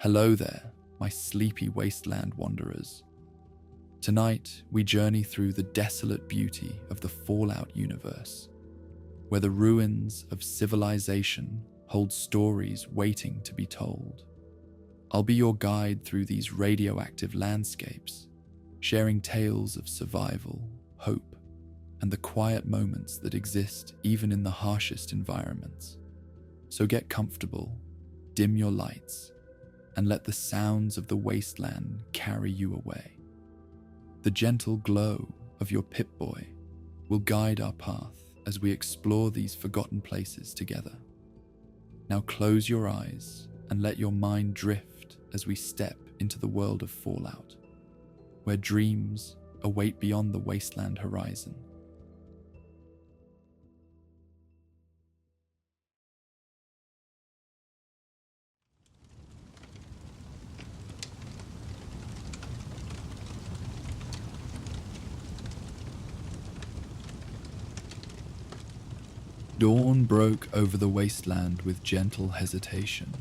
Hello there, my sleepy wasteland wanderers. Tonight, we journey through the desolate beauty of the Fallout universe, where the ruins of civilization hold stories waiting to be told. I'll be your guide through these radioactive landscapes, sharing tales of survival, hope, and the quiet moments that exist even in the harshest environments. So get comfortable, dim your lights, and let the sounds of the wasteland carry you away. The gentle glow of your Pip-Boy will guide our path as we explore these forgotten places together. Now close your eyes and let your mind drift as we step into the world of Fallout, where dreams await beyond the wasteland horizon. Dawn broke over the wasteland with gentle hesitation,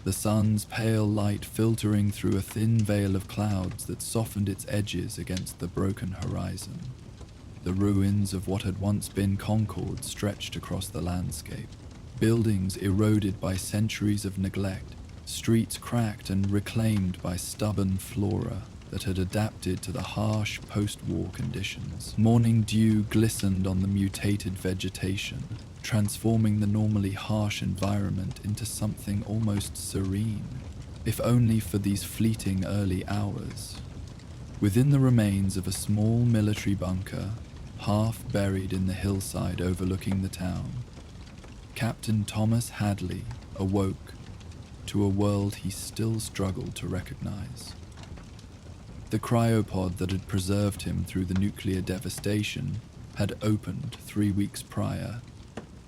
the sun's pale light filtering through a thin veil of clouds that softened its edges against the broken horizon. The ruins of what had once been Concord stretched across the landscape, buildings eroded by centuries of neglect, streets cracked and reclaimed by stubborn flora that had adapted to the harsh post-war conditions. Morning dew glistened on the mutated vegetation, transforming the normally harsh environment into something almost serene, if only for these fleeting early hours. Within the remains of a small military bunker, half buried in the hillside overlooking the town, Captain Thomas Hadley awoke to a world he still struggled to recognize. The cryopod that had preserved him through the nuclear devastation had opened 3 weeks prior,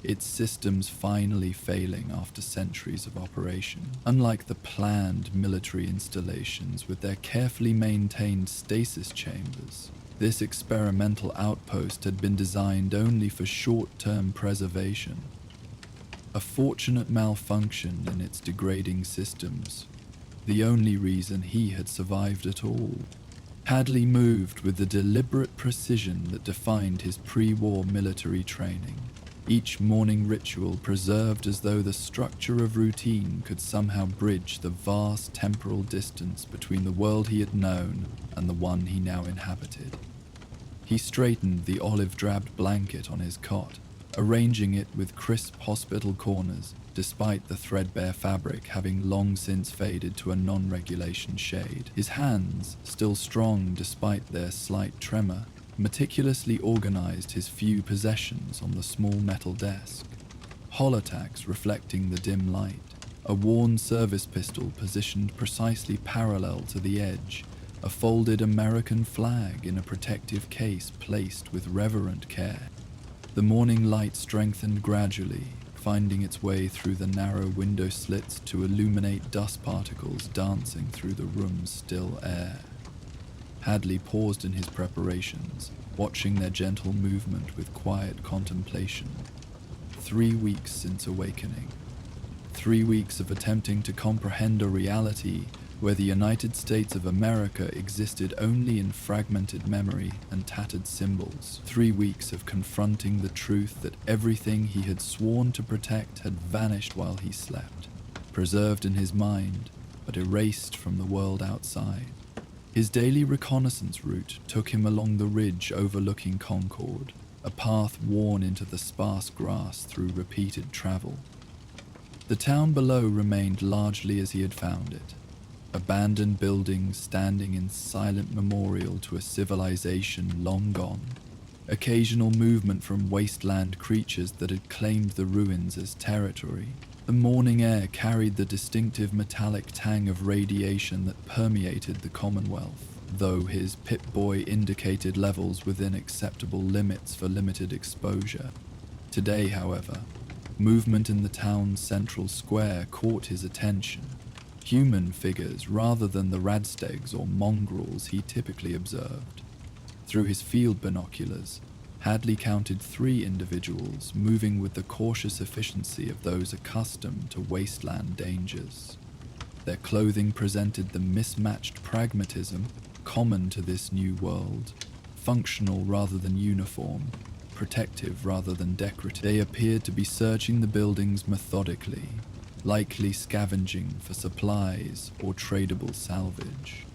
its systems finally failing after centuries of operation. Unlike the planned military installations with their carefully maintained stasis chambers, this experimental outpost had been designed only for short-term preservation. A fortunate malfunction in its degrading systems, the only reason he had survived at all. Hadley moved with the deliberate precision that defined his pre-war military training, each morning ritual preserved as though the structure of routine could somehow bridge the vast temporal distance between the world he had known and the one he now inhabited. He straightened the olive-drab blanket on his cot, arranging it with crisp hospital corners, despite the threadbare fabric having long since faded to a non-regulation shade. His hands, still strong despite their slight tremor, meticulously organized his few possessions on the small metal desk. Holotacks reflecting the dim light, a worn service pistol positioned precisely parallel to the edge, a folded American flag in a protective case placed with reverent care. The morning light strengthened gradually, finding its way through the narrow window slits to illuminate dust particles dancing through the room's still air. Hadley paused in his preparations, watching their gentle movement with quiet contemplation. 3 weeks since awakening. 3 weeks of attempting to comprehend a reality where the United States of America existed only in fragmented memory and tattered symbols. 3 weeks of confronting the truth that everything he had sworn to protect had vanished while he slept, preserved in his mind, but erased from the world outside. His daily reconnaissance route took him along the ridge overlooking Concord, a path worn into the sparse grass through repeated travel. The town below remained largely as he had found it. Abandoned buildings standing in silent memorial to a civilization long gone. Occasional movement from wasteland creatures that had claimed the ruins as territory. The morning air carried the distinctive metallic tang of radiation that permeated the Commonwealth, though his Pip-Boy indicated levels within acceptable limits for limited exposure. Today, however, movement in the town's central square caught his attention. Human figures rather than the radstegs or mongrels he typically observed. Through his field binoculars, Hadley counted 3 individuals moving with the cautious efficiency of those accustomed to wasteland dangers. Their clothing presented the mismatched pragmatism common to this new world, functional rather than uniform, protective rather than decorative. They appeared to be searching the buildings methodically, likely scavenging for supplies or tradable salvage.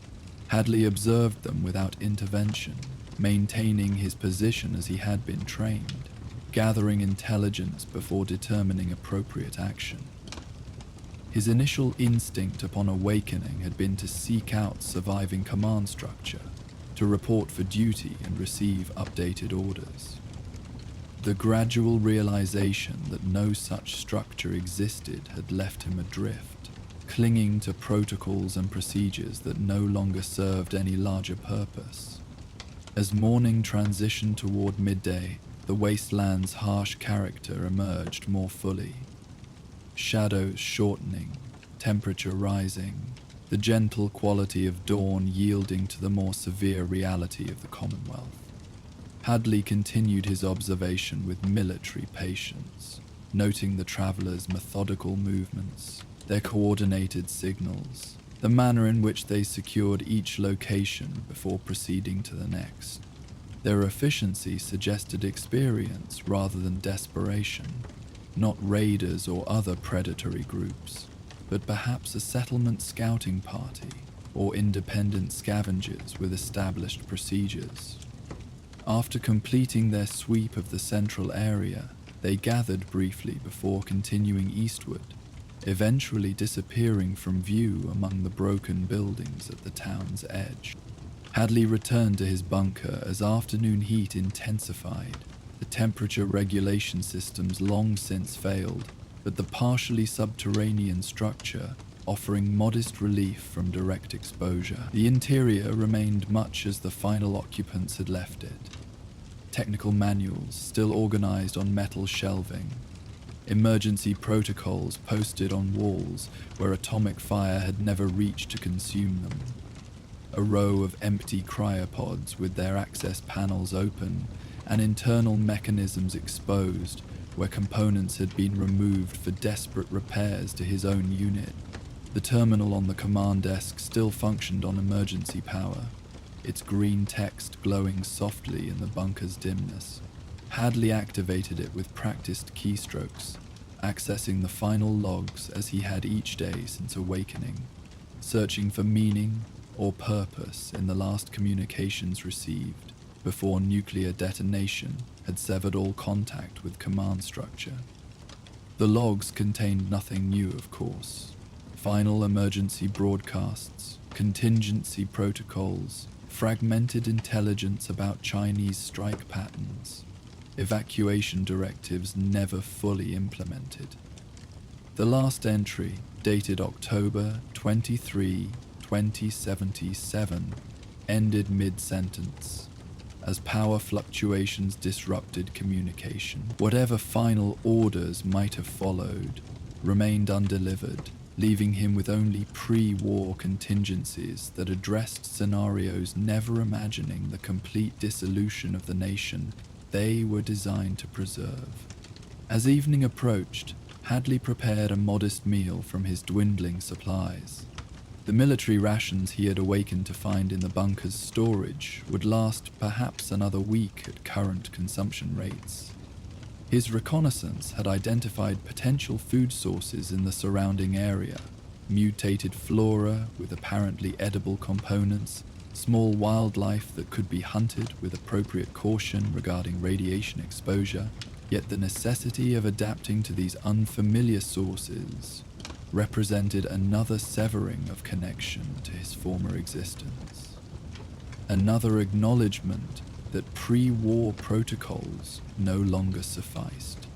Hadley observed them without intervention, maintaining his position as he had been trained, gathering intelligence before determining appropriate action. His initial instinct upon awakening had been to seek out surviving command structure, to report for duty and receive updated orders. The gradual realization that no such structure existed had left him adrift, clinging to protocols and procedures that no longer served any larger purpose. As morning transitioned toward midday, the wasteland's harsh character emerged more fully. Shadows shortening, temperature rising, the gentle quality of dawn yielding to the more severe reality of the Commonwealth. Hadley continued his observation with military patience, noting the travelers' methodical movements, their coordinated signals, the manner in which they secured each location before proceeding to the next. Their efficiency suggested experience rather than desperation, not raiders or other predatory groups, but perhaps a settlement scouting party or independent scavengers with established procedures. After completing their sweep of the central area, they gathered briefly before continuing eastward, eventually disappearing from view among the broken buildings at the town's edge. Hadley returned to his bunker as afternoon heat intensified. The temperature regulation systems long since failed, but the partially subterranean structure offering modest relief from direct exposure. The interior remained much as the final occupants had left it. Technical manuals still organized on metal shelving, emergency protocols posted on walls where atomic fire had never reached to consume them. A row of empty cryopods with their access panels open and internal mechanisms exposed where components had been removed for desperate repairs to his own unit. The terminal on the command desk still functioned on emergency power, its green text glowing softly in the bunker's dimness. Hadley activated it with practiced keystrokes, accessing the final logs as he had each day since awakening, searching for meaning or purpose in the last communications received before nuclear detonation had severed all contact with command structure. The logs contained nothing new, of course. Final emergency broadcasts, contingency protocols, fragmented intelligence about Chinese strike patterns, evacuation directives never fully implemented. The last entry, dated October 23, 2077, ended mid-sentence, as power fluctuations disrupted communication. Whatever final orders might have followed remained undelivered, leaving him with only pre-war contingencies that addressed scenarios never imagining the complete dissolution of the nation they were designed to preserve. As evening approached, Hadley prepared a modest meal from his dwindling supplies. The military rations he had awakened to find in the bunker's storage would last perhaps another week at current consumption rates. His reconnaissance had identified potential food sources in the surrounding area, mutated flora with apparently edible components, small wildlife that could be hunted with appropriate caution regarding radiation exposure, yet the necessity of adapting to these unfamiliar sources represented another severing of connection to his former existence. Another acknowledgement that pre-war protocols no longer sufficed.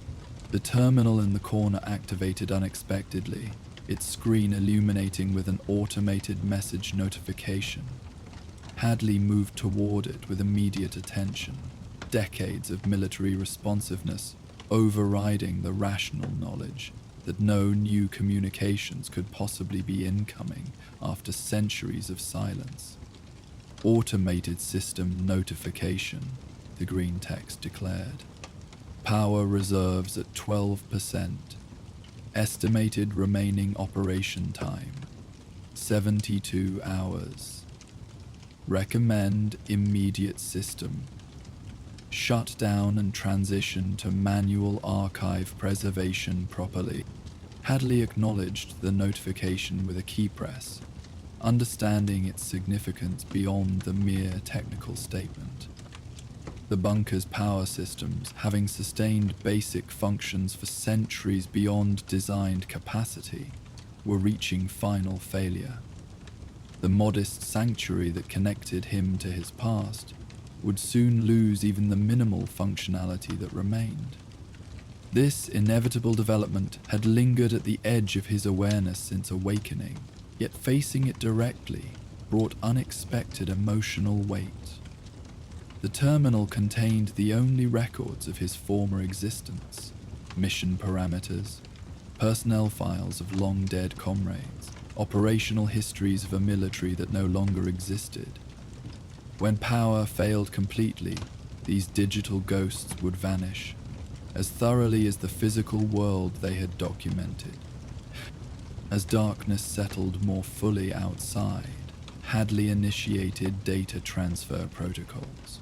The terminal in the corner activated unexpectedly, its screen illuminating with an automated message notification. Hadley moved toward it with immediate attention, decades of military responsiveness overriding the rational knowledge that no new communications could possibly be incoming after centuries of silence. Automated system notification, the green text declared. Power reserves at 12%. Estimated remaining operation time, 72 hours. Recommend immediate system. Shut down and transition to manual archive preservation properly. Hadley acknowledged the notification with a key press, understanding its significance beyond the mere technical statement. The bunker's power systems, having sustained basic functions for centuries beyond designed capacity, were reaching final failure. The modest sanctuary that connected him to his past would soon lose even the minimal functionality that remained. This inevitable development had lingered at the edge of his awareness since awakening, yet facing it directly brought unexpected emotional weight. The terminal contained the only records of his former existence: mission parameters, personnel files of long-dead comrades, operational histories of a military that no longer existed. When power failed completely, these digital ghosts would vanish, as thoroughly as the physical world they had documented. As darkness settled more fully outside, Hadley initiated data transfer protocols,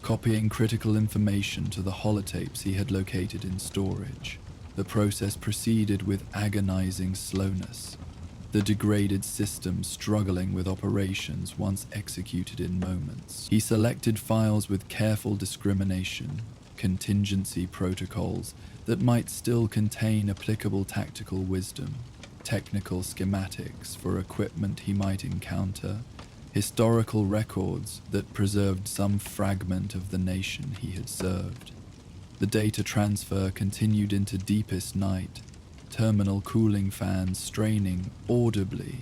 copying critical information to the holotapes he had located in storage. The process proceeded with agonizing slowness, the degraded system struggling with operations once executed in moments. He selected files with careful discrimination, contingency protocols that might still contain applicable tactical wisdom, technical schematics for equipment he might encounter, historical records that preserved some fragment of the nation he had served. The data transfer continued into deepest night, terminal cooling fans straining audibly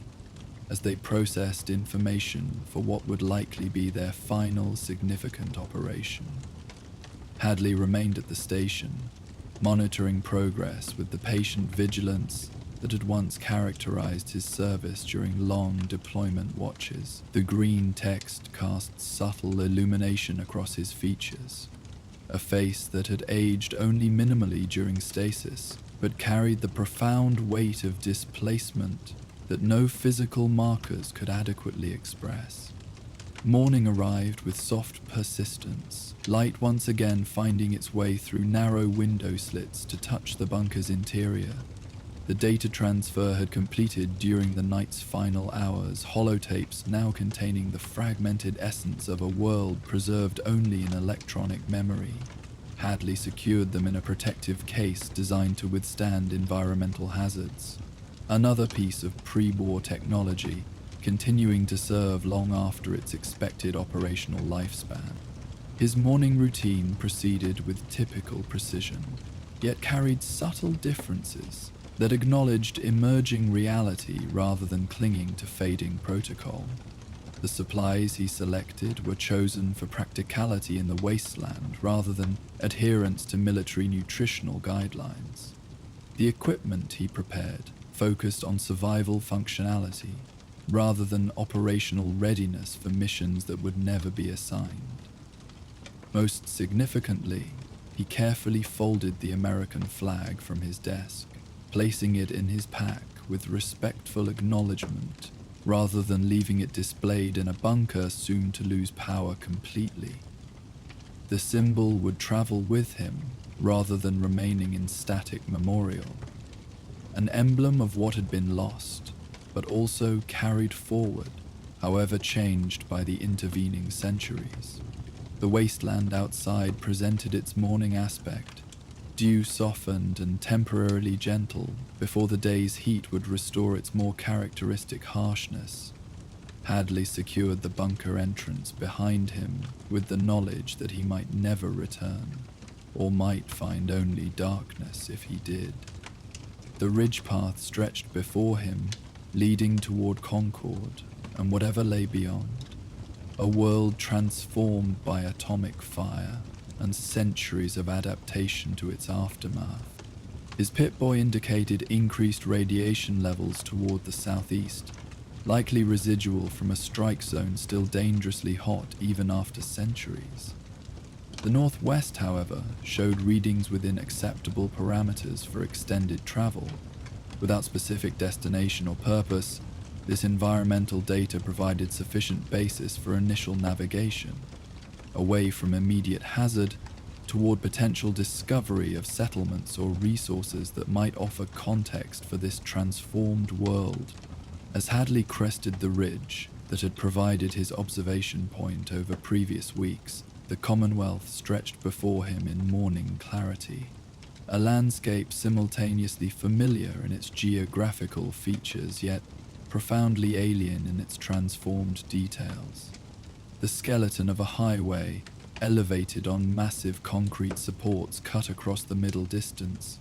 as they processed information for what would likely be their final significant operation. Hadley remained at the station, monitoring progress with the patient vigilance that had once characterized his service during long deployment watches. The green text cast subtle illumination across his features, a face that had aged only minimally during stasis, but carried the profound weight of displacement that no physical markers could adequately express. Morning arrived with soft persistence, light once again finding its way through narrow window slits to touch the bunker's interior. The data transfer had completed during the night's final hours, holotapes now containing the fragmented essence of a world preserved only in electronic memory. Hadley secured them in a protective case designed to withstand environmental hazards. Another piece of pre-war technology, continuing to serve long after its expected operational lifespan. His morning routine proceeded with typical precision, yet carried subtle differences that acknowledged emerging reality rather than clinging to fading protocol. The supplies he selected were chosen for practicality in the wasteland rather than adherence to military nutritional guidelines. The equipment he prepared focused on survival functionality rather than operational readiness for missions that would never be assigned. Most significantly, he carefully folded the American flag from his desk, placing it in his pack with respectful acknowledgement rather than leaving it displayed in a bunker soon to lose power completely. The symbol would travel with him rather than remaining in static memorial, an emblem of what had been lost, but also carried forward, however changed by the intervening centuries. The wasteland outside presented its morning aspect, dew softened and temporarily gentle before the day's heat would restore its more characteristic harshness. Hadley secured the bunker entrance behind him with the knowledge that he might never return, or might find only darkness if he did. The ridge path stretched before him, leading toward Concord and whatever lay beyond, a world transformed by atomic fire and centuries of adaptation to its aftermath. His Pip-Boy indicated increased radiation levels toward the southeast, likely residual from a strike zone still dangerously hot even after centuries. The northwest, however, showed readings within acceptable parameters for extended travel. Without specific destination or purpose, This environmental data provided sufficient basis for initial navigation, away from immediate hazard toward potential discovery of settlements or resources that might offer context for this transformed world. As Hadley crested the ridge that had provided his observation point over previous weeks, the Commonwealth stretched before him in morning clarity, a landscape simultaneously familiar in its geographical features yet profoundly alien in its transformed details. The skeleton of a highway, elevated on massive concrete supports cut across the middle distance,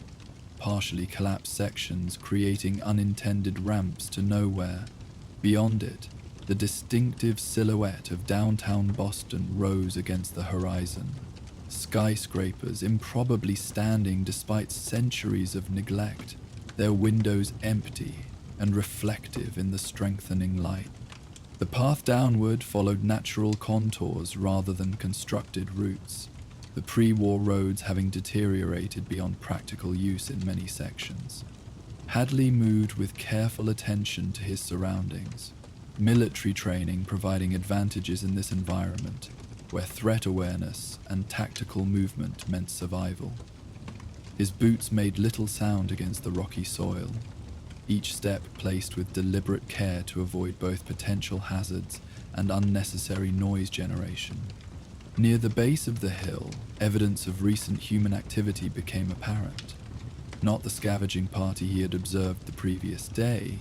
partially collapsed sections creating unintended ramps to nowhere. Beyond it, the distinctive silhouette of downtown Boston rose against the horizon, skyscrapers improbably standing despite centuries of neglect, their windows empty and reflective in the strengthening light. The path downward followed natural contours rather than constructed routes, the pre-war roads having deteriorated beyond practical use in many sections. Hadley moved with careful attention to his surroundings, military training providing advantages in this environment, where threat awareness and tactical movement meant survival. His boots made little sound against the rocky soil, each step placed with deliberate care to avoid both potential hazards and unnecessary noise generation. Near the base of the hill, evidence of recent human activity became apparent. Not the scavenging party he had observed the previous day,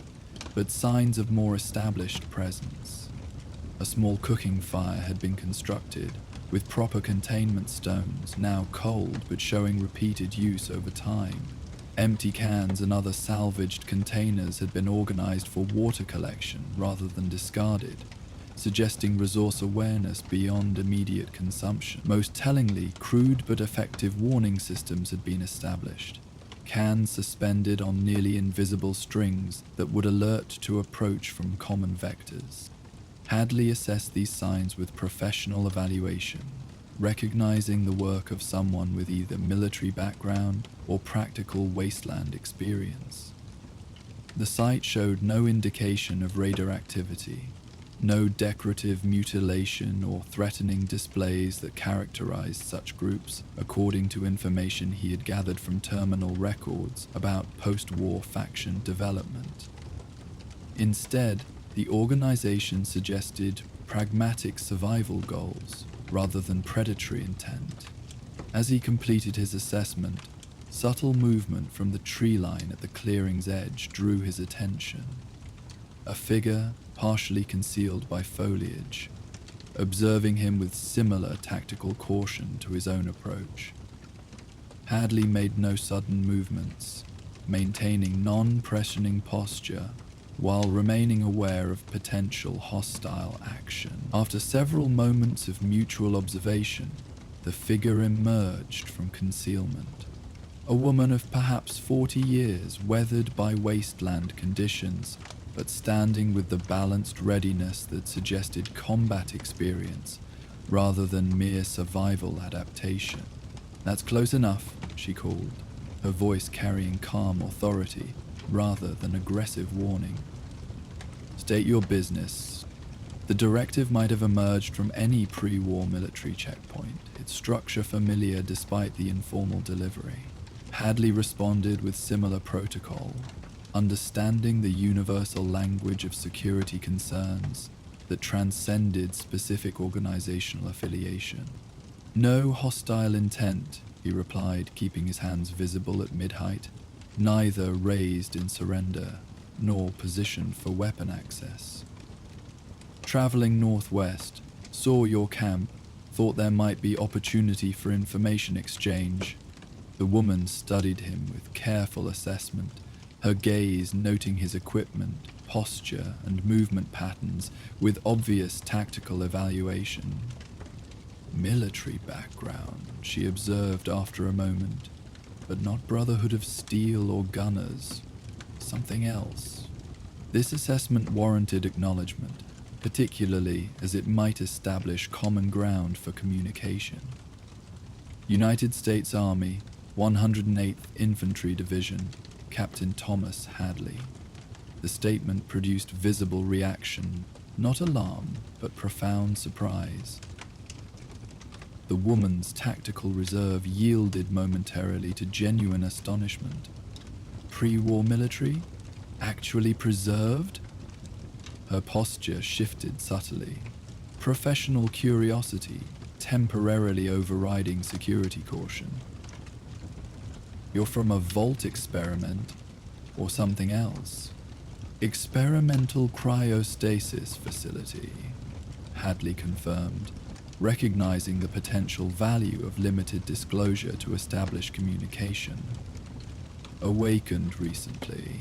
but signs of more established presence. A small cooking fire had been constructed, with proper containment stones, now cold but showing repeated use over time. Empty cans and other salvaged containers had been organized for water collection rather than discarded, suggesting resource awareness beyond immediate consumption. Most tellingly, crude but effective warning systems had been established, cans suspended on nearly invisible strings that would alert to approach from common vectors. Hadley assessed these signs with professional evaluation, recognizing the work of someone with either military background or practical wasteland experience. The site showed no indication of radioactivity, no decorative mutilation or threatening displays that characterized such groups, according to information he had gathered from terminal records about post-war faction development. Instead, the organization suggested pragmatic survival goals rather than predatory intent. As he completed his assessment, subtle movement from the tree line at the clearing's edge drew his attention. A figure partially concealed by foliage, observing him with similar tactical caution to his own approach. Hadley made no sudden movements, maintaining non-pressuring posture while remaining aware of potential hostile action. After several moments of mutual observation, the figure emerged from concealment. A woman of perhaps 40 years, weathered by wasteland conditions, but standing with the balanced readiness that suggested combat experience rather than mere survival adaptation. "That's close enough," she called, her voice carrying calm authority rather than aggressive warning. "State your business." The directive might have emerged from any pre-war military checkpoint, its structure familiar despite the informal delivery. Hadley responded with similar protocol, understanding the universal language of security concerns that transcended specific organizational affiliation. "No hostile intent," he replied, keeping his hands visible at mid-height, neither raised in surrender nor positioned for weapon access. "Traveling northwest, saw your camp, thought there might be opportunity for information exchange." The woman studied him with careful assessment, her gaze noting his equipment, posture, and movement patterns with obvious tactical evaluation. "Military background," she observed after a moment, "but not Brotherhood of Steel or Gunners. Something else." This assessment warranted acknowledgement, particularly as it might establish common ground for communication. "United States Army, 108th Infantry Division, Captain Thomas Hadley." The statement produced visible reaction, not alarm, but profound surprise. The woman's tactical reserve yielded momentarily to genuine astonishment. Pre-war military? Actually preserved? Her posture shifted subtly. Professional curiosity temporarily overriding security caution. You're from a vault experiment or something else? Experimental cryostasis facility, Hadley confirmed, recognizing the potential value of limited disclosure to establish communication. Awakened recently.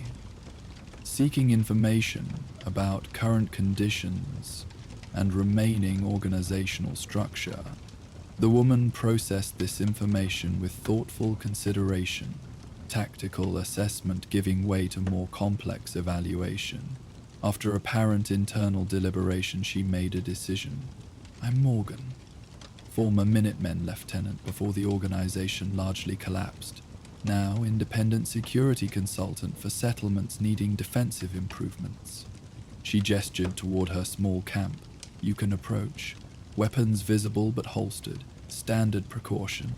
Seeking information about current conditions and remaining organizational structure. The woman processed this information with thoughtful consideration, tactical assessment giving way to more complex evaluation. After apparent internal deliberation, she made a decision. I'm Morgan, former Minutemen lieutenant before the organization largely collapsed, now independent security consultant for settlements needing defensive improvements. She gestured toward her small camp. You can approach. Weapons visible but holstered. Standard precaution.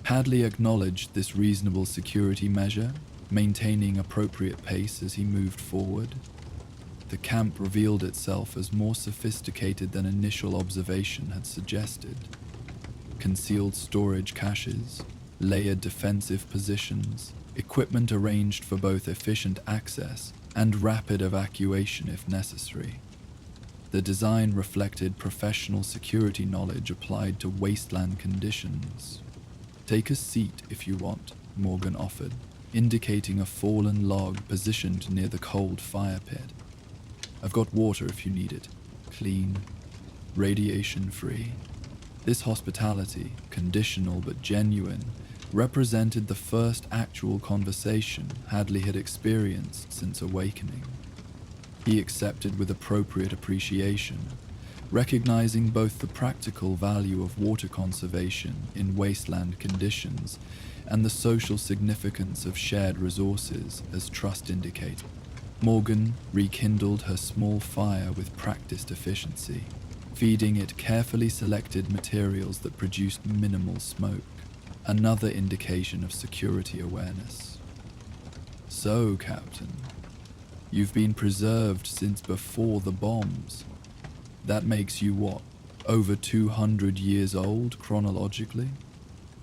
Hadley acknowledged this reasonable security measure, maintaining appropriate pace as he moved forward. The camp revealed itself as more sophisticated than initial observation had suggested. Concealed storage caches, layered defensive positions, equipment arranged for both efficient access and rapid evacuation if necessary. The design reflected professional security knowledge applied to wasteland conditions. Take a seat if you want, Morgan offered, indicating a fallen log positioned near the cold fire pit. I've got water if you need it. Clean, radiation-free. This hospitality, conditional but genuine, represented the first actual conversation Hadley had experienced since awakening. He accepted with appropriate appreciation, recognizing both the practical value of water conservation in wasteland conditions and the social significance of shared resources as trust indicated. Morgan rekindled her small fire with practiced efficiency, feeding it carefully selected materials that produced minimal smoke, another indication of security awareness. So, Captain, you've been preserved since before the bombs. That makes you what, over 200 years old chronologically?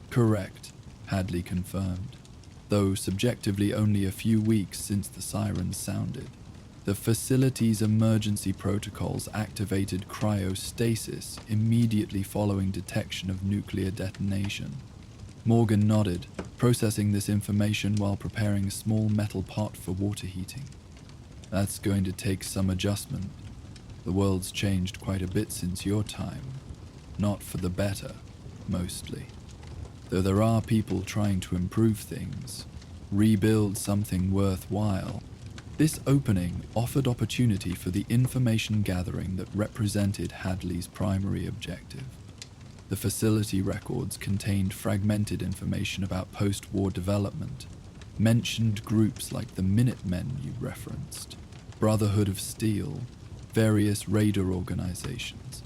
Correct, Hadley confirmed, though subjectively only a few weeks since the sirens sounded. The facility's emergency protocols activated cryostasis immediately following detection of nuclear detonation. Morgan nodded, processing this information while preparing a small metal pot for water heating. That's going to take some adjustment. The world's changed quite a bit since your time. Not for the better, mostly. Though there are people trying to improve things, rebuild something worthwhile. This opening offered opportunity for the information gathering that represented Hadley's primary objective. The facility records contained fragmented information about post-war development, mentioned groups like the Minutemen you referenced, Brotherhood of Steel, various raider organizations,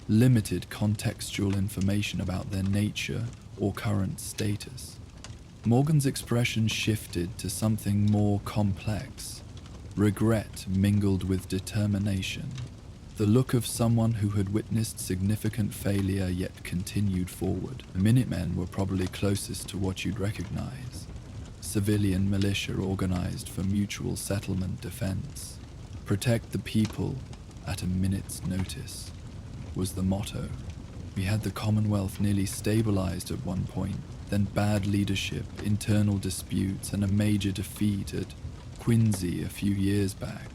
limited contextual information about their nature or current status. Morgan's expression shifted to something more complex, regret mingled with determination, the look of someone who had witnessed significant failure yet continued forward. The Minutemen were probably closest to what you'd recognize. Civilian militia organized for mutual settlement defense. Protect the people at a minute's notice was the motto. We had the Commonwealth nearly stabilized at one point, then bad leadership, internal disputes, and a major defeat at Quincy a few years back.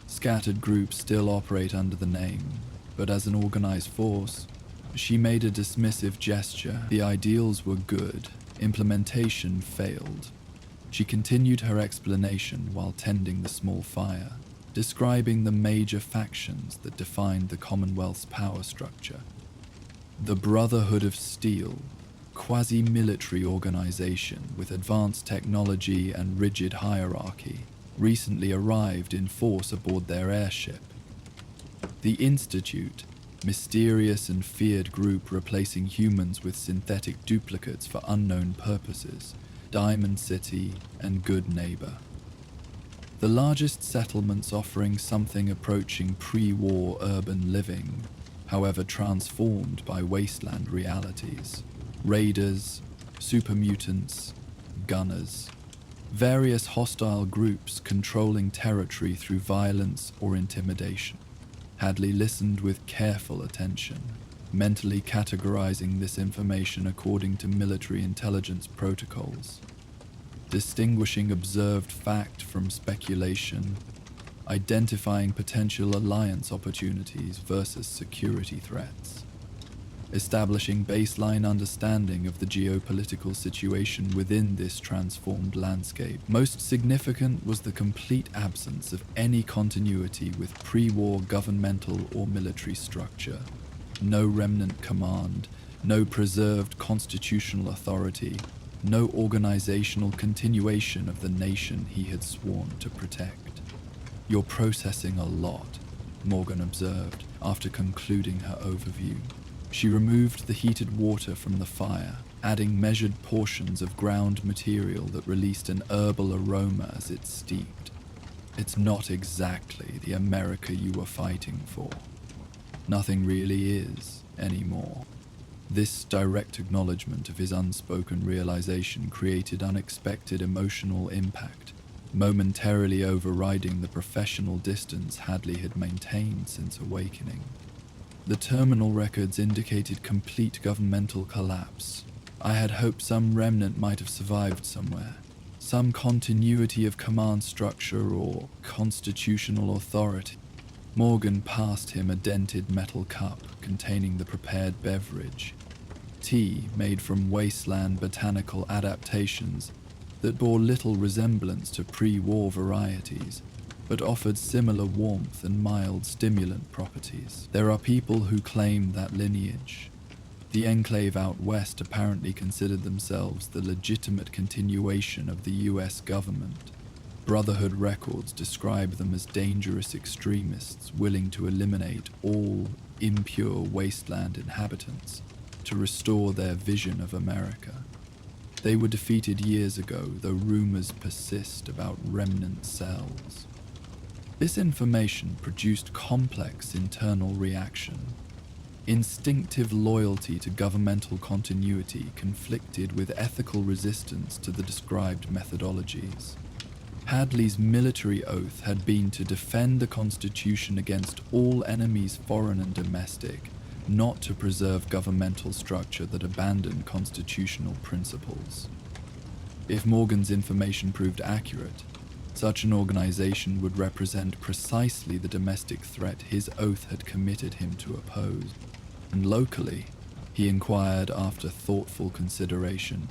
Scattered groups still operate under the name, but as an organized force, she made a dismissive gesture. The ideals were good, implementation failed. She continued her explanation while tending the small fire, describing the major factions that defined the Commonwealth's power structure. The Brotherhood of Steel, quasi-military organization with advanced technology and rigid hierarchy, recently arrived in force aboard their airship. The Institute, mysterious and feared group replacing humans with synthetic duplicates for unknown purposes, Diamond City, and Good Neighbor. The largest settlements offering something approaching pre-war urban living, however transformed by wasteland realities. Raiders, super mutants, gunners. Various hostile groups controlling territory through violence or intimidation. Hadley listened with careful attention, mentally categorizing this information according to military intelligence protocols, distinguishing observed fact from speculation, identifying potential alliance opportunities versus security threats, establishing baseline understanding of the geopolitical situation within this transformed landscape. Most significant was the complete absence of any continuity with pre-war governmental or military structure. No remnant command, no preserved constitutional authority, no organizational continuation of the nation he had sworn to protect. "You're processing a lot," Morgan observed after concluding her overview. She removed the heated water from the fire, adding measured portions of ground material that released an herbal aroma as it steeped. "It's not exactly the America you were fighting for. Nothing really is, anymore." This direct acknowledgement of his unspoken realization created unexpected emotional impact, momentarily overriding the professional distance Hadley had maintained since awakening. The terminal records indicated complete governmental collapse. I had hoped some remnant might have survived somewhere, some continuity of command structure or constitutional authority. Morgan passed him a dented metal cup containing the prepared beverage, tea made from wasteland botanical adaptations that bore little resemblance to pre-war varieties, but offered similar warmth and mild stimulant properties. There are people who claim that lineage. The enclave out west apparently considered themselves the legitimate continuation of the US government. Brotherhood records describe them as dangerous extremists willing to eliminate all impure wasteland inhabitants to restore their vision of America. They were defeated years ago, though rumors persist about remnant cells. This information produced complex internal reaction. Instinctive loyalty to governmental continuity conflicted with ethical resistance to the described methodologies. Hadley's military oath had been to defend the Constitution against all enemies, foreign and domestic, not to preserve governmental structure that abandoned constitutional principles. If Morgan's information proved accurate, such an organization would represent precisely the domestic threat his oath had committed him to oppose. And locally, he inquired after thoughtful consideration,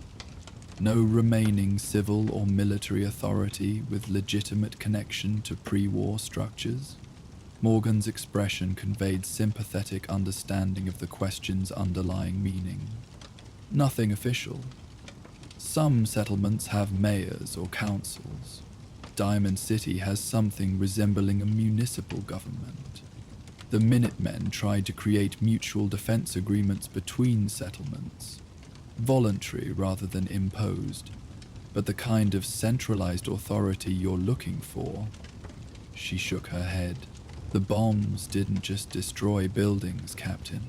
no remaining civil or military authority with legitimate connection to pre-war structures? Morgan's expression conveyed sympathetic understanding of the question's underlying meaning. Nothing official. Some settlements have mayors or councils. Diamond City has something resembling a municipal government. The Minutemen tried to create mutual defense agreements between settlements, voluntary rather than imposed, but the kind of centralized authority you're looking for. She shook her head. The bombs didn't just destroy buildings, Captain.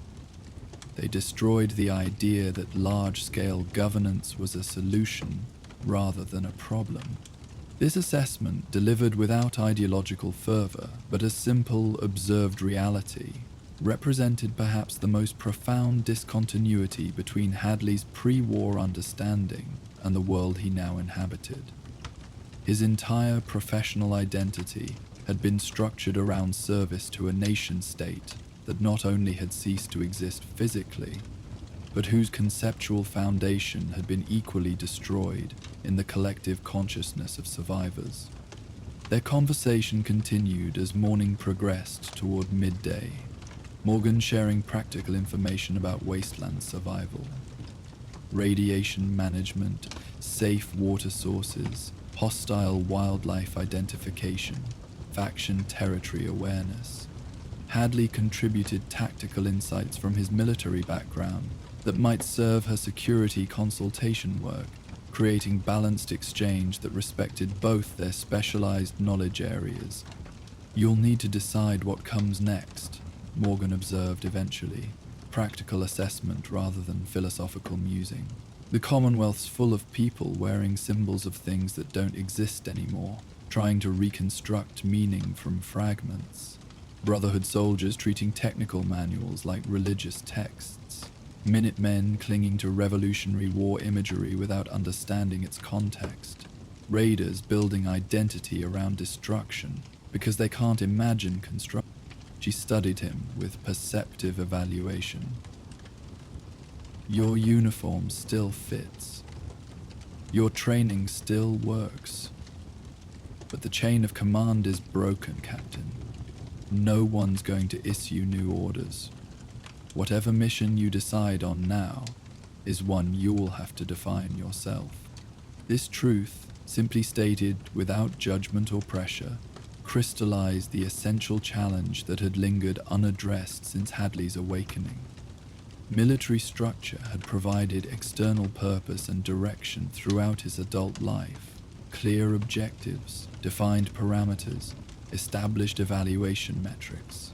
They destroyed the idea that large-scale governance was a solution rather than a problem. This assessment, delivered without ideological fervor, but a simple, observed reality, represented perhaps the most profound discontinuity between Hadley's pre-war understanding and the world he now inhabited. His entire professional identity had been structured around service to a nation-state that not only had ceased to exist physically, but whose conceptual foundation had been equally destroyed in the collective consciousness of survivors. Their conversation continued as morning progressed toward midday, Morgan sharing practical information about wasteland survival, radiation management, safe water sources, hostile wildlife identification, faction territory awareness. Hadley contributed tactical insights from his military background that might serve her security consultation work, creating balanced exchange that respected both their specialized knowledge areas. "You'll need to decide what comes next," Morgan observed eventually. "Practical assessment rather than philosophical musing. The Commonwealth's full of people wearing symbols of things that don't exist anymore, trying to reconstruct meaning from fragments. Brotherhood soldiers treating technical manuals like religious texts. Minutemen clinging to Revolutionary War imagery without understanding its context. Raiders building identity around destruction because they can't imagine construction." She studied him with perceptive evaluation. "Your uniform still fits. Your training still works. But the chain of command is broken, Captain. No one's going to issue new orders. Whatever mission you decide on now is one you'll have to define yourself." This truth, simply stated without judgment or pressure, crystallized the essential challenge that had lingered unaddressed since Hadley's awakening. Military structure had provided external purpose and direction throughout his adult life. Clear objectives, defined parameters, established evaluation metrics.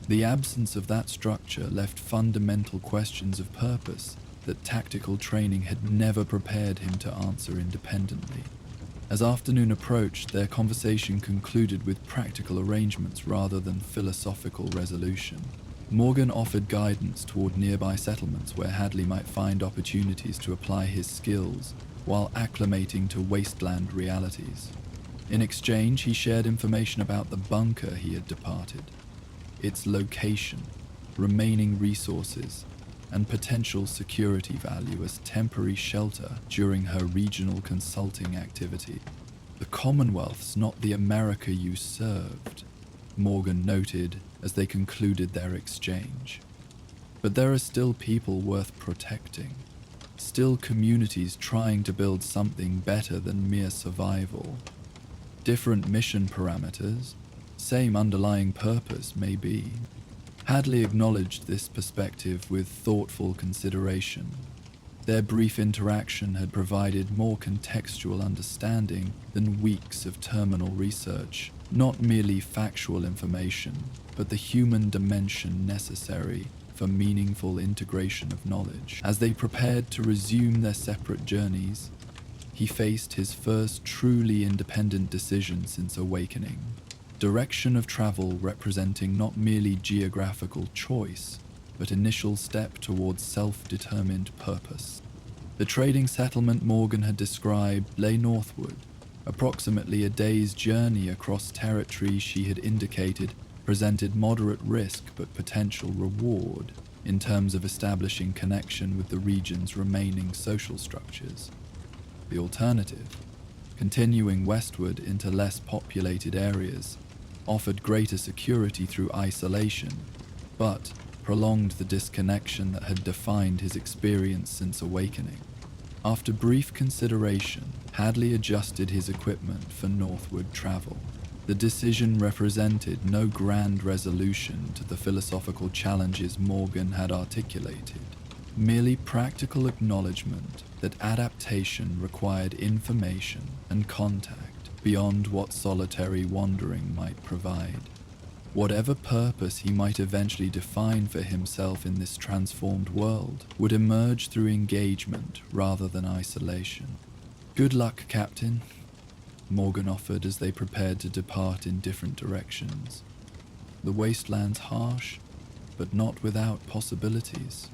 The absence of that structure left fundamental questions of purpose that tactical training had never prepared him to answer independently. As afternoon approached, their conversation concluded with practical arrangements rather than philosophical resolution. Morgan offered guidance toward nearby settlements where Hadley might find opportunities to apply his skills while acclimating to wasteland realities. In exchange, he shared information about the bunker he had departed, its location, remaining resources, and potential security value as temporary shelter during her regional consulting activity. "The Commonwealth's not the America you served," Morgan noted as they concluded their exchange. "But there are still people worth protecting, still communities trying to build something better than mere survival. Different mission parameters, same underlying purpose maybe." Hadley acknowledged this perspective with thoughtful consideration. Their brief interaction had provided more contextual understanding than weeks of terminal research, not merely factual information, but the human dimension necessary for meaningful integration of knowledge. As they prepared to resume their separate journeys, he faced his first truly independent decision since awakening. Direction of travel representing not merely geographical choice, but initial step towards self-determined purpose. The trading settlement Morgan had described lay northward, approximately a day's journey across territory she had indicated presented moderate risk but potential reward in terms of establishing connection with the region's remaining social structures. The alternative, continuing westward into less populated areas, offered greater security through isolation, but prolonged the disconnection that had defined his experience since awakening. After brief consideration, Hadley adjusted his equipment for northward travel. The decision represented no grand resolution to the philosophical challenges Morgan had articulated, merely practical acknowledgement that adaptation required information and contact beyond what solitary wandering might provide. Whatever purpose he might eventually define for himself in this transformed world would emerge through engagement rather than isolation. "Good luck, Captain," Morgan offered as they prepared to depart in different directions. "The wasteland's harsh, but not without possibilities.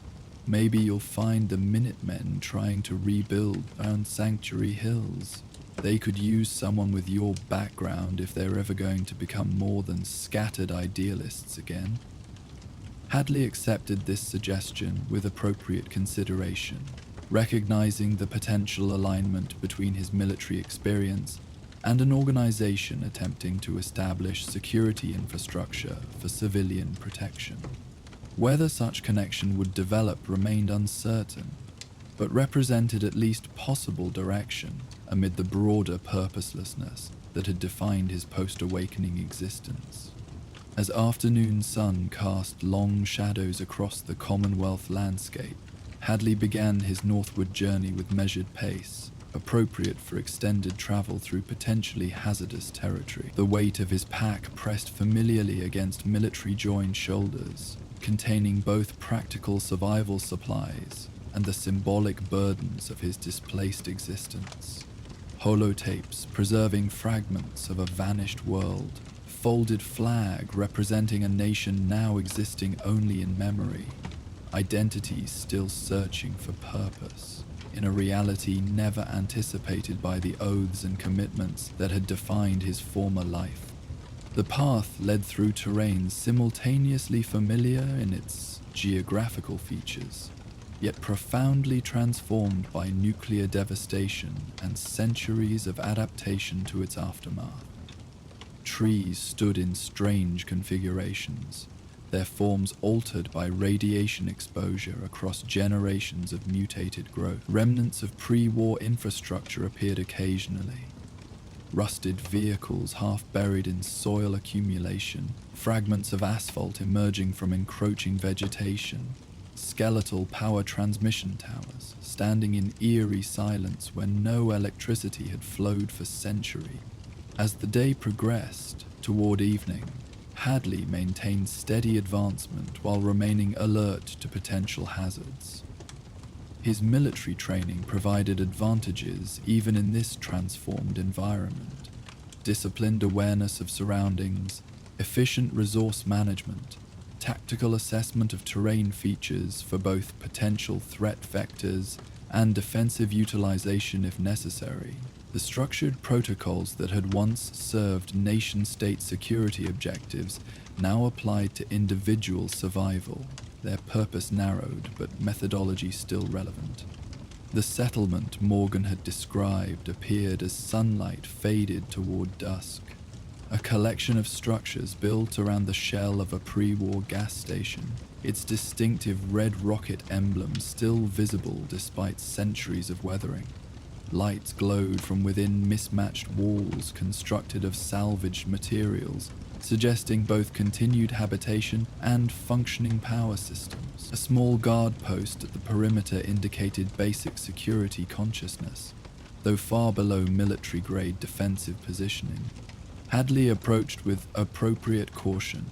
Maybe you'll find the Minutemen trying to rebuild around Sanctuary Hills. They could use someone with your background if they're ever going to become more than scattered idealists again." Hadley accepted this suggestion with appropriate consideration, recognizing the potential alignment between his military experience and an organization attempting to establish security infrastructure for civilian protection. Whether such connection would develop remained uncertain, but represented at least possible direction amid the broader purposelessness that had defined his post-awakening existence. As afternoon sun cast long shadows across the Commonwealth landscape, Hadley began his northward journey with measured pace, appropriate for extended travel through potentially hazardous territory. The weight of his pack pressed familiarly against military-joined shoulders, containing both practical survival supplies and the symbolic burdens of his displaced existence. Holotapes preserving fragments of a vanished world, folded flag representing a nation now existing only in memory, identities still searching for purpose, in a reality never anticipated by the oaths and commitments that had defined his former life. The path led through terrain simultaneously familiar in its geographical features, yet profoundly transformed by nuclear devastation and centuries of adaptation to its aftermath. Trees stood in strange configurations, their forms altered by radiation exposure across generations of mutated growth. Remnants of pre-war infrastructure appeared occasionally. Rusted vehicles half buried in soil accumulation, fragments of asphalt emerging from encroaching vegetation, skeletal power transmission towers standing in eerie silence where no electricity had flowed for centuries. As the day progressed toward evening, Hadley maintained steady advancement while remaining alert to potential hazards. His military training provided advantages even in this transformed environment. Disciplined awareness of surroundings, efficient resource management, tactical assessment of terrain features for both potential threat vectors and defensive utilization if necessary. The structured protocols that had once served nation-state security objectives now applied to individual survival, their purpose narrowed but methodology still relevant. The settlement Morgan had described appeared as sunlight faded toward dusk, a collection of structures built around the shell of a pre-war gas station, its distinctive red rocket emblem still visible despite centuries of weathering. Lights glowed from within mismatched walls constructed of salvaged materials, suggesting both continued habitation and functioning power systems. A small guard post at the perimeter indicated basic security consciousness, though far below military-grade defensive positioning. Hadley approached with appropriate caution,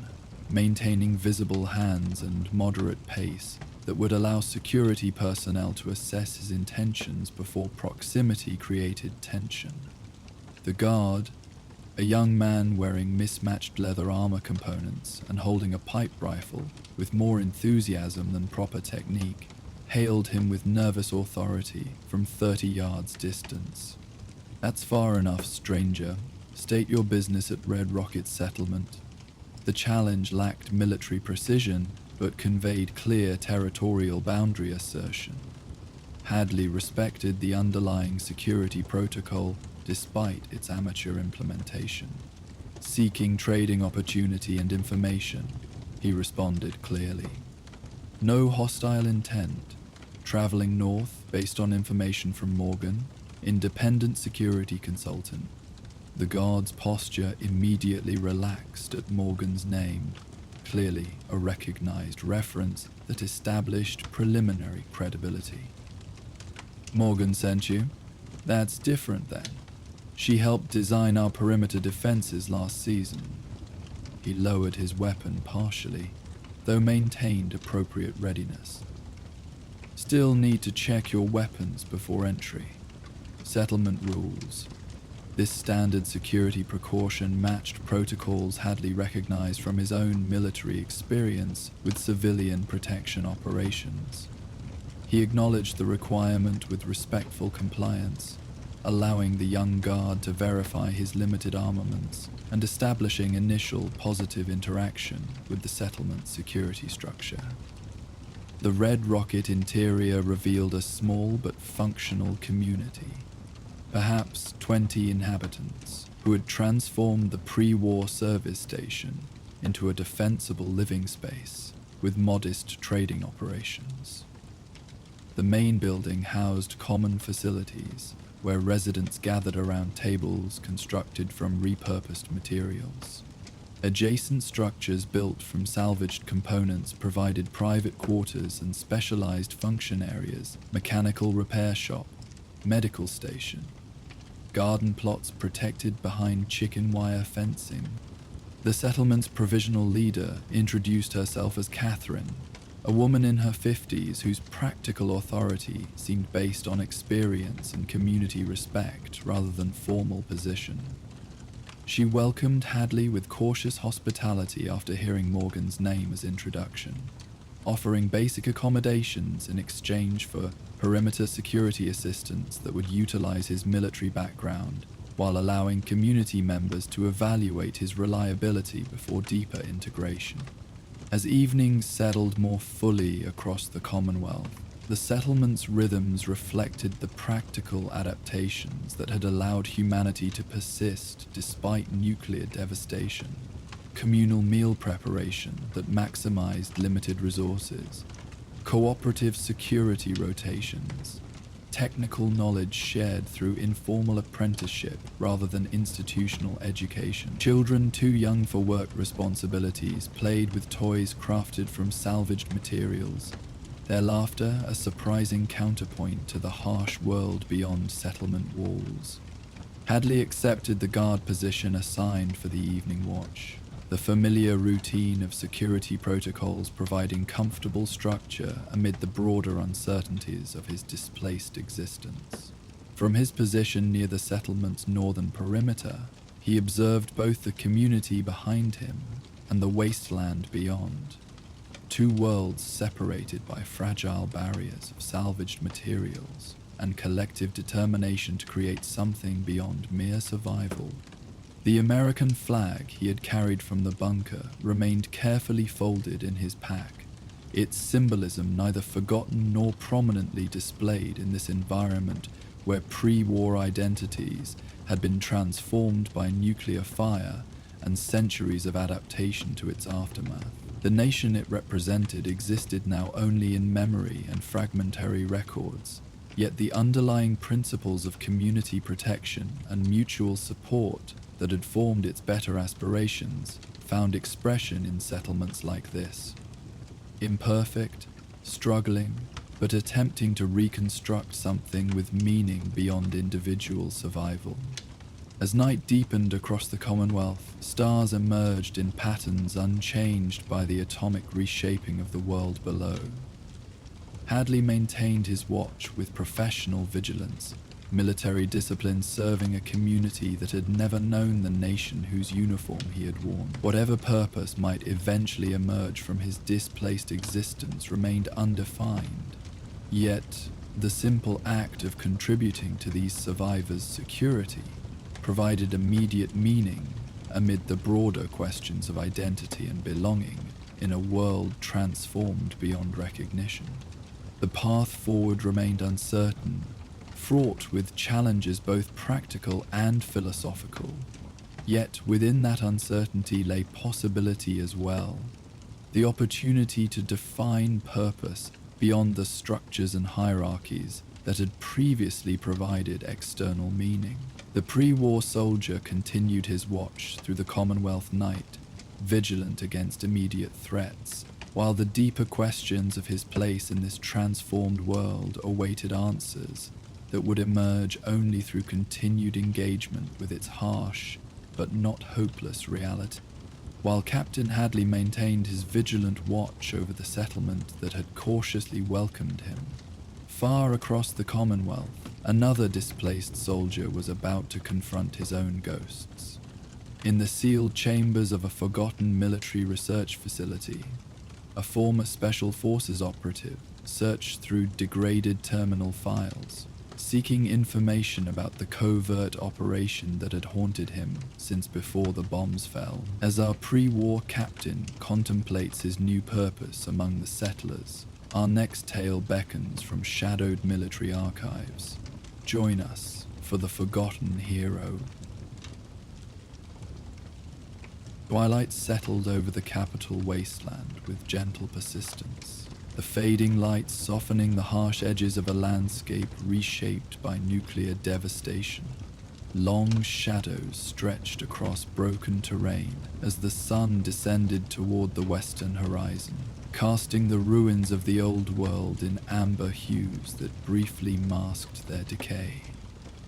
maintaining visible hands and moderate pace that would allow security personnel to assess his intentions before proximity created tension. The guard, a young man wearing mismatched leather armor components and holding a pipe rifle with more enthusiasm than proper technique, hailed him with nervous authority from 30 yards distance. "That's far enough, stranger. State your business at Red Rocket Settlement." The challenge lacked military precision, but conveyed clear territorial boundary assertion. Hadley respected the underlying security protocol despite its amateur implementation. Seeking trading opportunity and information, he responded clearly. No hostile intent, traveling north based on information from Morgan, independent security consultant. The guard's posture immediately relaxed at Morgan's name, clearly a recognized reference that established preliminary credibility. "Morgan sent you? That's different then. She helped design our perimeter defenses last season." He lowered his weapon partially, though maintained appropriate readiness. "Still need to check your weapons before entry. Settlement rules." This standard security precaution matched protocols Hadley recognized from his own military experience with civilian protection operations. He acknowledged the requirement with respectful compliance, allowing the young guard to verify his limited armaments and establishing initial positive interaction with the settlement security structure. The Red Rocket interior revealed a small but functional community. Perhaps 20 inhabitants, who had transformed the pre-war service station into a defensible living space with modest trading operations. The main building housed common facilities, where residents gathered around tables constructed from repurposed materials. Adjacent structures built from salvaged components provided private quarters and specialized function areas, mechanical repair shop, medical station, garden plots protected behind chicken wire fencing. The settlement's provisional leader introduced herself as Catherine, a woman in her 50s whose practical authority seemed based on experience and community respect rather than formal position. She welcomed Hadley with cautious hospitality after hearing Morgan's name as introduction, offering basic accommodations in exchange for perimeter security assistance that would utilize his military background, while allowing community members to evaluate his reliability before deeper integration. As evenings settled more fully across the Commonwealth, the settlement's rhythms reflected the practical adaptations that had allowed humanity to persist despite nuclear devastation. Communal meal preparation that maximized limited resources, cooperative security rotations, technical knowledge shared through informal apprenticeship rather than institutional education. Children too young for work responsibilities played with toys crafted from salvaged materials, their laughter a surprising counterpoint to the harsh world beyond settlement walls. Hadley accepted the guard position assigned for the evening watch, the familiar routine of security protocols providing comfortable structure amid the broader uncertainties of his displaced existence. From his position near the settlement's northern perimeter, he observed both the community behind him and the wasteland beyond. Two worlds separated by fragile barriers of salvaged materials and collective determination to create something beyond mere survival. The American flag he had carried from the bunker remained carefully folded in his pack, its symbolism neither forgotten nor prominently displayed in this environment where pre-war identities had been transformed by nuclear fire and centuries of adaptation to its aftermath. The nation it represented existed now only in memory and fragmentary records, yet the underlying principles of community protection and mutual support that had formed its better aspirations found expression in settlements like this. Imperfect, struggling, but attempting to reconstruct something with meaning beyond individual survival. As night deepened across the Commonwealth, stars emerged in patterns unchanged by the atomic reshaping of the world below. Hadley maintained his watch with professional vigilance, military discipline serving a community that had never known the nation whose uniform he had worn. Whatever purpose might eventually emerge from his displaced existence remained undefined. Yet, the simple act of contributing to these survivors' security provided immediate meaning amid the broader questions of identity and belonging in a world transformed beyond recognition. The path forward remained uncertain, fraught with challenges both practical and philosophical. Yet within that uncertainty lay possibility as well, the opportunity to define purpose beyond the structures and hierarchies that had previously provided external meaning. The pre-war soldier continued his watch through the Commonwealth night, vigilant against immediate threats, while the deeper questions of his place in this transformed world awaited answers that would emerge only through continued engagement with its harsh but not hopeless reality. While Captain Hadley maintained his vigilant watch over the settlement that had cautiously welcomed him, far across the Commonwealth, another displaced soldier was about to confront his own ghosts. In the sealed chambers of a forgotten military research facility, a former Special Forces operative searched through degraded terminal files, seeking information about the covert operation that had haunted him since before the bombs fell. As our pre-war captain contemplates his new purpose among the settlers, our next tale beckons from shadowed military archives. Join us for the forgotten hero. Twilight settled over the capital wasteland with gentle persistence. the fading light softening the harsh edges of a landscape reshaped by nuclear devastation. Long shadows stretched across broken terrain as the sun descended toward the western horizon, casting the ruins of the old world in amber hues that briefly masked their decay.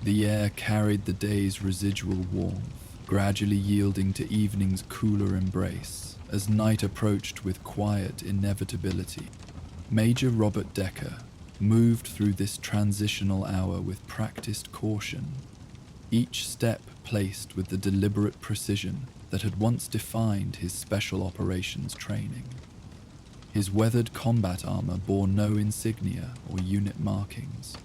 The air carried the day's residual warmth, gradually yielding to evening's cooler embrace as night approached with quiet inevitability. Major Robert Decker moved through this transitional hour with practiced caution, each step placed with the deliberate precision that had once defined his special operations training. His weathered combat armor bore no insignia or unit markings,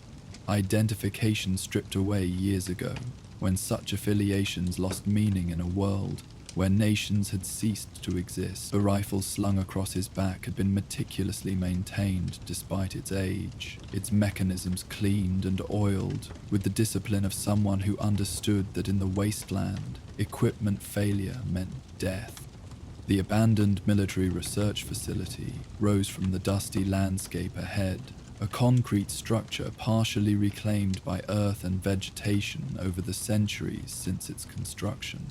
identification stripped away years ago when such affiliations lost meaning in a world where nations had ceased to exist. The rifle slung across his back had been meticulously maintained despite its age, its mechanisms cleaned and oiled with the discipline of someone who understood that in the wasteland, equipment failure meant death. The abandoned military research facility rose from the dusty landscape ahead, a concrete structure partially reclaimed by earth and vegetation over the centuries since its construction.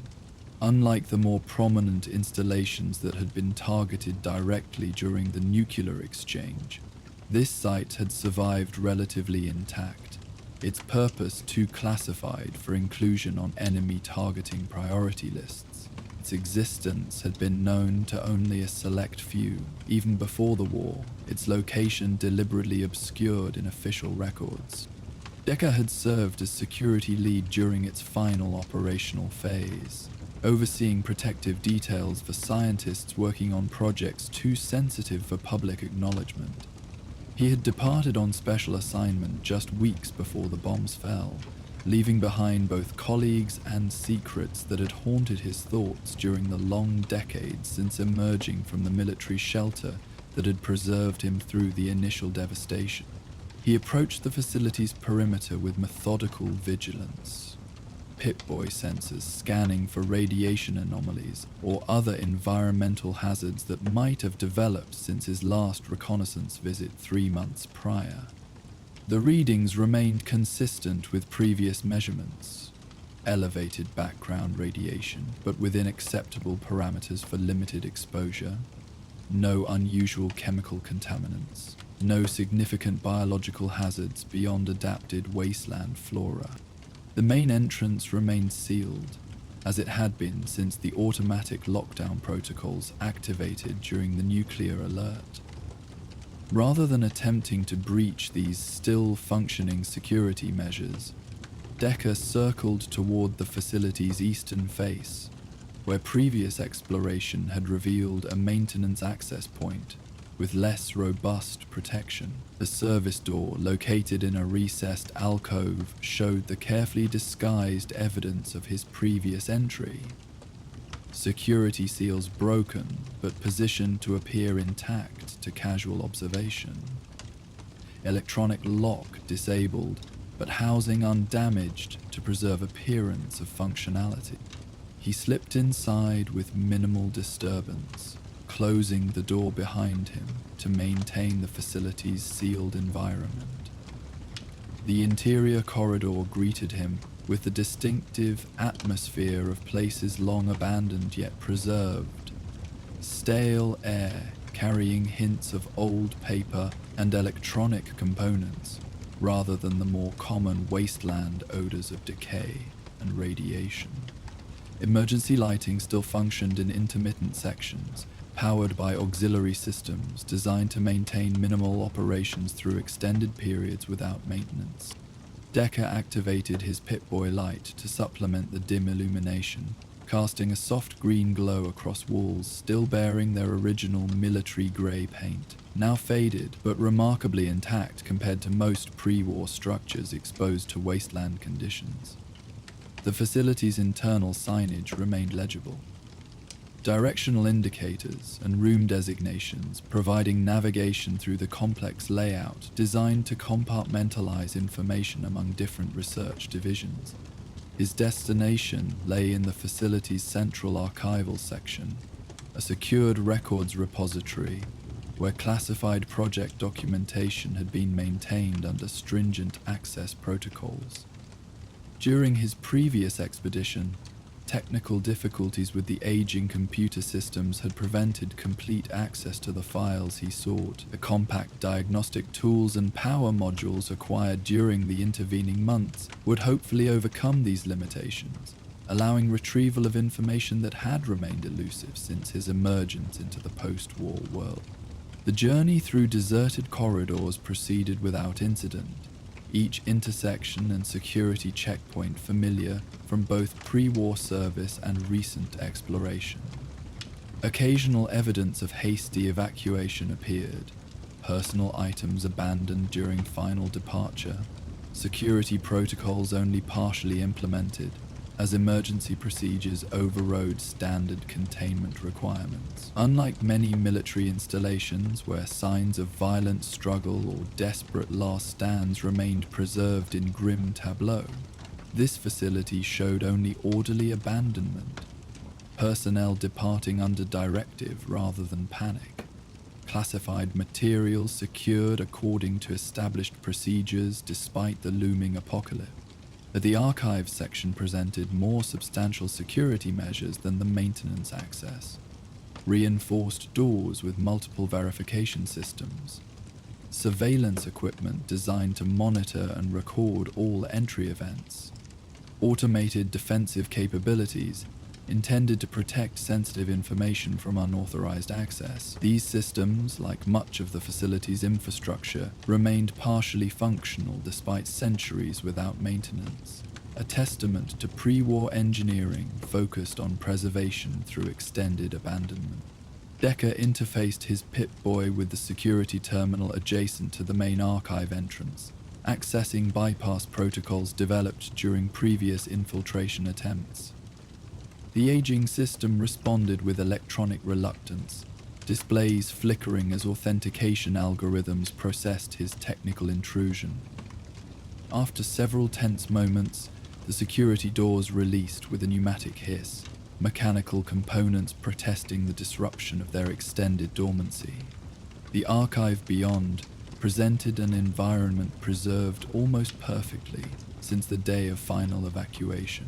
Unlike the more prominent installations that had been targeted directly during the nuclear exchange, this site had survived relatively intact, its purpose too classified for inclusion on enemy targeting priority lists. Its existence had been known to only a select few, even before the war, its location deliberately obscured in official records. Decker had served as security lead during its final operational phase, overseeing protective details for scientists working on projects too sensitive for public acknowledgement. He had departed on special assignment just weeks before the bombs fell, leaving behind both colleagues and secrets that had haunted his thoughts during the long decades since emerging from the military shelter that had preserved him through the initial devastation. He approached the facility's perimeter with methodical vigilance, Pip-Boy sensors scanning for radiation anomalies or other environmental hazards that might have developed since his last reconnaissance visit 3 months prior. The readings remained consistent with previous measurements. Elevated background radiation, but within acceptable parameters for limited exposure. No unusual chemical contaminants. No significant biological hazards beyond adapted wasteland flora. The main entrance remained sealed, as it had been since the automatic lockdown protocols activated during the nuclear alert. Rather than attempting to breach these still functioning security measures, Decker circled toward the facility's eastern face, where previous exploration had revealed a maintenance access point with less robust protection. The service door, located in a recessed alcove, showed the carefully disguised evidence of his previous entry. Security seals broken, but positioned to appear intact to casual observation. Electronic lock disabled, but housing undamaged to preserve appearance of functionality. He slipped inside with minimal disturbance, closing the door behind him to maintain the facility's sealed environment. The interior corridor greeted him with the distinctive atmosphere of places long abandoned yet preserved. Stale air carrying hints of old paper and electronic components, rather than the more common wasteland odors of decay and radiation. Emergency lighting still functioned in intermittent sections, powered by auxiliary systems designed to maintain minimal operations through extended periods without maintenance. Decker activated his Pip-Boy light to supplement the dim illumination, casting a soft green glow across walls still bearing their original military grey paint, now faded but remarkably intact compared to most pre-war structures exposed to wasteland conditions. The facility's internal signage remained legible. Directional indicators and room designations providing navigation through the complex layout designed to compartmentalize information among different research divisions. His destination lay in the facility's central archival section, a secured records repository where classified project documentation had been maintained under stringent access protocols. During his previous expedition, technical difficulties with the aging computer systems had prevented complete access to the files he sought. The compact diagnostic tools and power modules acquired during the intervening months would hopefully overcome these limitations, allowing retrieval of information that had remained elusive since his emergence into the post-war world. The journey through deserted corridors proceeded without incident, each intersection and security checkpoint familiar from both pre-war service and recent exploration. Occasional evidence of hasty evacuation appeared, personal items abandoned during final departure, security protocols only partially implemented, as emergency procedures overrode standard containment requirements. Unlike many military installations where signs of violent struggle or desperate last stands remained preserved in grim tableau, this facility showed only orderly abandonment, personnel departing under directive rather than panic, classified materials secured according to established procedures despite the looming apocalypse. The archives section presented more substantial security measures than the maintenance access. Reinforced doors with multiple verification systems. Surveillance equipment designed to monitor and record all entry events. Automated defensive capabilities intended to protect sensitive information from unauthorized access. These systems, like much of the facility's infrastructure, remained partially functional despite centuries without maintenance, a testament to pre-war engineering focused on preservation through extended abandonment. Decker interfaced his Pip-Boy with the security terminal adjacent to the main archive entrance, accessing bypass protocols developed during previous infiltration attempts. The aging system responded with electronic reluctance, displays flickering as authentication algorithms processed his technical intrusion. After several tense moments, the security doors released with a pneumatic hiss, mechanical components protesting the disruption of their extended dormancy. The archive beyond presented an environment preserved almost perfectly since the day of final evacuation.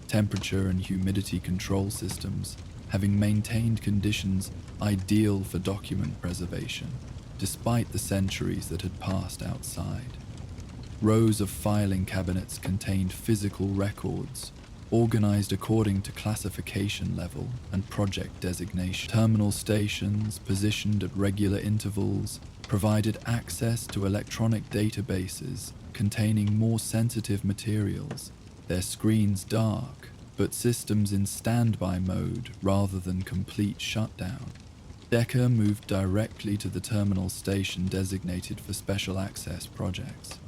Temperature and humidity control systems having maintained conditions ideal for document preservation, despite the centuries that had passed outside. Rows of filing cabinets contained physical records, organized according to classification level and project designation. Terminal stations, positioned at regular intervals, provided access to electronic databases containing more sensitive materials, their screens dark, but systems in standby mode rather than complete shutdown. Decker moved directly to the terminal station designated for special access projects,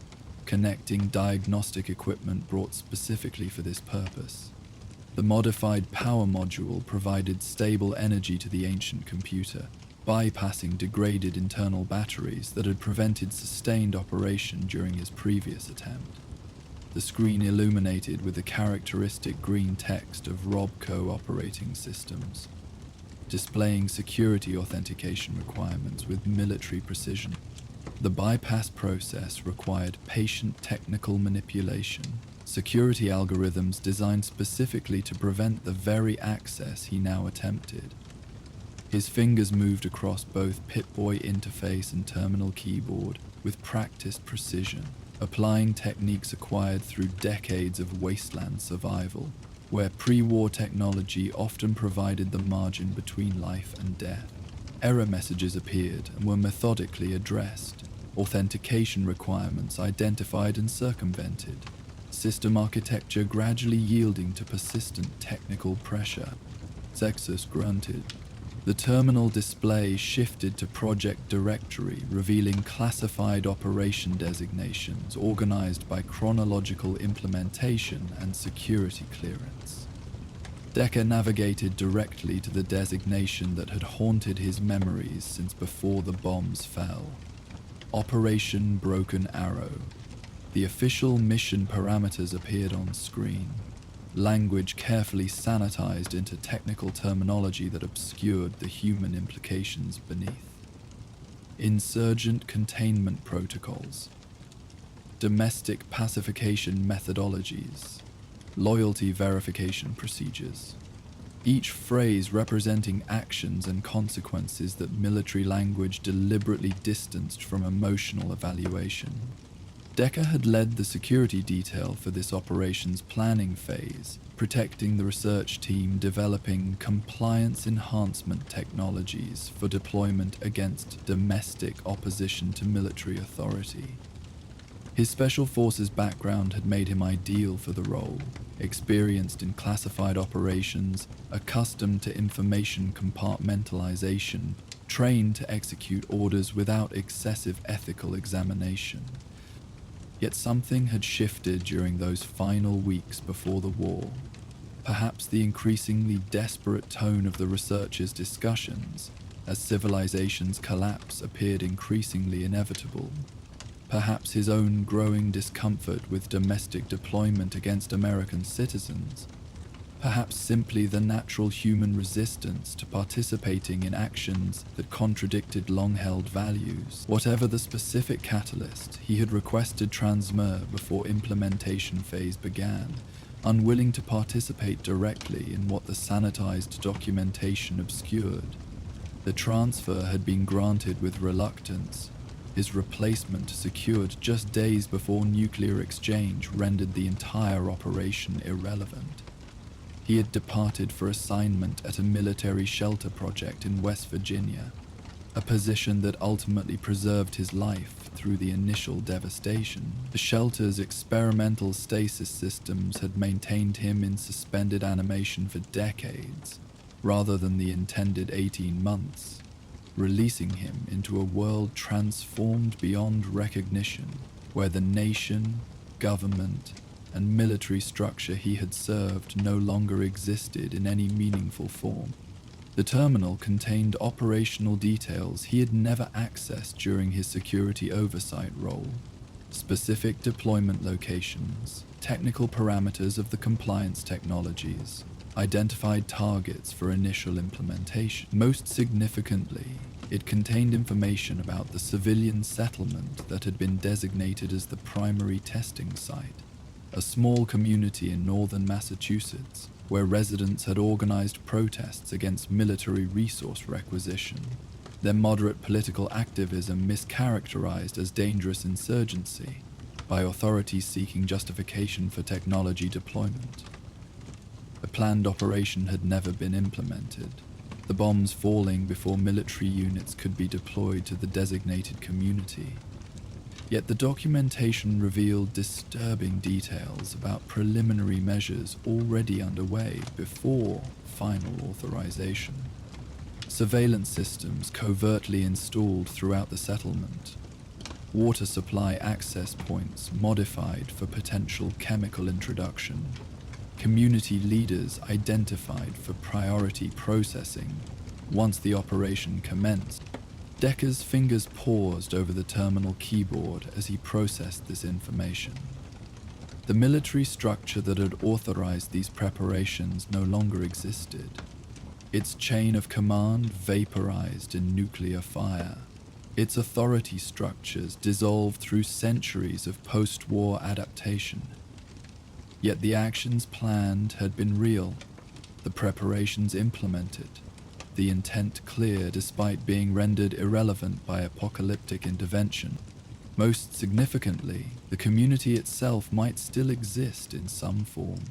connecting diagnostic equipment brought specifically for this purpose. The modified power module provided stable energy to the ancient computer, bypassing degraded internal batteries that had prevented sustained operation during his previous attempt. The screen illuminated with the characteristic green text of Robco operating systems, displaying security authentication requirements with military precision. The bypass process required patient technical manipulation, security algorithms designed specifically to prevent the very access he now attempted. His fingers moved across both Pip-Boy interface and terminal keyboard with practiced precision, applying techniques acquired through decades of wasteland survival, where pre-war technology often provided the margin between life and death. Error messages appeared and were methodically addressed, authentication requirements identified and circumvented, system architecture gradually yielding to persistent technical pressure. Sexus grunted. The terminal display shifted to Project Directory, revealing classified operation designations organized by chronological implementation and security clearance. Decker navigated directly to the designation that had haunted his memories since before the bombs fell. Operation Broken Arrow. The official mission parameters appeared on screen, language carefully sanitized into technical terminology that obscured the human implications beneath. insurgent containment protocols, domestic pacification methodologies, loyalty verification procedures. Each phrase representing actions and consequences that military language deliberately distanced from emotional evaluation. Decker had led the security detail for this operations planning phase, protecting the research team developing compliance enhancement technologies for deployment against domestic opposition to military authority. His special forces background had made him ideal for the role, experienced in classified operations, accustomed to information compartmentalization, trained to execute orders without excessive ethical examination. Yet something had shifted during those final weeks before the war. Perhaps the increasingly desperate tone of the researchers' discussions, as civilization's collapse appeared increasingly inevitable. Perhaps his own growing discomfort with domestic deployment against American citizens. Perhaps simply the natural human resistance to participating in actions that contradicted long-held values. Whatever the specific catalyst, he had requested transfer before implementation phase began, unwilling to participate directly in what the sanitized documentation obscured. The transfer had been granted with reluctance. His replacement secured just days before nuclear exchange rendered the entire operation irrelevant. He had departed for assignment at a military shelter project in West Virginia, a position that ultimately preserved his life through the initial devastation. The shelter's experimental stasis systems had maintained him in suspended animation for decades, rather than the intended 18 months, releasing him into a world transformed beyond recognition, where the nation, government, and military structure he had served no longer existed in any meaningful form. The terminal contained operational details he had never accessed during his security oversight role, specific deployment locations, technical parameters of the compliance technologies, identified targets for initial implementation. Most significantly, it contained information about the civilian settlement that had been designated as the primary testing site, a small community in northern Massachusetts where residents had organized protests against military resource requisition, their moderate political activism mischaracterized as dangerous insurgency by authorities seeking justification for technology deployment. The planned operation had never been implemented, the bombs falling before military units could be deployed to the designated community. Yet the documentation revealed disturbing details about preliminary measures already underway before final authorization. Surveillance systems covertly installed throughout the settlement, water supply access points modified for potential chemical introduction, community leaders identified for priority processing once the operation commenced. Decker's fingers paused over the terminal keyboard as he processed this information. The military structure that had authorized these preparations no longer existed. Its chain of command vaporized in nuclear fire. Its authority structures dissolved through centuries of post-war adaptation. Yet the actions planned had been real, the preparations implemented, the intent clear despite being rendered irrelevant by apocalyptic intervention. Most significantly, the community itself might still exist in some form.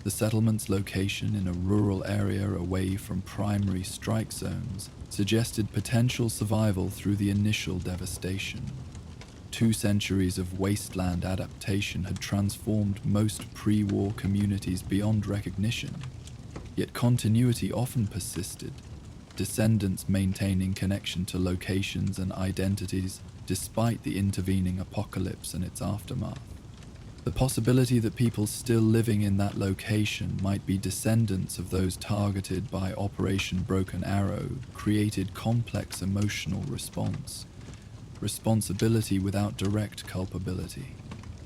The settlement's location in a rural area away from primary strike zones suggested potential survival through the initial devastation. 2 centuries of wasteland adaptation had transformed most pre-war communities beyond recognition. Yet continuity often persisted, descendants maintaining connection to locations and identities despite the intervening apocalypse and its aftermath. The possibility that people still living in that location might be descendants of those targeted by Operation Broken Arrow created complex emotional response. Responsibility without direct culpability.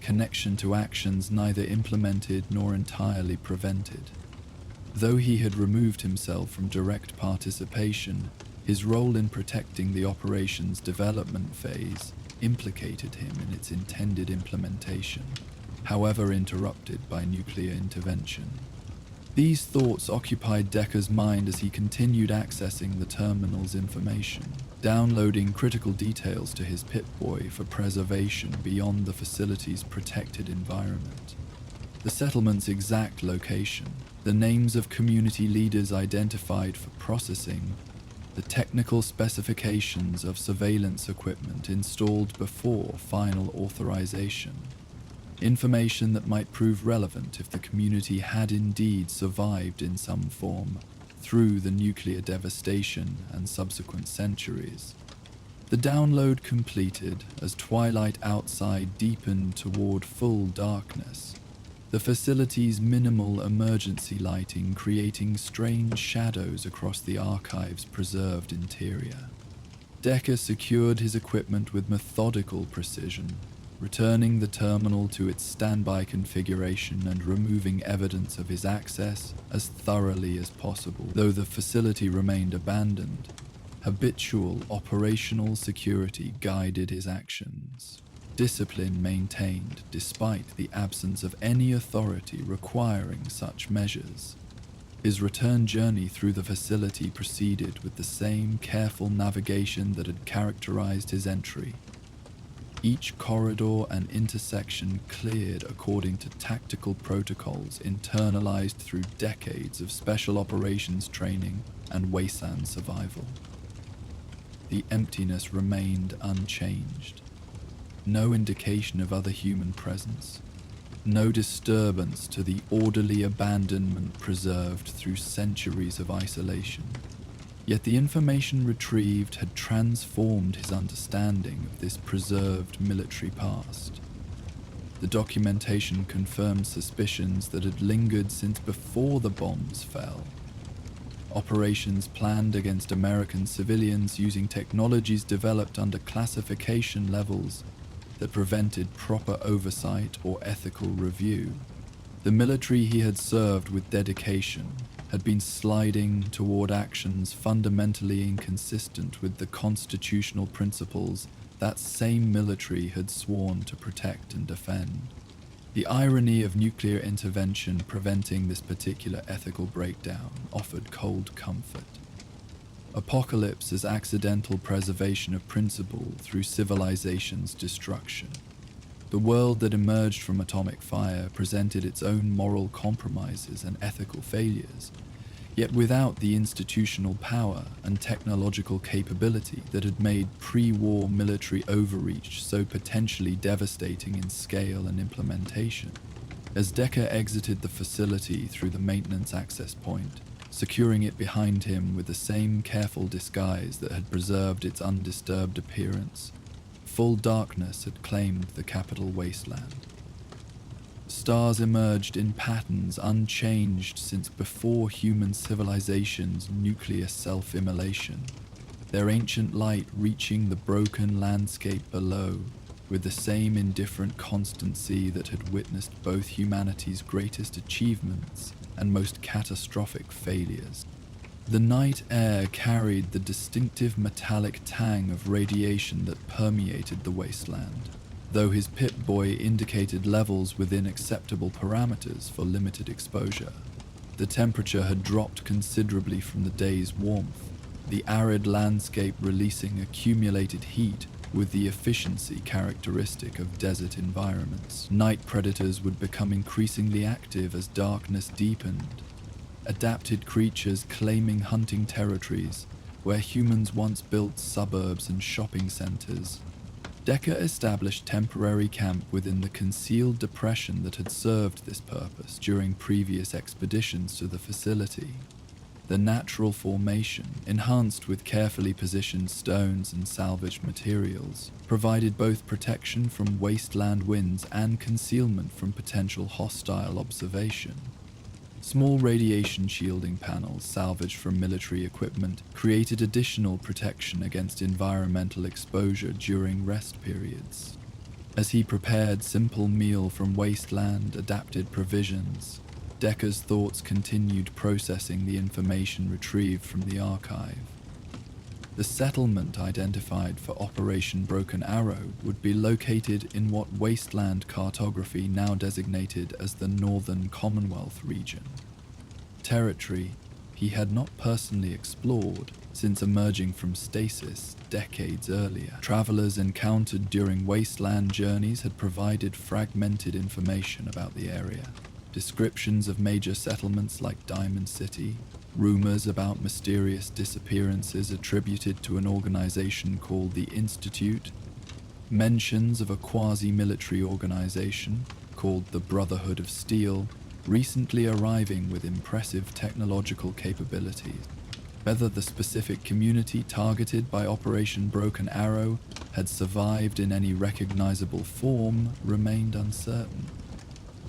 Connection to actions neither implemented nor entirely prevented. Though he had removed himself from direct participation, His role in protecting the operation's development phase implicated him in its intended implementation, however interrupted by nuclear intervention. These thoughts occupied Decker's mind as he continued accessing the terminal's information, downloading critical details to his Pip-Boy for preservation beyond the facility's protected environment. The settlement's exact location, the names of community leaders identified for processing, the technical specifications of surveillance equipment installed before final authorization. Information that might prove relevant if the community had indeed survived in some form through the nuclear devastation and subsequent centuries. The download completed as twilight outside deepened toward full darkness, the facility's minimal emergency lighting creating strange shadows across the archive's preserved interior. Decker secured his equipment with methodical precision, returning the terminal to its standby configuration and removing evidence of his access as thoroughly as possible. Though the facility remained abandoned, habitual operational security guided his actions. Discipline maintained despite the absence of any authority requiring such measures. His return journey through the facility proceeded with the same careful navigation that had characterized his entry. Each corridor and intersection cleared according to tactical protocols internalized through decades of special operations training and wasteland survival. The emptiness remained unchanged. No indication of other human presence. No disturbance to the orderly abandonment preserved through centuries of isolation. Yet the information retrieved had transformed his understanding of this preserved military past. The documentation confirmed suspicions that had lingered since before the bombs fell. Operations planned against American civilians using technologies developed under classification levels that prevented proper oversight or ethical review. The military he had served with dedication had been sliding toward actions fundamentally inconsistent with the constitutional principles that same military had sworn to protect and defend. The irony of nuclear intervention preventing this particular ethical breakdown offered cold comfort. Apocalypse as accidental preservation of principle through civilization's destruction. The world that emerged from atomic fire presented its own moral compromises and ethical failures, yet without the institutional power and technological capability that had made pre-war military overreach so potentially devastating in scale and implementation. As Decker exited the facility through the maintenance access point, securing it behind him with the same careful disguise that had preserved its undisturbed appearance, full darkness had claimed the capital wasteland. Stars emerged in patterns unchanged since before human civilization's nuclear self-immolation, their ancient light reaching the broken landscape below with the same indifferent constancy that had witnessed both humanity's greatest achievements and most catastrophic failures. The night air carried the distinctive metallic tang of radiation that permeated the wasteland, though his Pip-Boy indicated levels within acceptable parameters for limited exposure. The temperature had dropped considerably from the day's warmth, the arid landscape releasing accumulated heat with the efficiency characteristic of desert environments. Night predators would become increasingly active as darkness deepened, adapted creatures claiming hunting territories where humans once built suburbs and shopping centers. Decker established temporary camp within the concealed depression that had served this purpose during previous expeditions to the facility. The natural formation, enhanced with carefully positioned stones and salvaged materials, provided both protection from wasteland winds and concealment from potential hostile observation. Small radiation shielding panels salvaged from military equipment created additional protection against environmental exposure during rest periods. As he prepared simple meal from wasteland adapted provisions, Decker's thoughts continued processing the information retrieved from the archive. The settlement identified for Operation Broken Arrow would be located in what wasteland cartography now designated as the Northern Commonwealth region. Territory he had not personally explored since emerging from stasis decades earlier. Travelers encountered during wasteland journeys had provided fragmented information about the area. Descriptions of major settlements like Diamond City, rumors about mysterious disappearances attributed to an organization called the Institute, mentions of a quasi-military organization called the Brotherhood of Steel, recently arriving with impressive technological capabilities. Whether the specific community targeted by Operation Broken Arrow had survived in any recognizable form remained uncertain.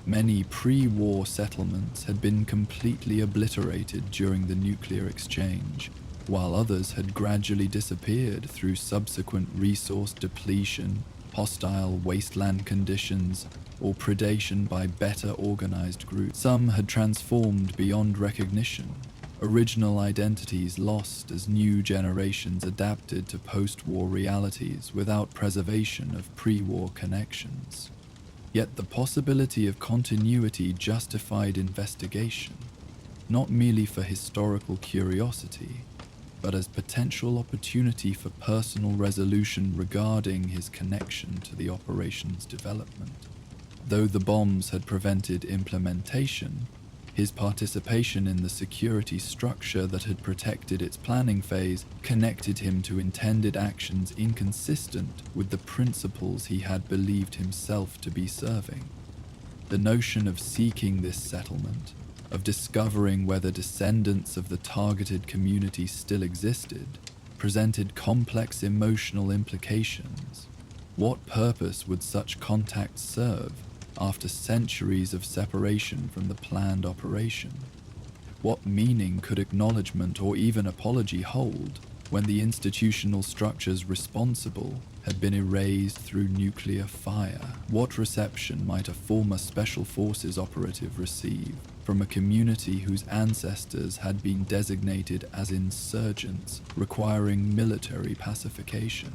Many pre-war settlements had been completely obliterated during the nuclear exchange, while others had gradually disappeared through subsequent resource depletion, hostile wasteland conditions, or predation by better organized groups. Some had transformed beyond recognition, original identities lost as new generations adapted to post-war realities without preservation of pre-war connections. Yet the possibility of continuity justified investigation, not merely for historical curiosity, but as potential opportunity for personal resolution regarding his connection to the operation's development. Though the bombs had prevented implementation, his participation in the security structure that had protected its planning phase connected him to intended actions inconsistent with the principles he had believed himself to be serving. The notion of seeking this settlement, of discovering whether descendants of the targeted community still existed, presented complex emotional implications. What purpose would such contact serve after centuries of separation from the planned operation? What meaning could acknowledgement or even apology hold when the institutional structures responsible had been erased through nuclear fire? What reception might a former Special Forces operative receive from a community whose ancestors had been designated as insurgents requiring military pacification?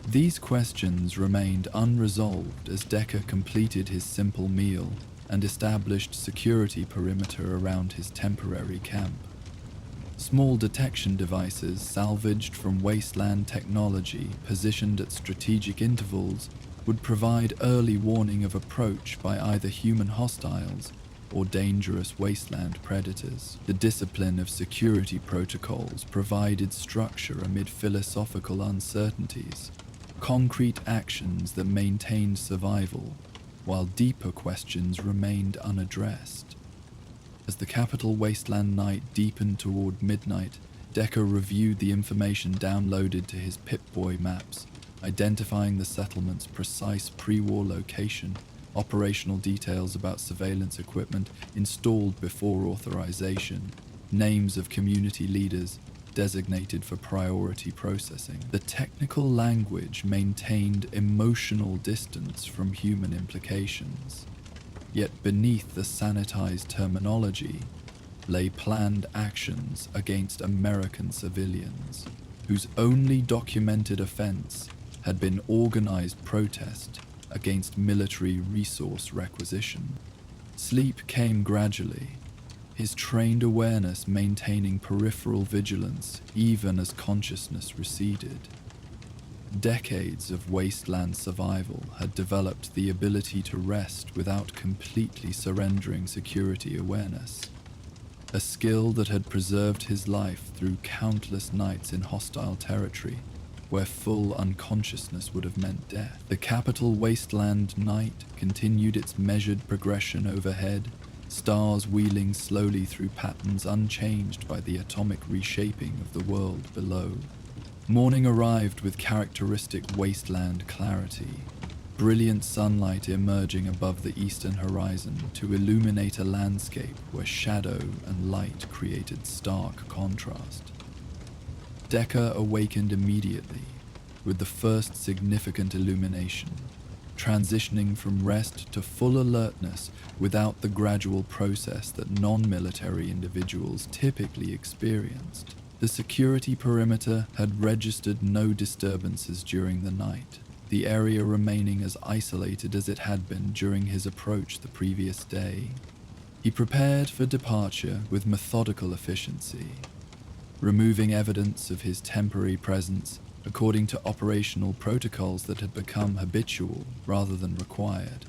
These questions remained unresolved as Decker completed his simple meal and established security perimeter around his temporary camp. Small detection devices salvaged from wasteland technology positioned at strategic intervals would provide early warning of approach by either human hostiles or dangerous wasteland predators. The discipline of security protocols provided structure amid philosophical uncertainties, concrete actions that maintained survival, while deeper questions remained unaddressed. As the capital wasteland night deepened toward midnight, Decker reviewed the information downloaded to his Pip-Boy maps, identifying the settlement's precise pre-war location, operational details about surveillance equipment installed before authorization, names of community leaders designated for priority processing. The technical language maintained emotional distance from human implications. Yet beneath the sanitized terminology lay planned actions against American civilians, whose only documented offense had been organized protest against military resource requisition. Sleep came gradually, his trained awareness maintaining peripheral vigilance even as consciousness receded. Decades of wasteland survival had developed the ability to rest without completely surrendering security awareness, a skill that had preserved his life through countless nights in hostile territory, where full unconsciousness would have meant death. The capital wasteland night continued its measured progression overhead, stars wheeling slowly through patterns unchanged by the atomic reshaping of the world below. Morning arrived with characteristic wasteland clarity, brilliant sunlight emerging above the eastern horizon to illuminate a landscape where shadow and light created stark contrast. Decker awakened immediately, with the first significant illumination, transitioning from rest to full alertness without the gradual process that non-military individuals typically experienced. The security perimeter had registered no disturbances during the night, the area remaining as isolated as it had been during his approach the previous day. He prepared for departure with methodical efficiency, removing evidence of his temporary presence according to operational protocols that had become habitual rather than required.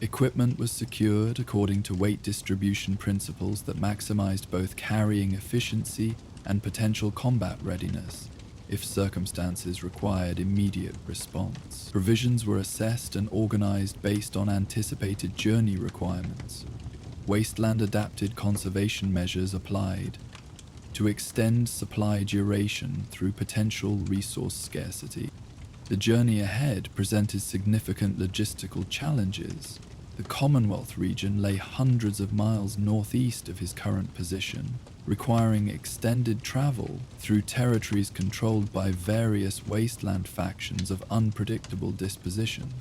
Equipment was secured according to weight distribution principles that maximized both carrying efficiency and potential combat readiness if circumstances required immediate response. Provisions were assessed and organized based on anticipated journey requirements. Wasteland-adapted conservation measures applied to extend supply duration through potential resource scarcity. The journey ahead presented significant logistical challenges. The Commonwealth region lay hundreds of miles northeast of his current position, requiring extended travel through territories controlled by various wasteland factions of unpredictable disposition.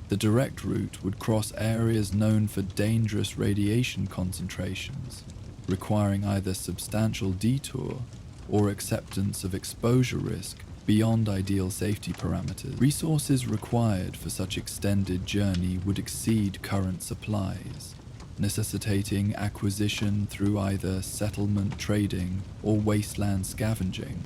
The direct route would cross areas known for dangerous radiation concentrations, requiring either substantial detour or acceptance of exposure risk beyond ideal safety parameters. Resources required for such extended journey would exceed current supplies, necessitating acquisition through either settlement trading or wasteland scavenging.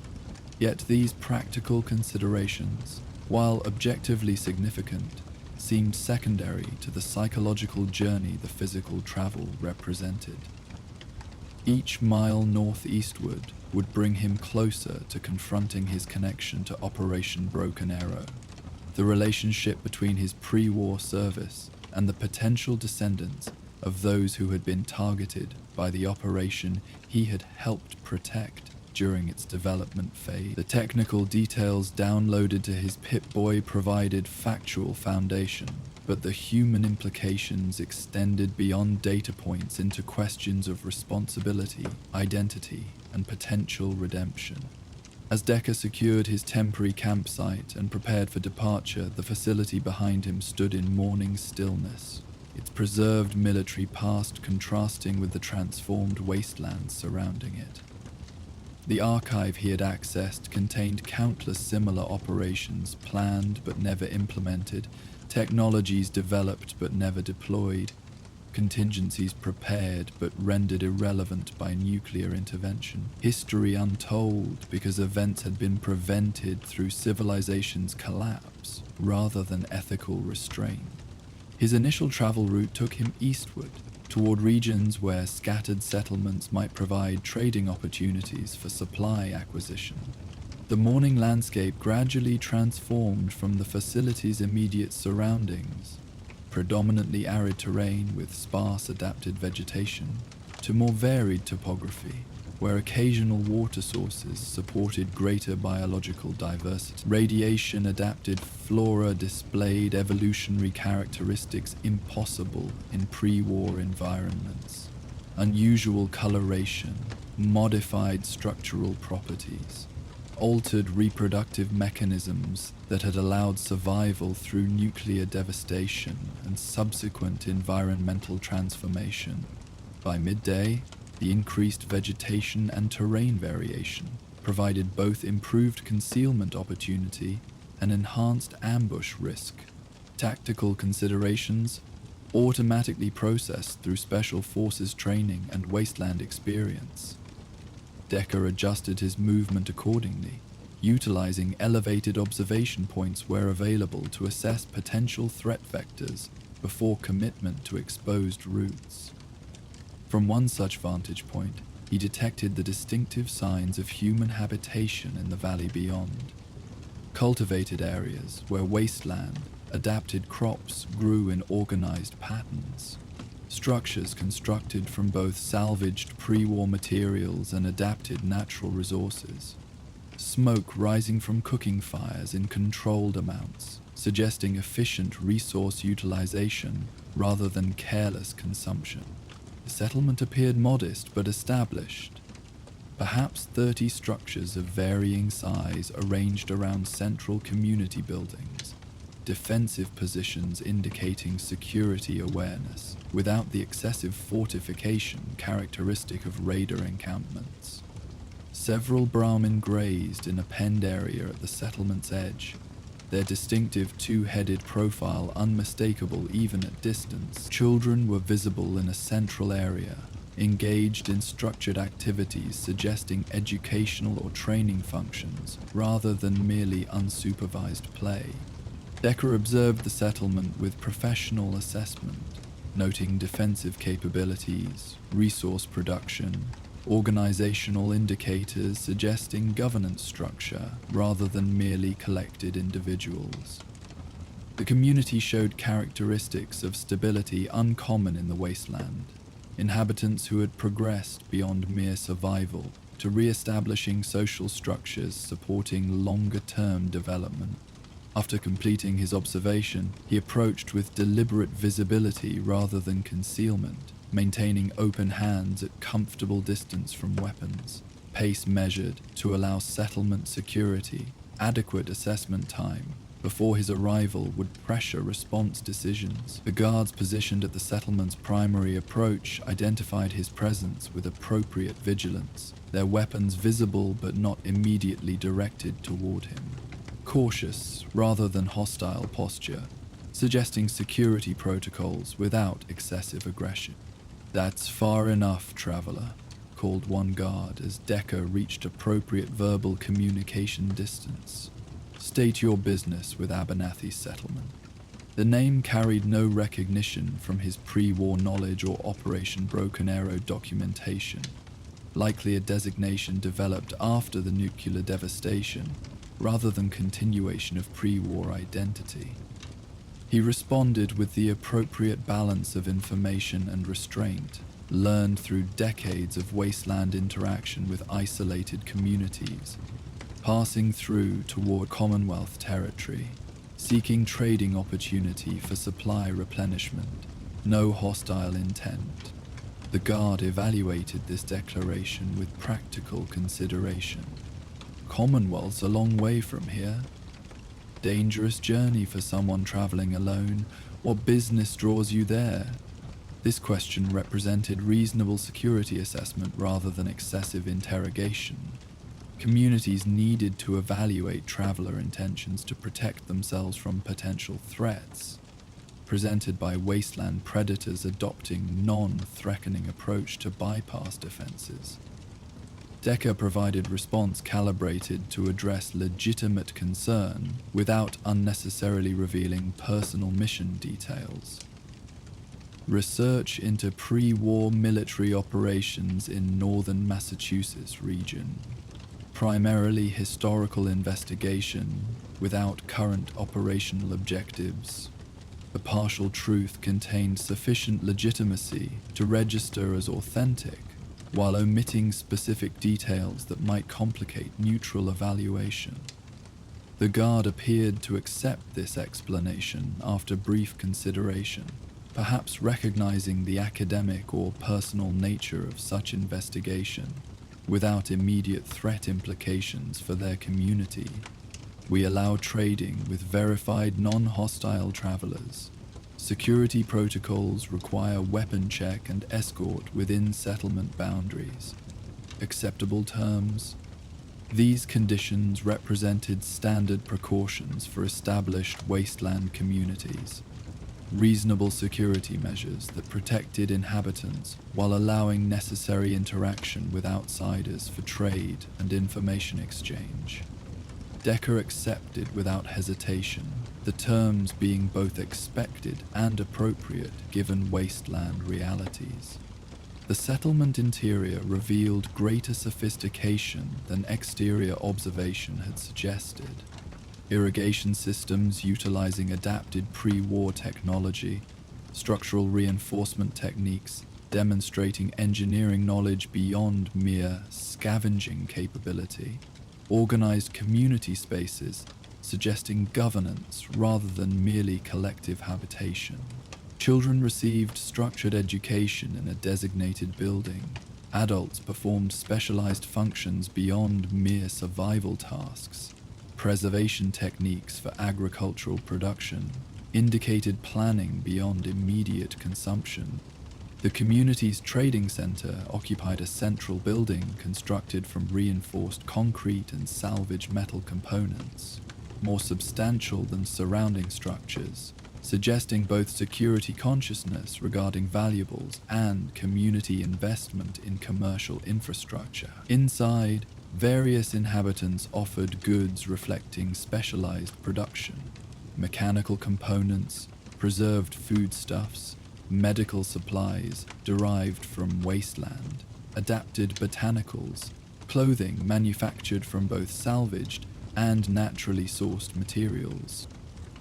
Yet these practical considerations, while objectively significant, seemed secondary to the psychological journey the physical travel represented. Each mile northeastward would bring him closer to confronting his connection to Operation Broken Arrow, the relationship between his pre-war service and the potential descendants of those who had been targeted by the operation he had helped protect during its development phase. The technical details downloaded to his Pip-Boy provided factual foundation, but the human implications extended beyond data points into questions of responsibility, identity, and potential redemption. As Decker secured his temporary campsite and prepared for departure, the facility behind him stood in mourning stillness, its preserved military past contrasting with the transformed wastelands surrounding it. The archive he had accessed contained countless similar operations planned but never implemented, technologies developed but never deployed, contingencies prepared but rendered irrelevant by nuclear intervention, history untold because events had been prevented through civilization's collapse rather than ethical restraint. His initial travel route took him eastward, toward regions where scattered settlements might provide trading opportunities for supply acquisition. The morning landscape gradually transformed from the facility's immediate surroundings, predominantly arid terrain with sparse adapted vegetation, to more varied topography, where occasional water sources supported greater biological diversity. Radiation-adapted flora displayed evolutionary characteristics impossible in pre-war environments. Unusual coloration, modified structural properties, altered reproductive mechanisms that had allowed survival through nuclear devastation and subsequent environmental transformation. By midday, the increased vegetation and terrain variation provided both improved concealment opportunity and enhanced ambush risk. Tactical considerations, automatically processed through Special Forces training and wasteland experience. Decker adjusted his movement accordingly, utilizing elevated observation points where available to assess potential threat vectors before commitment to exposed routes. From one such vantage point, he detected the distinctive signs of human habitation in the valley beyond. Cultivated areas where wasteland adapted crops grew in organized patterns. Structures constructed from both salvaged pre-war materials and adapted natural resources. Smoke rising from cooking fires in controlled amounts, suggesting efficient resource utilization rather than careless consumption. The settlement appeared modest but established. Perhaps 30 structures of varying size arranged around central community buildings, defensive positions indicating security awareness, without the excessive fortification characteristic of raider encampments. Several Brahmin grazed in a penned area at the settlement's edge, their distinctive two-headed profile unmistakable even at distance. Children were visible in a central area, engaged in structured activities suggesting educational or training functions rather than merely unsupervised play. Decker observed the settlement with professional assessment, noting defensive capabilities, resource production, organizational indicators suggesting governance structure rather than merely collected individuals. The community showed characteristics of stability uncommon in the wasteland, inhabitants who had progressed beyond mere survival to re-establishing social structures supporting longer-term development. After completing his observation, he approached with deliberate visibility rather than concealment, maintaining open hands at comfortable distance from weapons, pace measured to allow settlement security, adequate assessment time before his arrival would pressure response decisions. The guards positioned at the settlement's primary approach identified his presence with appropriate vigilance, their weapons visible but not immediately directed toward him. Cautious rather than hostile posture, suggesting security protocols without excessive aggression. "That's far enough, traveler," called one guard as Decker reached appropriate verbal communication distance. "State your business with Abernathy's settlement." The name carried no recognition from his pre-war knowledge or Operation Broken Arrow documentation, likely a designation developed after the nuclear devastation rather than continuation of pre-war identity. He responded with the appropriate balance of information and restraint, learned through decades of wasteland interaction with isolated communities, passing through toward Commonwealth territory, seeking trading opportunity for supply replenishment, no hostile intent. The guard evaluated this declaration with practical consideration. Commonwealth's a long way from here. Dangerous journey for someone traveling alone. What business draws you there? This question represented reasonable security assessment rather than excessive interrogation. Communities needed to evaluate traveler intentions to protect themselves from potential threats, presented by wasteland predators adopting non-threatening approach to bypass defenses. Decker provided response calibrated to address legitimate concern without unnecessarily revealing personal mission details. Research into pre-war military operations in northern Massachusetts region. Primarily historical investigation without current operational objectives. The partial truth contained sufficient legitimacy to register as authentic, while omitting specific details that might complicate neutral evaluation. The guard appeared to accept this explanation after brief consideration, perhaps recognizing the academic or personal nature of such investigation, without immediate threat implications for their community. We allow trading with verified non-hostile travelers. Security protocols require weapon check and escort within settlement boundaries. Acceptable terms. These conditions represented standard precautions for established wasteland communities. Reasonable security measures that protected inhabitants while allowing necessary interaction with outsiders for trade and information exchange. Decker accepted without hesitation, the terms being both expected and appropriate given wasteland realities. The settlement interior revealed greater sophistication than exterior observation had suggested. Irrigation systems utilizing adapted pre-war technology, structural reinforcement techniques demonstrating engineering knowledge beyond mere scavenging capability, organized community spaces suggesting governance rather than merely collective habitation. Children received structured education in a designated building. Adults performed specialized functions beyond mere survival tasks. Preservation techniques for agricultural production indicated planning beyond immediate consumption. The community's trading center occupied a central building constructed from reinforced concrete and salvaged metal components, more substantial than surrounding structures, suggesting both security consciousness regarding valuables and community investment in commercial infrastructure. Inside, various inhabitants offered goods reflecting specialized production: mechanical components, preserved foodstuffs, medical supplies derived from wasteland, adapted botanicals, clothing manufactured from both salvaged and naturally sourced materials.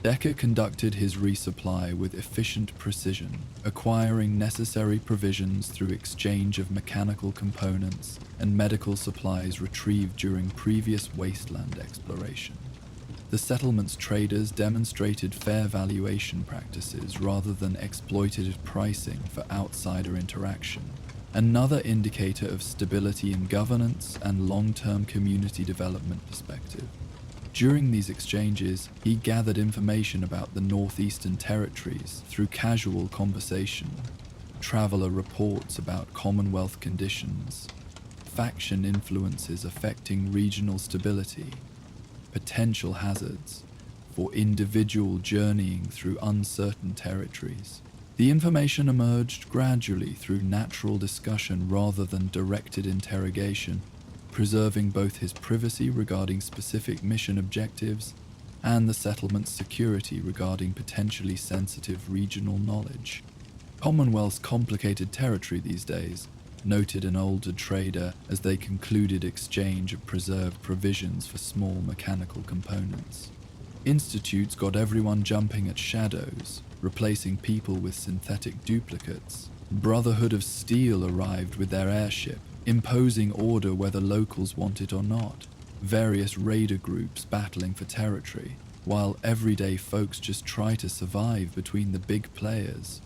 Decker conducted his resupply with efficient precision, acquiring necessary provisions through exchange of mechanical components and medical supplies retrieved during previous wasteland exploration. The settlement's traders demonstrated fair valuation practices rather than exploitative pricing for outsider interaction, another indicator of stability in governance and long-term community development perspective. During these exchanges, he gathered information about the northeastern territories through casual conversation, traveler reports about Commonwealth conditions, faction influences affecting regional stability, potential hazards for individual journeying through uncertain territories. The information emerged gradually through natural discussion rather than directed interrogation, preserving both his privacy regarding specific mission objectives and the settlement's security regarding potentially sensitive regional knowledge. Commonwealth's complicated territory these days, noted an older trader as they concluded exchange of preserved provisions for small mechanical components. Institutes got everyone jumping at shadows, replacing people with synthetic duplicates. Brotherhood of Steel arrived with their airship, imposing order whether locals want it or not. Various raider groups battling for territory, while everyday folks just try to survive between the big players.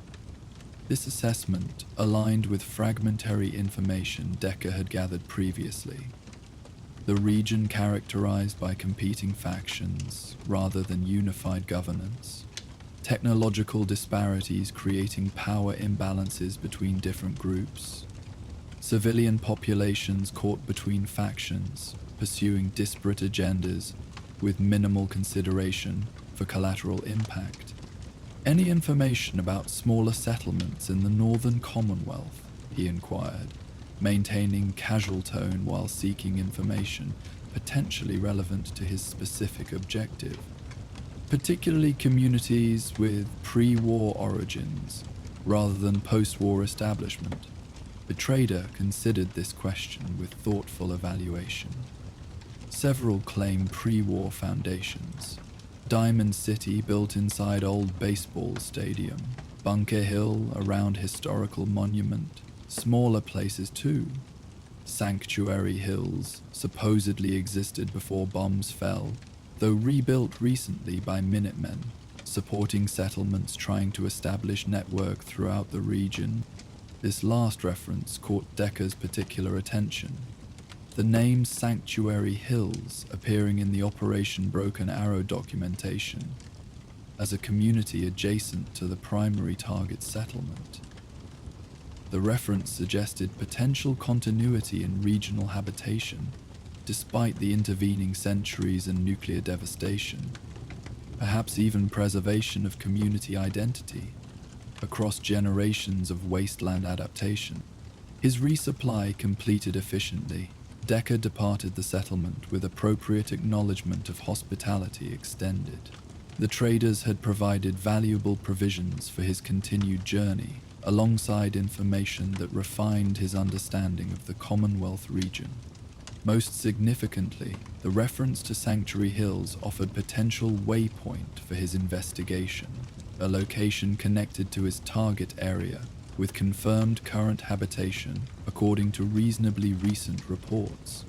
This assessment aligned with fragmentary information Decker had gathered previously. The region characterized by competing factions rather than unified governance. Technological disparities creating power imbalances between different groups. Civilian populations caught between factions, pursuing disparate agendas with minimal consideration for collateral impact. Any information about smaller settlements in the Northern Commonwealth, he inquired, maintaining casual tone while seeking information potentially relevant to his specific objective. Particularly communities with pre-war origins, rather than post-war establishment. The trader considered this question with thoughtful evaluation. Several claim pre-war foundations. Diamond City built inside old baseball stadium, Bunker Hill around historical monument, smaller places too. Sanctuary Hills supposedly existed before bombs fell, though rebuilt recently by Minutemen, supporting settlements trying to establish network throughout the region. This last reference caught Decker's particular attention. The name Sanctuary Hills appearing in the Operation Broken Arrow documentation as a community adjacent to the primary target settlement. The reference suggested potential continuity in regional habitation, despite the intervening centuries and nuclear devastation, perhaps even preservation of community identity across generations of wasteland adaptation. His resupply completed efficiently, Decker departed the settlement with appropriate acknowledgement of hospitality extended. The traders had provided valuable provisions for his continued journey, alongside information that refined his understanding of the Commonwealth region. Most significantly, the reference to Sanctuary Hills offered potential waypoint for his investigation, a location connected to his target area with confirmed current habitation according to reasonably recent reports.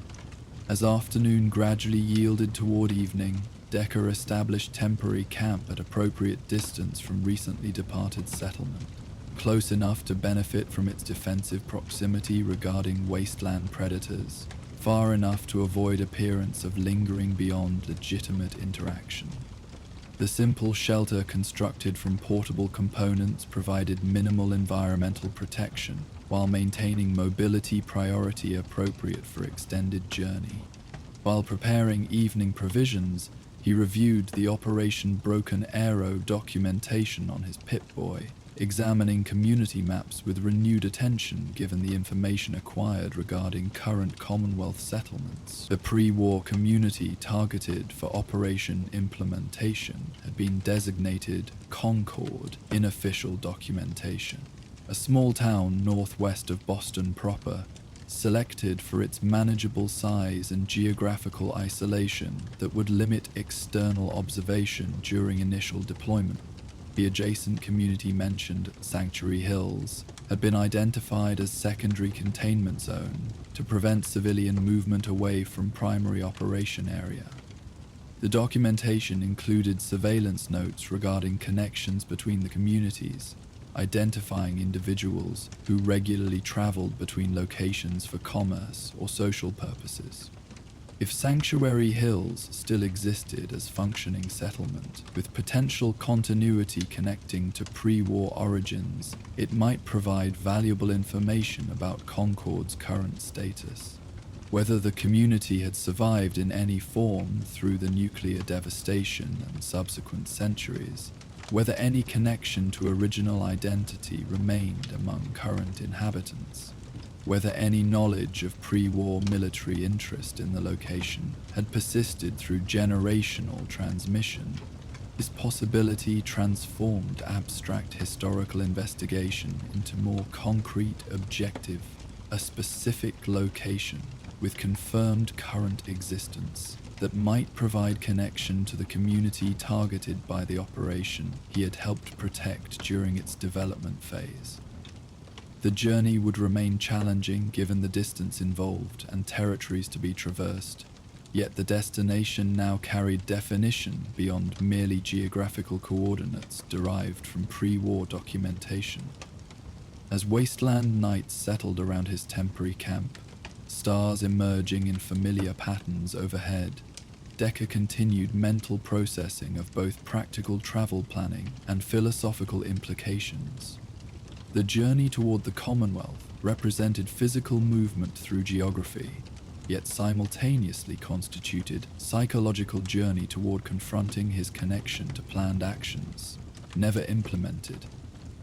As afternoon gradually yielded toward evening, Decker established temporary camp at appropriate distance from recently departed settlement, close enough to benefit from its defensive proximity regarding wasteland predators, far enough to avoid appearance of lingering beyond legitimate interaction. The simple shelter constructed from portable components provided minimal environmental protection while maintaining mobility priority appropriate for extended journey. While preparing evening provisions, he reviewed the Operation Broken Arrow documentation on his Pip-Boy, examining community maps with renewed attention given the information acquired regarding current Commonwealth settlements. The pre-war community targeted for operation implementation had been designated Concord in official documentation, a small town northwest of Boston proper, selected for its manageable size and geographical isolation that would limit external observation during initial deployment. The adjacent community mentioned, Sanctuary Hills, had been identified as secondary containment zone to prevent civilian movement away from primary operation area. The documentation included surveillance notes regarding connections between the communities, identifying individuals who regularly traveled between locations for commerce or social purposes. If Sanctuary Hills still existed as functioning settlement, with potential continuity connecting to pre-war origins, it might provide valuable information about Concord's current status. Whether the community had survived in any form through the nuclear devastation and subsequent centuries, whether any connection to original identity remained among current inhabitants, whether any knowledge of pre-war military interest in the location had persisted through generational transmission, this possibility transformed abstract historical investigation into more concrete objective, a specific location with confirmed current existence that might provide connection to the community targeted by the operation he had helped protect during its development phase. The journey would remain challenging given the distance involved and territories to be traversed, yet the destination now carried definition beyond merely geographical coordinates derived from pre-war documentation. As wasteland nights settled around his temporary camp, stars emerging in familiar patterns overhead, Decker continued mental processing of both practical travel planning and philosophical implications. The journey toward the Commonwealth represented physical movement through geography, yet simultaneously constituted psychological journey toward confronting his connection to planned actions, never implemented,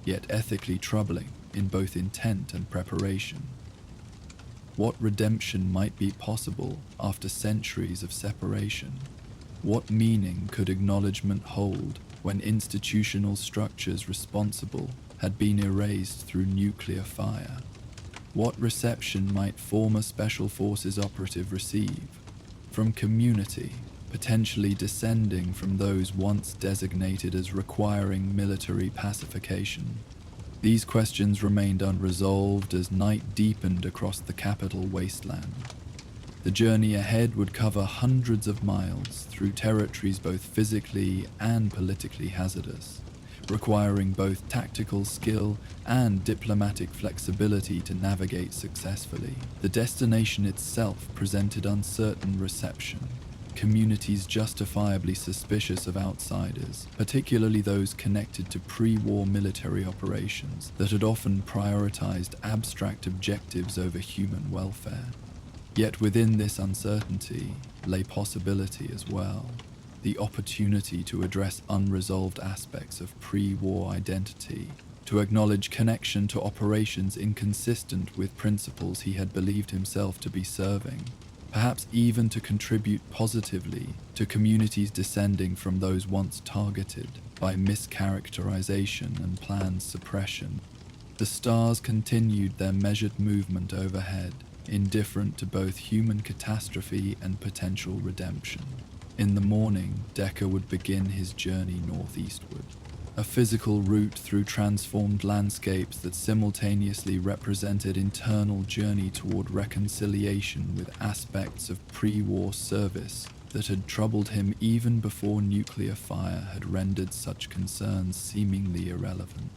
yet ethically troubling in both intent and preparation. What redemption might be possible after centuries of separation? What meaning could acknowledgement hold when institutional structures responsible had been erased through nuclear fire? What reception might former Special Forces operative receive from community, potentially descending from those once designated as requiring military pacification? These questions remained unresolved as night deepened across the capital wasteland. The journey ahead would cover hundreds of miles through territories both physically and politically hazardous, requiring both tactical skill and diplomatic flexibility to navigate successfully. The destination itself presented uncertain reception. Communities justifiably suspicious of outsiders, particularly those connected to pre-war military operations that had often prioritized abstract objectives over human welfare. Yet within this uncertainty lay possibility as well. The opportunity to address unresolved aspects of pre-war identity, to acknowledge connection to operations inconsistent with principles he had believed himself to be serving, perhaps even to contribute positively to communities descending from those once targeted by mischaracterization and planned suppression. The stars continued their measured movement overhead, indifferent to both human catastrophe and potential redemption. In the morning, Decker would begin his journey northeastward, a physical route through transformed landscapes that simultaneously represented internal journey toward reconciliation with aspects of pre-war service that had troubled him even before nuclear fire had rendered such concerns seemingly irrelevant.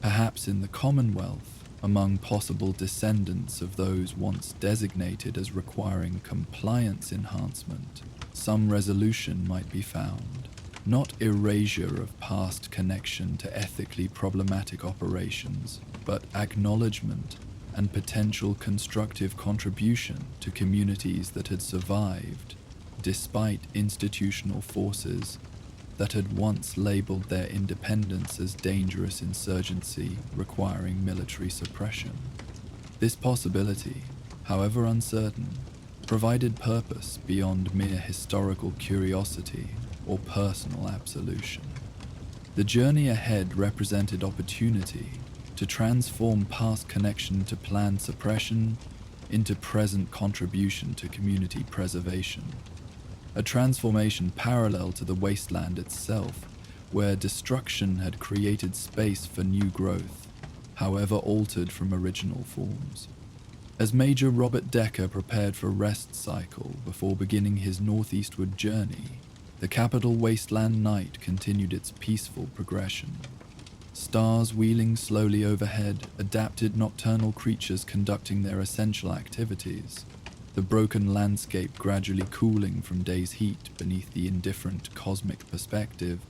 Perhaps in the Commonwealth, among possible descendants of those once designated as requiring compliance enhancement, some resolution might be found. Not erasure of past connection to ethically problematic operations, but acknowledgement and potential constructive contribution to communities that had survived despite institutional forces that had once labeled their independence as dangerous insurgency requiring military suppression. This possibility, however uncertain, provided purpose beyond mere historical curiosity or personal absolution. The journey ahead represented opportunity to transform past connection to planned suppression into present contribution to community preservation. A transformation parallel to the wasteland itself, where destruction had created space for new growth, however altered from original forms. As Major Robert Decker prepared for rest cycle before beginning his northeastward journey, the capital wasteland night continued its peaceful progression. Stars wheeling slowly overhead, adapted nocturnal creatures conducting their essential activities, the broken landscape gradually cooling from day's heat beneath the indifferent cosmic perspective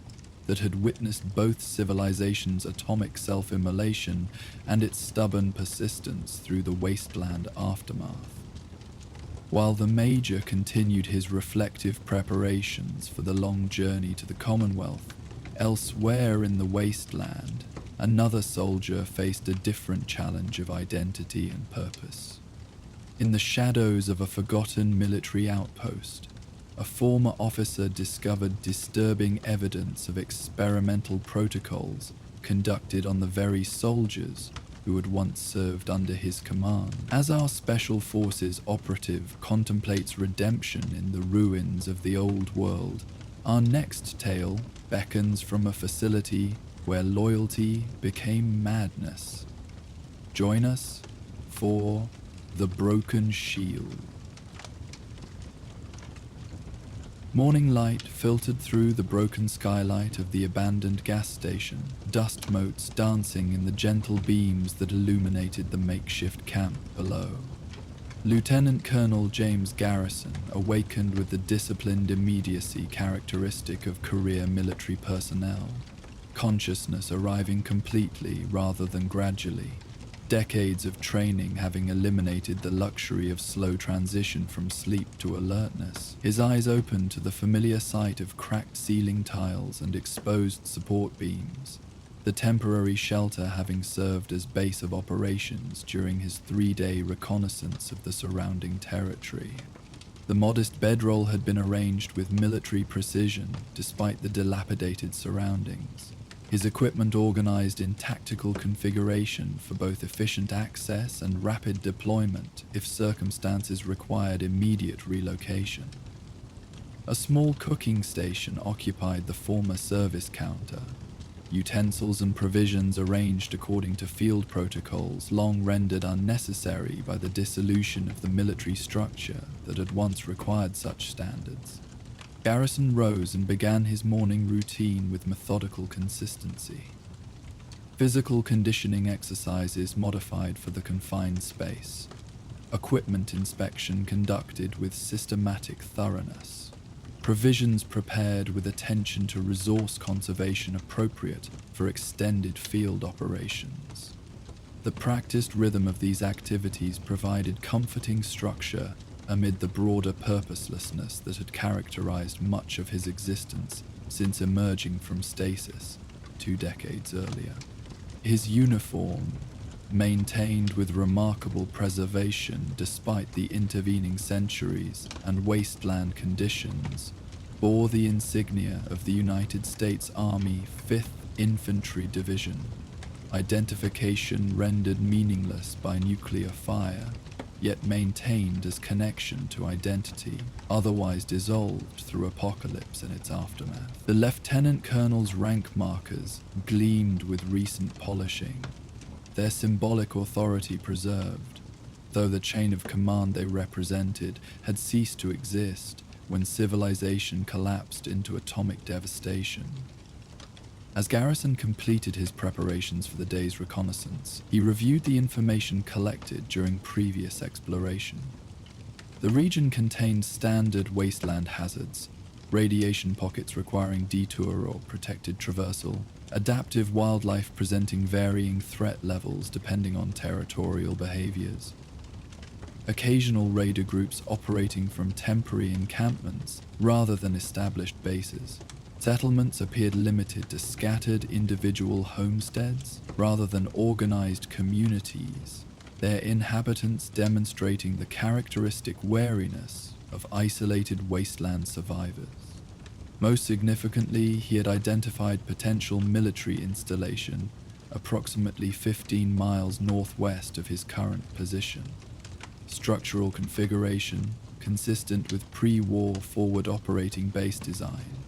that had witnessed both civilization's atomic self-immolation and its stubborn persistence through the wasteland aftermath. While the Major continued his reflective preparations for the long journey to the Commonwealth, elsewhere in the wasteland, another soldier faced a different challenge of identity and purpose. In the shadows of a forgotten military outpost, a former officer discovered disturbing evidence of experimental protocols conducted on the very soldiers who had once served under his command. As our Special Forces operative contemplates redemption in the ruins of the old world, our next tale beckons from a facility where loyalty became madness. Join us for The Broken Shield. Morning light filtered through the broken skylight of the abandoned gas station, dust motes dancing in the gentle beams that illuminated the makeshift camp below. Lieutenant Colonel James Garrison awakened with the disciplined immediacy characteristic of career military personnel, consciousness arriving completely rather than gradually, decades of training having eliminated the luxury of slow transition from sleep to alertness. His eyes opened to the familiar sight of cracked ceiling tiles and exposed support beams, the temporary shelter having served as base of operations during his 3-day reconnaissance of the surrounding territory. The modest bedroll had been arranged with military precision despite the dilapidated surroundings, his equipment organized in tactical configuration for both efficient access and rapid deployment if circumstances required immediate relocation. A small cooking station occupied the former service counter, utensils and provisions arranged according to field protocols long rendered unnecessary by the dissolution of the military structure that had once required such standards. Garrison rose and began his morning routine with methodical consistency. Physical conditioning exercises modified for the confined space. Equipment inspection conducted with systematic thoroughness. Provisions prepared with attention to resource conservation appropriate for extended field operations. The practiced rhythm of these activities provided comforting structure amid the broader purposelessness that had characterized much of his existence since emerging from stasis 2 decades earlier. His uniform, maintained with remarkable preservation despite the intervening centuries and wasteland conditions, bore the insignia of the United States Army 5th Infantry Division, identification rendered meaningless by nuclear fire, yet maintained as connection to identity, otherwise dissolved through apocalypse and its aftermath. The lieutenant colonel's rank markers gleamed with recent polishing, their symbolic authority preserved, though the chain of command they represented had ceased to exist when civilization collapsed into atomic devastation. As Garrison completed his preparations for the day's reconnaissance, he reviewed the information collected during previous exploration. The region contained standard wasteland hazards, radiation pockets requiring detour or protected traversal, adaptive wildlife presenting varying threat levels depending on territorial behaviors, occasional raider groups operating from temporary encampments rather than established bases. Settlements appeared limited to scattered individual homesteads rather than organized communities, their inhabitants demonstrating the characteristic wariness of isolated wasteland survivors. Most significantly, he had identified potential military installation approximately 15 miles northwest of his current position. Structural configuration consistent with pre-war forward operating base design.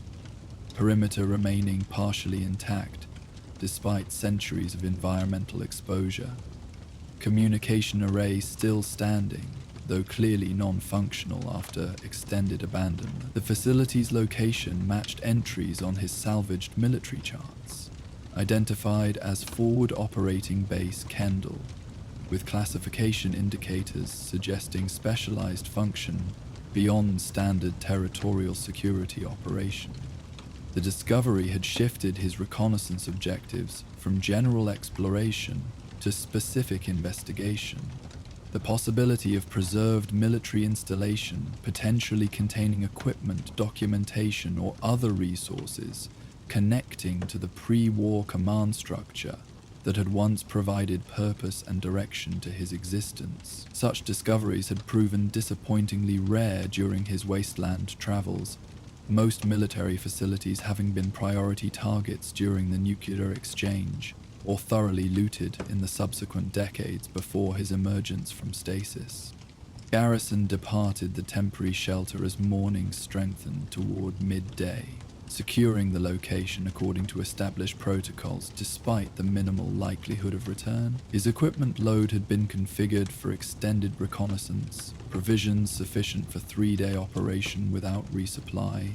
Perimeter remaining partially intact despite centuries of environmental exposure. Communication array still standing, though clearly non-functional after extended abandonment. The facility's location matched entries on his salvaged military charts, identified as Forward Operating Base Kendall, with classification indicators suggesting specialized function beyond standard territorial security operation. The discovery had shifted his reconnaissance objectives from general exploration to specific investigation. The possibility of preserved military installation, potentially containing equipment, documentation, or other resources connecting to the pre-war command structure that had once provided purpose and direction to his existence. Such discoveries had proven disappointingly rare during his wasteland travels, most military facilities having been priority targets during the nuclear exchange, or thoroughly looted in the subsequent decades before his emergence from stasis. Garrison departed the temporary shelter as morning strengthened toward midday, securing the location according to established protocols despite the minimal likelihood of return. His equipment load had been configured for extended reconnaissance, provisions sufficient for 3-day operation without resupply,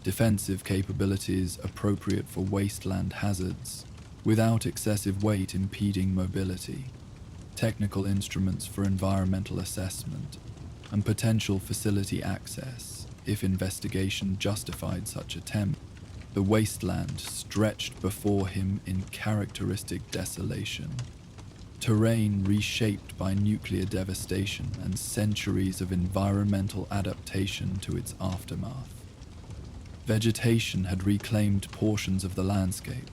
defensive capabilities appropriate for wasteland hazards, without excessive weight impeding mobility, technical instruments for environmental assessment, and potential facility access if investigation justified such attempt. The wasteland stretched before him in characteristic desolation, terrain reshaped by nuclear devastation and centuries of environmental adaptation to its aftermath. Vegetation had reclaimed portions of the landscape,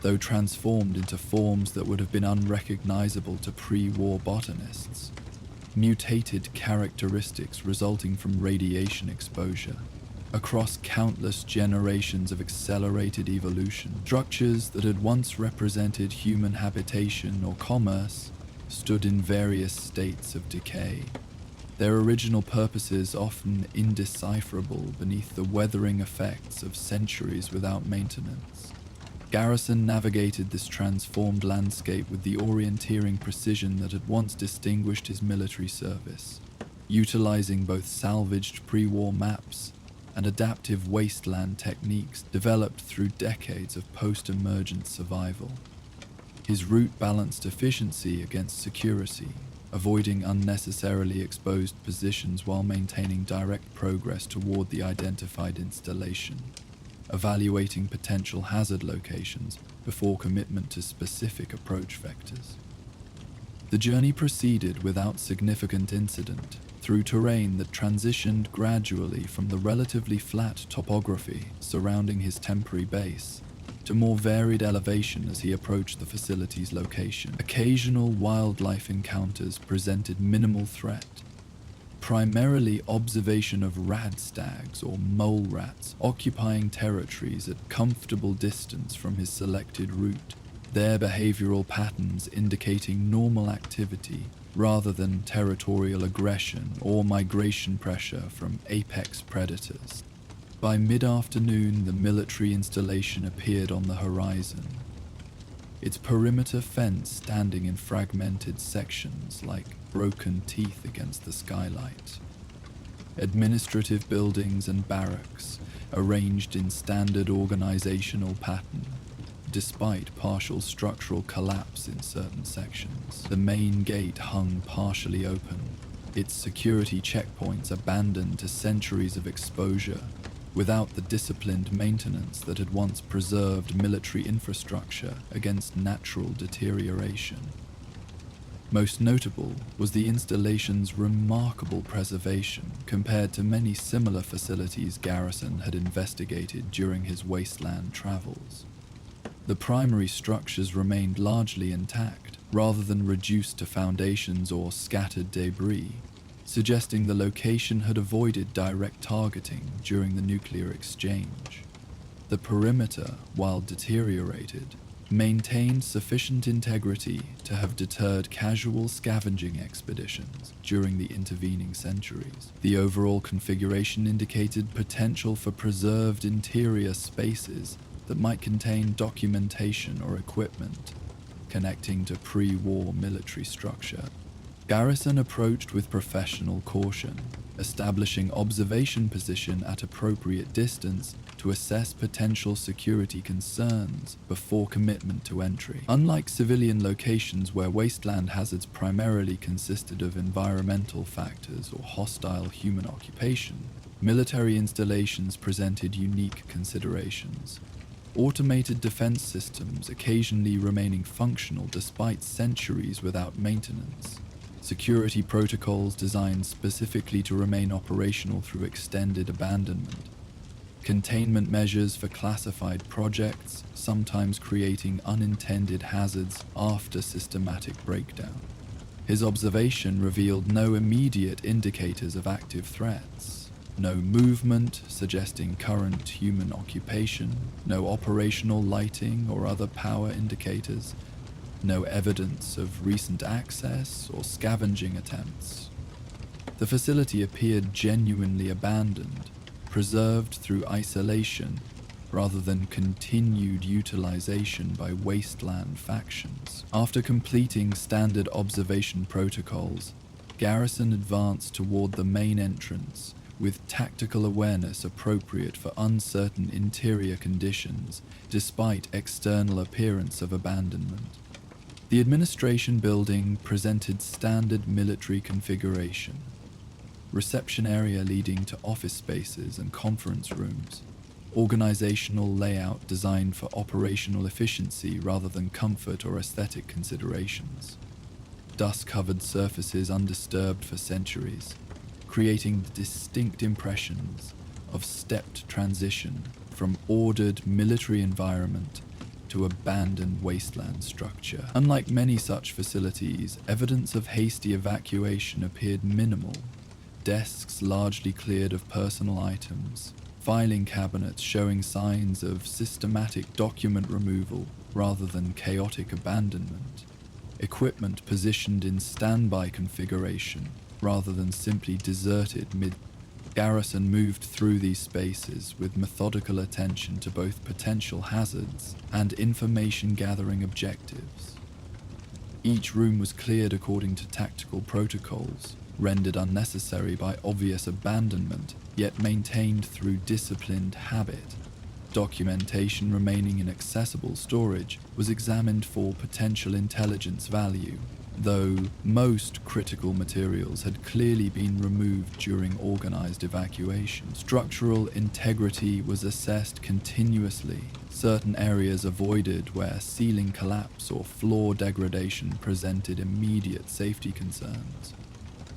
though transformed into forms that would have been unrecognizable to pre-war botanists. Mutated characteristics resulting from radiation exposure. Across countless generations of accelerated evolution, structures that had once represented human habitation or commerce stood in various states of decay, their original purposes often indecipherable beneath the weathering effects of centuries without maintenance. Garrison navigated this transformed landscape with the orienteering precision that had once distinguished his military service, utilizing both salvaged pre-war maps and adaptive wasteland techniques developed through decades of post-emergent survival. His route balanced efficiency against security, avoiding unnecessarily exposed positions while maintaining direct progress toward the identified installation, evaluating potential hazard locations before commitment to specific approach vectors. The journey proceeded without significant incident through terrain that transitioned gradually from the relatively flat topography surrounding his temporary base to more varied elevation as he approached the facility's location. Occasional wildlife encounters presented minimal threat, primarily observation of rad stags or mole rats occupying territories at comfortable distance from his selected route, their behavioral patterns indicating normal activity rather than territorial aggression or migration pressure from apex predators. By mid-afternoon, the military installation appeared on the horizon, its perimeter fence standing in fragmented sections like broken teeth against the skylight. Administrative buildings and barracks arranged in standard organizational pattern, despite partial structural collapse in certain sections. The main gate hung partially open, its security checkpoints abandoned to centuries of exposure, without the disciplined maintenance that had once preserved military infrastructure against natural deterioration. Most notable was the installation's remarkable preservation compared to many similar facilities Garrison had investigated during his wasteland travels. The primary structures remained largely intact, rather than reduced to foundations or scattered debris, suggesting the location had avoided direct targeting during the nuclear exchange. The perimeter, while deteriorated, maintained sufficient integrity to have deterred casual scavenging expeditions during the intervening centuries. The overall configuration indicated potential for preserved interior spaces that might contain documentation or equipment connecting to pre-war military structure. Garrison approached with professional caution, establishing observation position at appropriate distance to assess potential security concerns before commitment to entry. Unlike civilian locations where wasteland hazards primarily consisted of environmental factors or hostile human occupation, military installations presented unique considerations. Automated defense systems occasionally remaining functional despite centuries without maintenance. Security protocols designed specifically to remain operational through extended abandonment. Containment measures for classified projects, sometimes creating unintended hazards after systematic breakdown. His observation revealed no immediate indicators of active threats. No movement suggesting current human occupation, no operational lighting or other power indicators, no evidence of recent access or scavenging attempts. The facility appeared genuinely abandoned, preserved through isolation rather than continued utilization by wasteland factions. After completing standard observation protocols, Garrison advanced toward the main entrance with tactical awareness appropriate for uncertain interior conditions despite external appearance of abandonment. The administration building presented standard military configuration. Reception area leading to office spaces and conference rooms. Organizational layout designed for operational efficiency rather than comfort or aesthetic considerations. Dust-covered surfaces undisturbed for centuries, creating distinct impressions of stepped transition from ordered military environment to abandoned wasteland structure. Unlike many such facilities, evidence of hasty evacuation appeared minimal. Desks largely cleared of personal items, filing cabinets showing signs of systematic document removal rather than chaotic abandonment. Equipment positioned in standby configuration rather than simply deserted mid. Garrison moved through these spaces with methodical attention to both potential hazards and information-gathering objectives. Each room was cleared according to tactical protocols, rendered unnecessary by obvious abandonment, yet maintained through disciplined habit. Documentation remaining in accessible storage was examined for potential intelligence value, though most critical materials had clearly been removed during organized evacuation. Structural integrity was assessed continuously, certain areas avoided where ceiling collapse or floor degradation presented immediate safety concerns.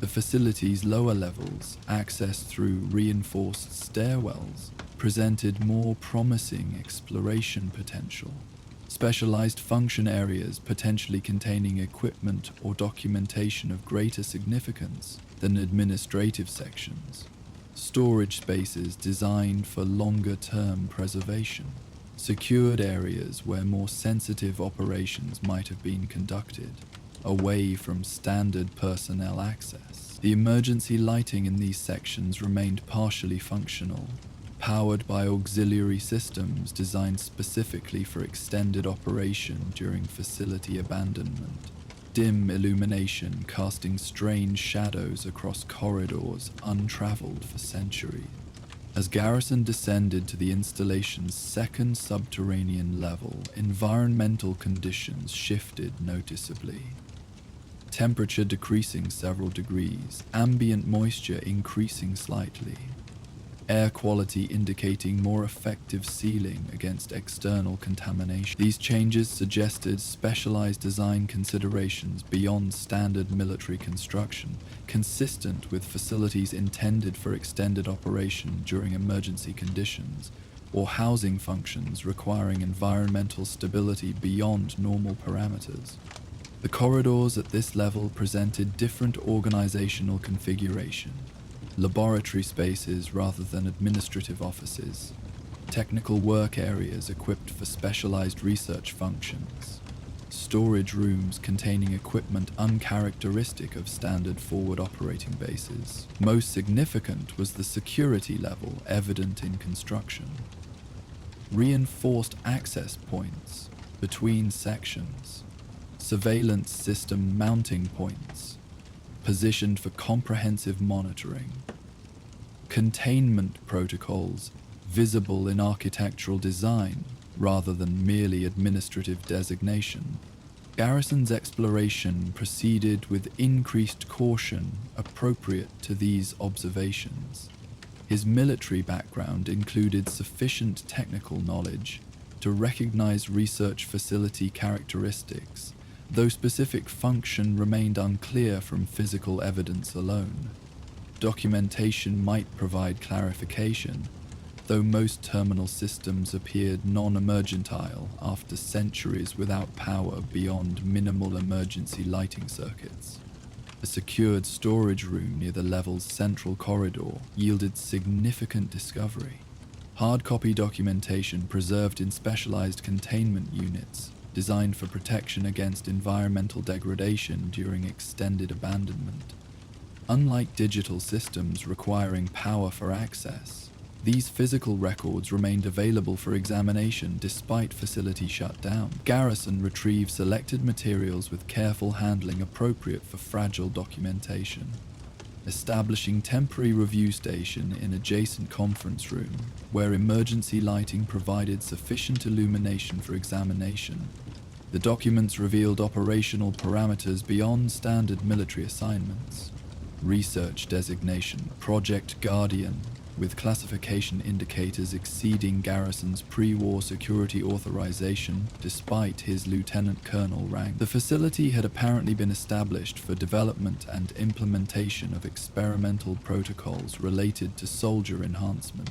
The facility's lower levels, accessed through reinforced stairwells, presented more promising exploration potential. Specialized function areas potentially containing equipment or documentation of greater significance than administrative sections. Storage spaces designed for longer-term preservation. Secured areas where more sensitive operations might have been conducted, away from standard personnel access. The emergency lighting in these sections remained partially functional, powered by auxiliary systems designed specifically for extended operation during facility abandonment. Dim illumination casting strange shadows across corridors untraveled for centuries. As Garrison descended to the installation's second subterranean level, environmental conditions shifted noticeably. Temperature decreasing several degrees, ambient moisture increasing slightly. air quality indicating more effective sealing against external contamination. These changes suggested specialized design considerations beyond standard military construction, consistent with facilities intended for extended operation during emergency conditions, or housing functions requiring environmental stability beyond normal parameters. The corridors at this level presented different organizational configuration: laboratory spaces rather than administrative offices, technical work areas equipped for specialized research functions, storage rooms containing equipment uncharacteristic of standard forward operating bases. Most significant was the security level evident in construction. Reinforced access points between sections, surveillance system mounting points, positioned for comprehensive monitoring, containment protocols visible in architectural design rather than merely administrative designation. Garrison's exploration proceeded with increased caution appropriate to these observations. His military background included sufficient technical knowledge to recognize research facility characteristics, though specific function remained unclear from physical evidence alone. Documentation might provide clarification, though most terminal systems appeared non-emergentile after centuries without power beyond minimal emergency lighting circuits. A secured storage room near the level's central corridor yielded significant discovery. Hard copy documentation preserved in specialized containment units designed for protection against environmental degradation during extended abandonment. Unlike digital systems requiring power for access, these physical records remained available for examination despite facility shutdown. Garrison retrieved selected materials with careful handling appropriate for fragile documentation, establishing temporary review station in adjacent conference room, where emergency lighting provided sufficient illumination for examination. The documents revealed operational parameters beyond standard military assignments. Research designation, Project Guardian, with classification indicators exceeding Garrison's pre-war security authorization despite his lieutenant colonel rank. The facility had apparently been established for development and implementation of experimental protocols related to soldier enhancement.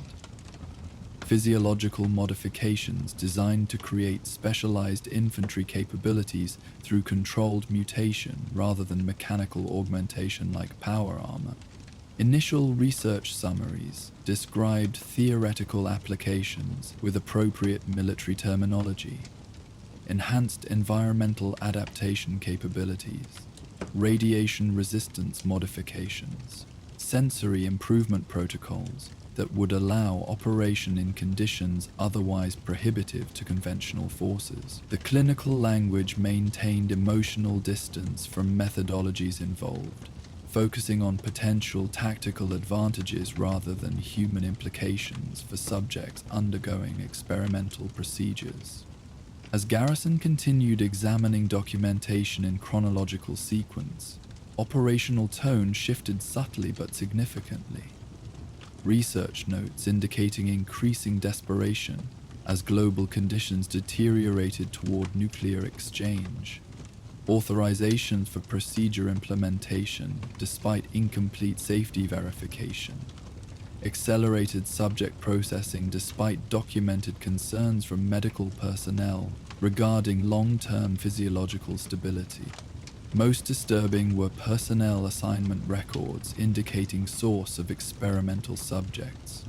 Physiological modifications designed to create specialized infantry capabilities through controlled mutation rather than mechanical augmentation like power armor. Initial research summaries described theoretical applications with appropriate military terminology, enhanced environmental adaptation capabilities, radiation resistance modifications, sensory improvement protocols that would allow operation in conditions otherwise prohibitive to conventional forces. The clinical language maintained emotional distance from methodologies involved, focusing on potential tactical advantages rather than human implications for subjects undergoing experimental procedures. As Garrison continued examining documentation in chronological sequence, operational tone shifted subtly but significantly. Research notes indicating increasing desperation as global conditions deteriorated toward nuclear exchange. Authorizations for procedure implementation despite incomplete safety verification. Accelerated subject processing despite documented concerns from medical personnel regarding long-term physiological stability. Most disturbing were personnel assignment records indicating source of experimental subjects.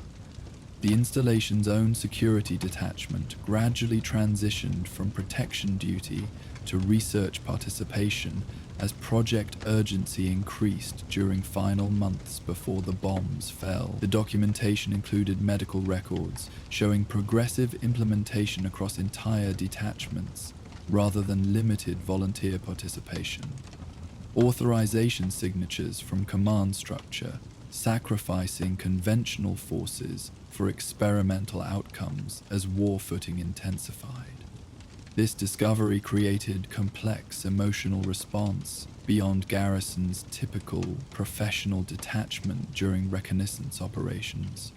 The installation's own security detachment gradually transitioned from protection duty to research participation as project urgency increased during final months before the bombs fell. The documentation included medical records showing progressive implementation across entire detachments rather than limited volunteer participation. Authorization signatures from command structure sacrificing conventional forces for experimental outcomes as war footing intensified. This discovery created complex emotional response beyond Garrison's typical professional detachment during reconnaissance operations.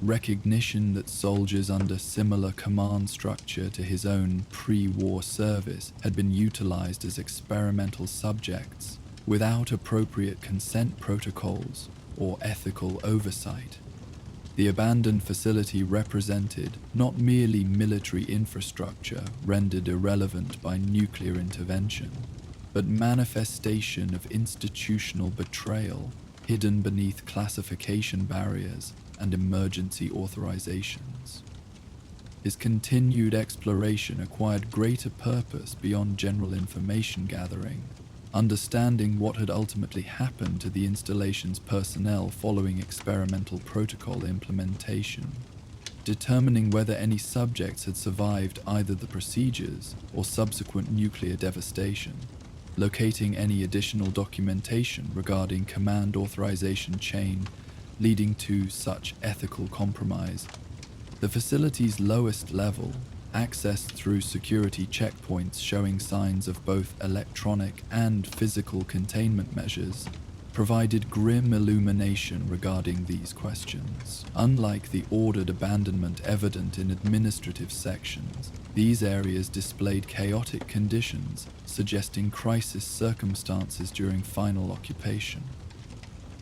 recognition that soldiers under similar command structure to his own pre-war service had been utilized as experimental subjects without appropriate consent protocols or ethical oversight. The abandoned facility represented not merely military infrastructure rendered irrelevant by nuclear intervention, but manifestation of institutional betrayal hidden beneath classification barriers and emergency authorizations. His continued exploration acquired greater purpose beyond general information gathering, understanding what had ultimately happened to the installation's personnel following experimental protocol implementation, determining whether any subjects had survived either the procedures or subsequent nuclear devastation, locating any additional documentation regarding command authorization chain leading to such ethical compromise. The facility's lowest level, accessed through security checkpoints showing signs of both electronic and physical containment measures, provided grim illumination regarding these questions. Unlike the ordered abandonment evident in administrative sections, these areas displayed chaotic conditions, suggesting crisis circumstances during final occupation.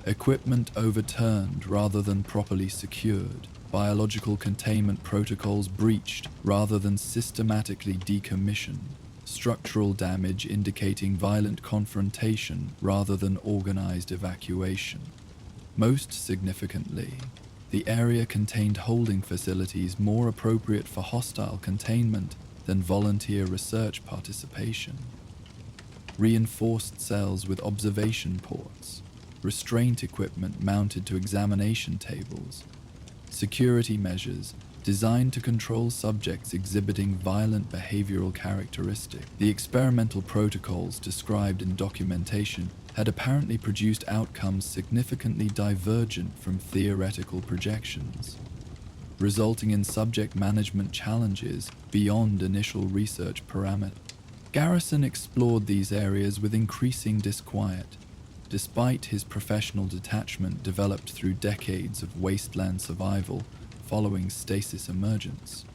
Equipment overturned rather than properly secured, biological containment protocols breached rather than systematically decommissioned, structural damage indicating violent confrontation rather than organized evacuation. Most significantly, the area contained holding facilities more appropriate for hostile containment than volunteer research participation. Reinforced cells with observation ports, restraint equipment mounted to examination tables, security measures designed to control subjects exhibiting violent behavioral characteristics. The experimental protocols described in documentation had apparently produced outcomes significantly divergent from theoretical projections, resulting in subject management challenges beyond initial research parameters. Garrison explored these areas with increasing disquiet, despite his professional detachment developed through decades of wasteland survival following stasis emergence.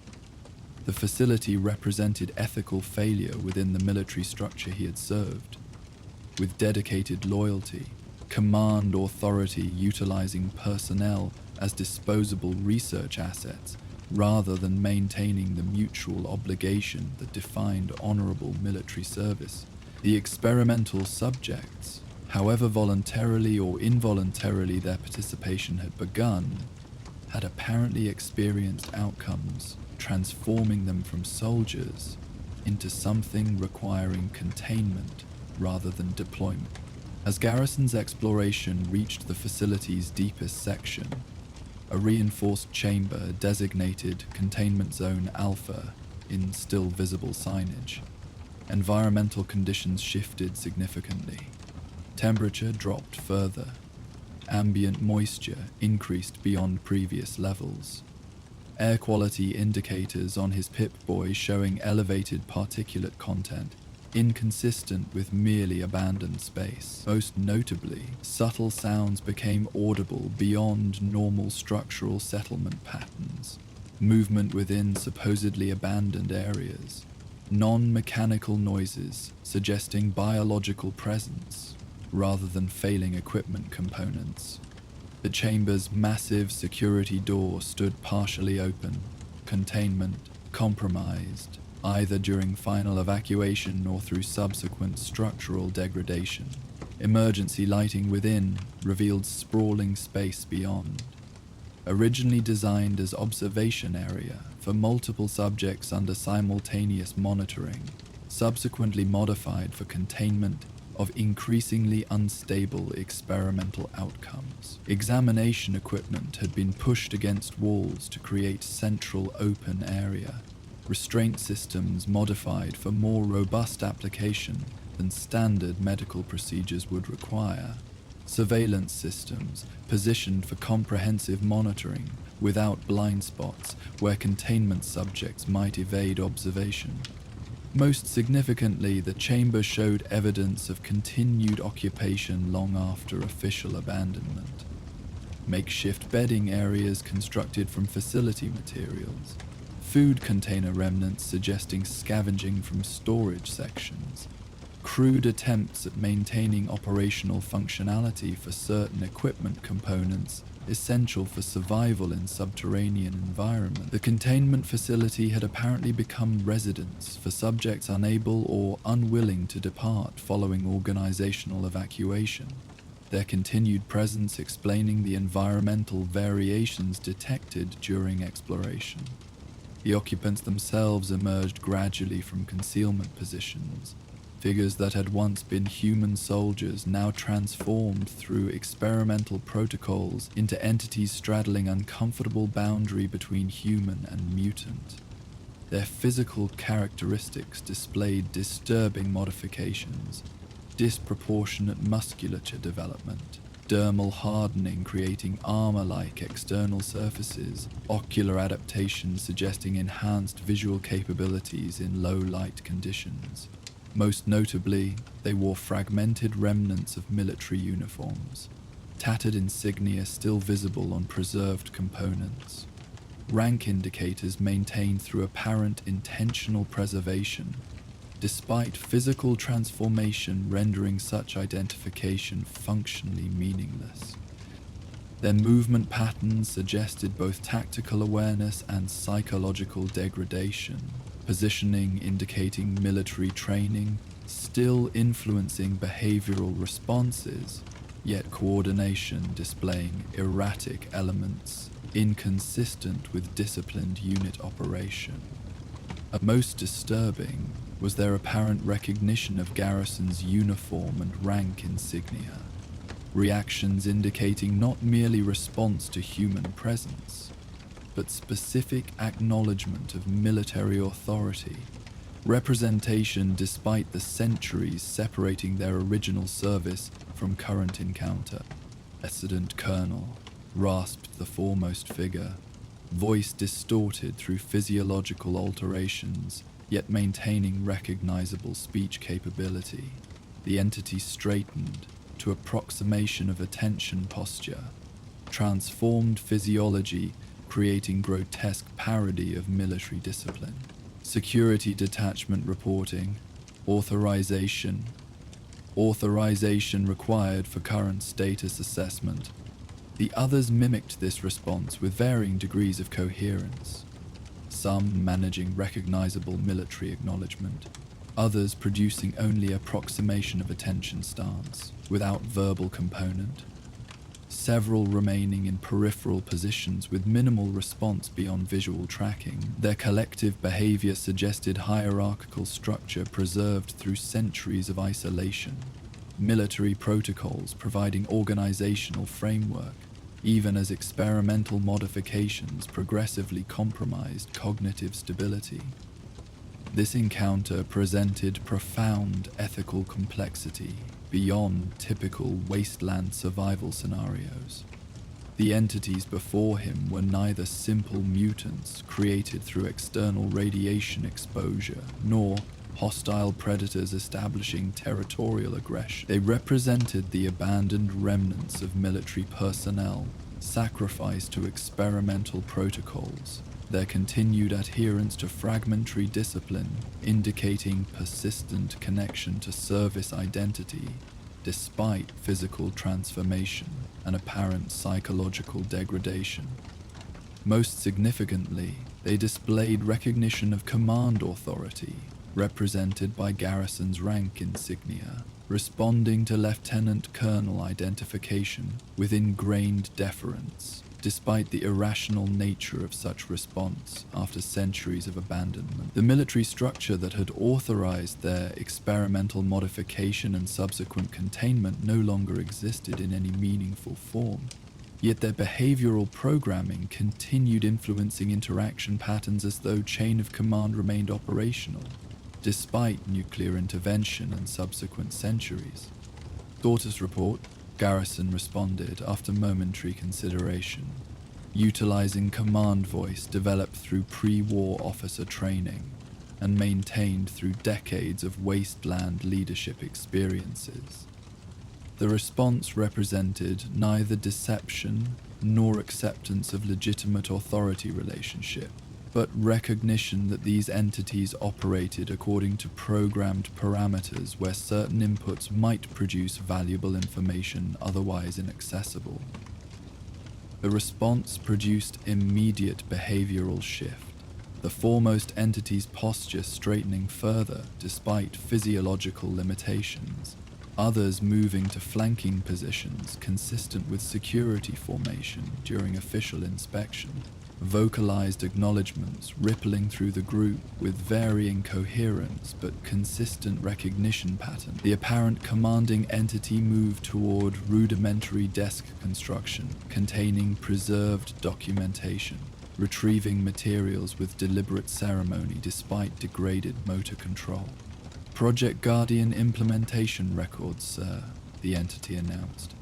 The facility represented ethical failure within the military structure he had served, with dedicated loyalty, command authority utilizing personnel as disposable research assets rather than maintaining the mutual obligation that defined honorable military service. The experimental subjects, however voluntarily or involuntarily their participation had begun, had apparently experienced outcomes, transforming them from soldiers into something requiring containment rather than deployment. As Garrison's exploration reached the facility's deepest section, a reinforced chamber designated Containment Zone Alpha in still visible signage, environmental conditions shifted significantly. Temperature dropped further. Ambient moisture increased beyond previous levels. Air quality indicators on his Pip-Boy showing elevated particulate content, inconsistent with merely abandoned space. Most notably, subtle sounds became audible beyond normal structural settlement patterns, movement within supposedly abandoned areas, non-mechanical noises suggesting biological presence rather than failing equipment components. The chamber's massive security door stood partially open, containment compromised, either during final evacuation or through subsequent structural degradation. Emergency lighting within revealed sprawling space beyond. Originally designed as observation area for multiple subjects under simultaneous monitoring, subsequently modified for containment of increasingly unstable experimental outcomes. Examination equipment had been pushed against walls to create central open area, restraint systems modified for more robust application than standard medical procedures would require, surveillance systems positioned for comprehensive monitoring without blind spots where containment subjects might evade observation. Most significantly, the chamber showed evidence of continued occupation long after official abandonment. makeshift bedding areas constructed from facility materials, food container remnants suggesting scavenging from storage sections, crude attempts at maintaining operational functionality for certain equipment components essential for survival in subterranean environments. The containment facility had apparently become residence for subjects unable or unwilling to depart following organizational evacuation, their continued presence explaining the environmental variations detected during exploration. The occupants themselves emerged gradually from concealment positions, figures that had once been human soldiers now transformed through experimental protocols into entities straddling uncomfortable boundary between human and mutant. Their physical characteristics displayed disturbing modifications, disproportionate musculature development, dermal hardening creating armor-like external surfaces, ocular adaptations suggesting enhanced visual capabilities in low-light conditions. Most notably, they wore fragmented remnants of military uniforms, tattered insignia still visible on preserved components, rank indicators maintained through apparent intentional preservation, despite physical transformation rendering such identification functionally meaningless. Their movement patterns suggested both tactical awareness and psychological degradation, positioning indicating military training, still influencing behavioral responses, yet coordination displaying erratic elements, inconsistent with disciplined unit operation. Most disturbing was their apparent recognition of Garrison's uniform and rank insignia, reactions indicating not merely response to human presence, but specific acknowledgement of military authority, representation despite the centuries separating their original service from current encounter. Resident Colonel rasped the foremost figure, voice distorted through physiological alterations, yet maintaining recognizable speech capability. The entity straightened to approximation of attention posture, transformed physiology creating grotesque parody of military discipline. Security detachment reporting, authorization required for current status assessment. The others mimicked this response with varying degrees of coherence, some managing recognizable military acknowledgement, others producing only approximation of attention stance without verbal component, several remaining in peripheral positions with minimal response beyond visual tracking. Their collective behavior suggested hierarchical structure preserved through centuries of isolation, military protocols providing organizational framework, even as experimental modifications progressively compromised cognitive stability. This encounter presented profound ethical complexity beyond typical wasteland survival scenarios. The entities before him were neither simple mutants created through external radiation exposure, nor hostile predators establishing territorial aggression. They represented the abandoned remnants of military personnel sacrificed to experimental protocols, their continued adherence to fragmentary discipline indicating persistent connection to service identity despite physical transformation and apparent psychological degradation. Most significantly, they displayed recognition of command authority, represented by Garrison's rank insignia, responding to Lieutenant Colonel identification with ingrained deference, despite the irrational nature of such response after centuries of abandonment. The military structure that had authorized their experimental modification and subsequent containment no longer existed in any meaningful form. Yet their behavioral programming continued influencing interaction patterns as though chain of command remained operational, despite nuclear intervention and subsequent centuries. Status report, Garrison responded after momentary consideration, utilizing command voice developed through pre-war officer training and maintained through decades of wasteland leadership experiences. The response represented neither deception nor acceptance of legitimate authority relationship, but recognition that these entities operated according to programmed parameters where certain inputs might produce valuable information otherwise inaccessible. The response produced immediate behavioral shift, the foremost entity's posture straightening further despite physiological limitations, others moving to flanking positions consistent with security formation during official inspection, vocalized acknowledgements rippling through the group with varying coherence but consistent recognition pattern. The apparent commanding entity moved toward rudimentary desk construction containing preserved documentation, retrieving materials with deliberate ceremony despite degraded motor control. Project Guardian implementation records, sir, the entity announced,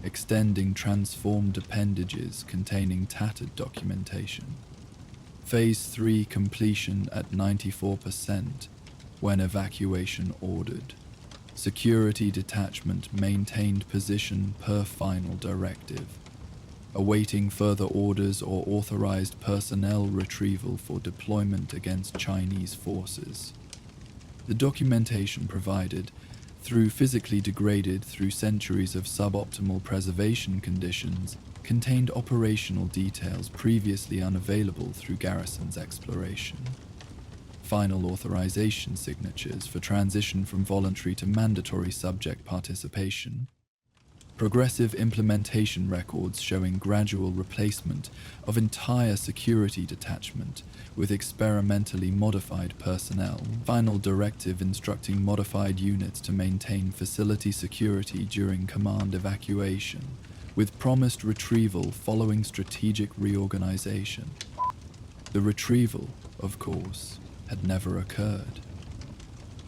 extending transformed appendages containing tattered documentation. Phase 3 completion at 94% when evacuation ordered. Security detachment maintained position per final directive, awaiting further orders or authorized personnel retrieval for deployment against Chinese forces. The documentation provided, through physically degraded through centuries of suboptimal preservation conditions, contained operational details previously unavailable through Garrison's exploration. Final authorization signatures for transition from voluntary to mandatory subject participation. Progressive implementation records showing gradual replacement of entire security detachment with experimentally modified personnel. Final directive instructing modified units to maintain facility security during command evacuation, with promised retrieval following strategic reorganization. The retrieval, of course, had never occurred.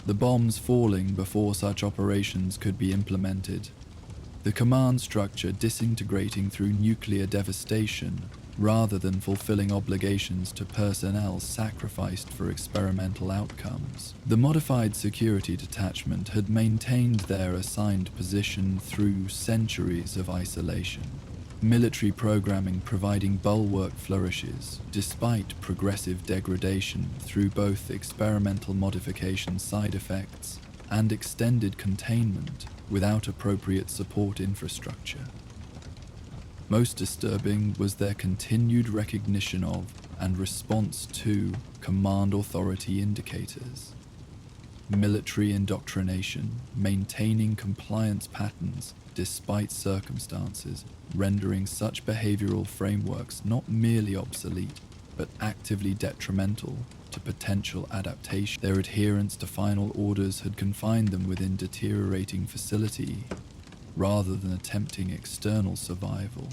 The bombs falling before such operations could be implemented. The command structure disintegrating through nuclear devastation rather than fulfilling obligations to personnel sacrificed for experimental outcomes. The modified security detachment had maintained their assigned position through centuries of isolation, military programming providing bulwark flourishes despite progressive degradation through both experimental modification side effects and extended containment without appropriate support infrastructure. Most disturbing was their continued recognition of and response to command authority indicators. Military indoctrination, maintaining compliance patterns despite circumstances, rendering such behavioral frameworks not merely obsolete, but actively detrimental to potential adaptation. Their adherence to final orders had confined them within deteriorating facility, rather than attempting external survival.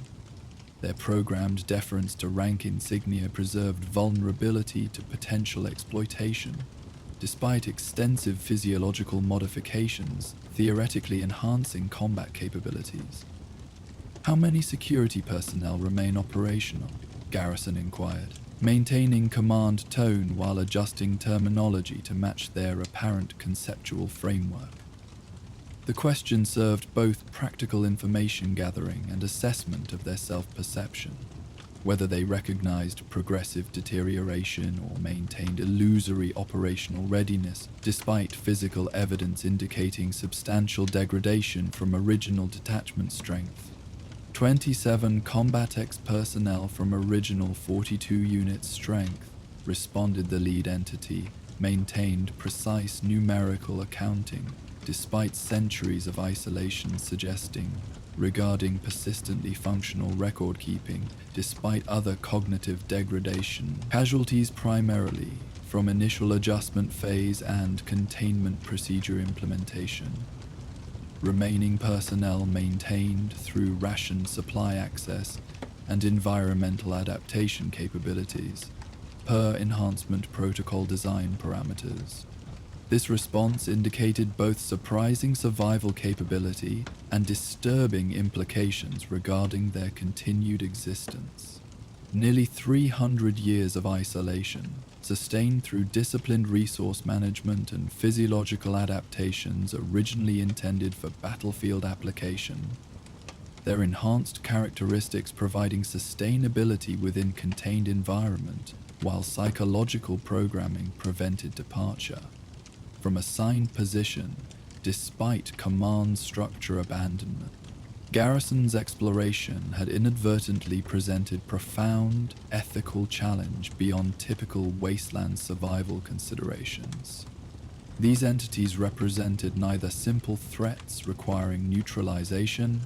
Their programmed deference to rank insignia preserved vulnerability to potential exploitation, despite extensive physiological modifications theoretically enhancing combat capabilities. How many security personnel remain operational? Garrison inquired, maintaining command tone while adjusting terminology to match their apparent conceptual framework. The question served both practical information gathering and assessment of their self-perception, whether they recognized progressive deterioration or maintained illusory operational readiness despite physical evidence indicating substantial degradation from original detachment strength. 27 Combat X personnel from original 42 unit strength, responded the lead entity, maintained precise numerical accounting despite centuries of isolation suggesting, regarding persistently functional record keeping despite other cognitive degradation, casualties primarily from initial adjustment phase and containment procedure implementation. Remaining personnel maintained through ration supply access and environmental adaptation capabilities, per enhancement protocol design parameters. This response indicated both surprising survival capability and disturbing implications regarding their continued existence. Nearly 300 years of isolation, sustained through disciplined resource management and physiological adaptations originally intended for battlefield application, their enhanced characteristics providing sustainability within contained environment, while psychological programming prevented departure from assigned position despite command structure abandonment. Garrison's exploration had inadvertently presented profound ethical challenge beyond typical wasteland survival considerations. These entities represented neither simple threats requiring neutralization,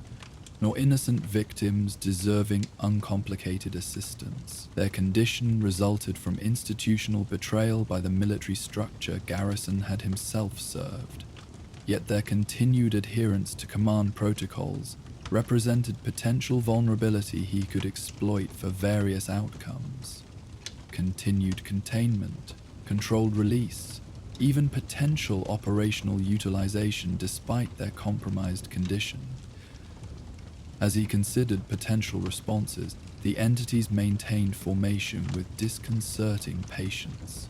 nor innocent victims deserving uncomplicated assistance. Their condition resulted from institutional betrayal by the military structure Garrison had himself served. Yet their continued adherence to command protocols represented potential vulnerability he could exploit for various outcomes. Continued containment, controlled release, even potential operational utilization despite their compromised condition. As he considered potential responses, the entities maintained formation with disconcerting patience.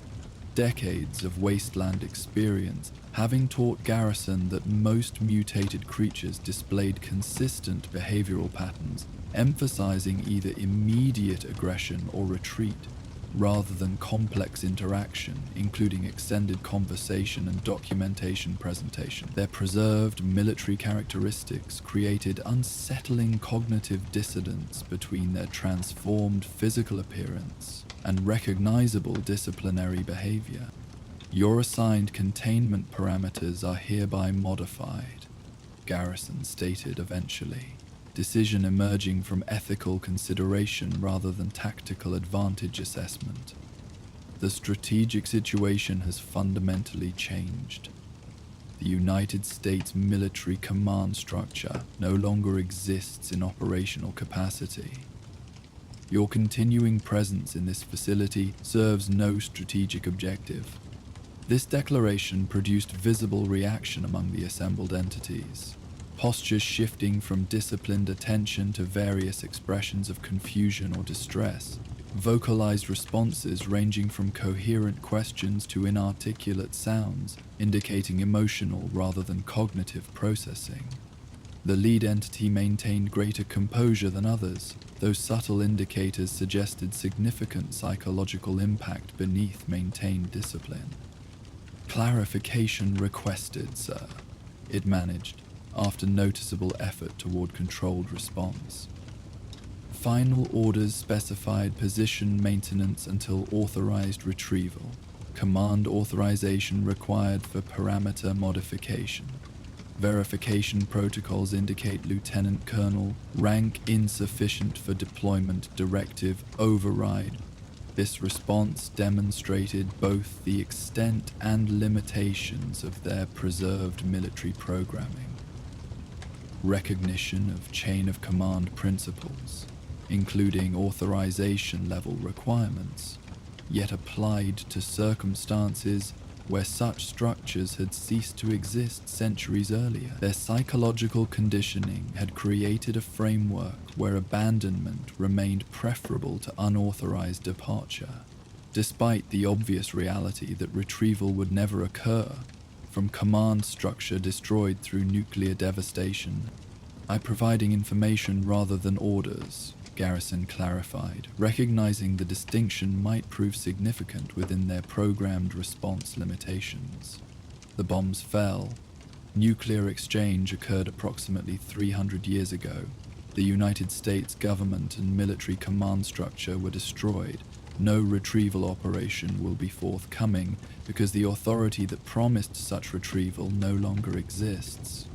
Decades of wasteland experience having taught Garrison that most mutated creatures displayed consistent behavioral patterns, emphasizing either immediate aggression or retreat, rather than complex interaction, including extended conversation and documentation presentation. Their preserved military characteristics created unsettling cognitive dissonance between their transformed physical appearance and recognizable disciplinary behavior. Your assigned containment parameters are hereby modified, Garrison stated eventually, decision emerging from ethical consideration rather than tactical advantage assessment. The strategic situation has fundamentally changed. The United States military command structure no longer exists in operational capacity. Your continuing presence in this facility serves no strategic objective. This declaration produced visible reaction among the assembled entities. Postures shifting from disciplined attention to various expressions of confusion or distress, vocalized responses ranging from coherent questions to inarticulate sounds, indicating emotional rather than cognitive processing. The lead entity maintained greater composure than others, though subtle indicators suggested significant psychological impact beneath maintained discipline. "Clarification requested, sir," it managed, after noticeable effort toward controlled response. Final orders specified position maintenance until authorized retrieval. Command authorization required for parameter modification. Verification protocols indicate Lieutenant Colonel, rank insufficient for deployment, directive override. This response demonstrated both the extent and limitations of their preserved military programming. Recognition of chain of command principles, including authorization level requirements, yet applied to circumstances where such structures had ceased to exist centuries earlier. Their psychological conditioning had created a framework where abandonment remained preferable to unauthorized departure, despite the obvious reality that retrieval would never occur from command structure destroyed through nuclear devastation. "I'm providing information rather than orders," Garrison clarified, recognizing the distinction might prove significant within their programmed response limitations. The bombs fell. Nuclear exchange occurred approximately 300 years ago. The United States government and military command structure were destroyed. No retrieval operation will be forthcoming because the authority that promised such retrieval no longer exists.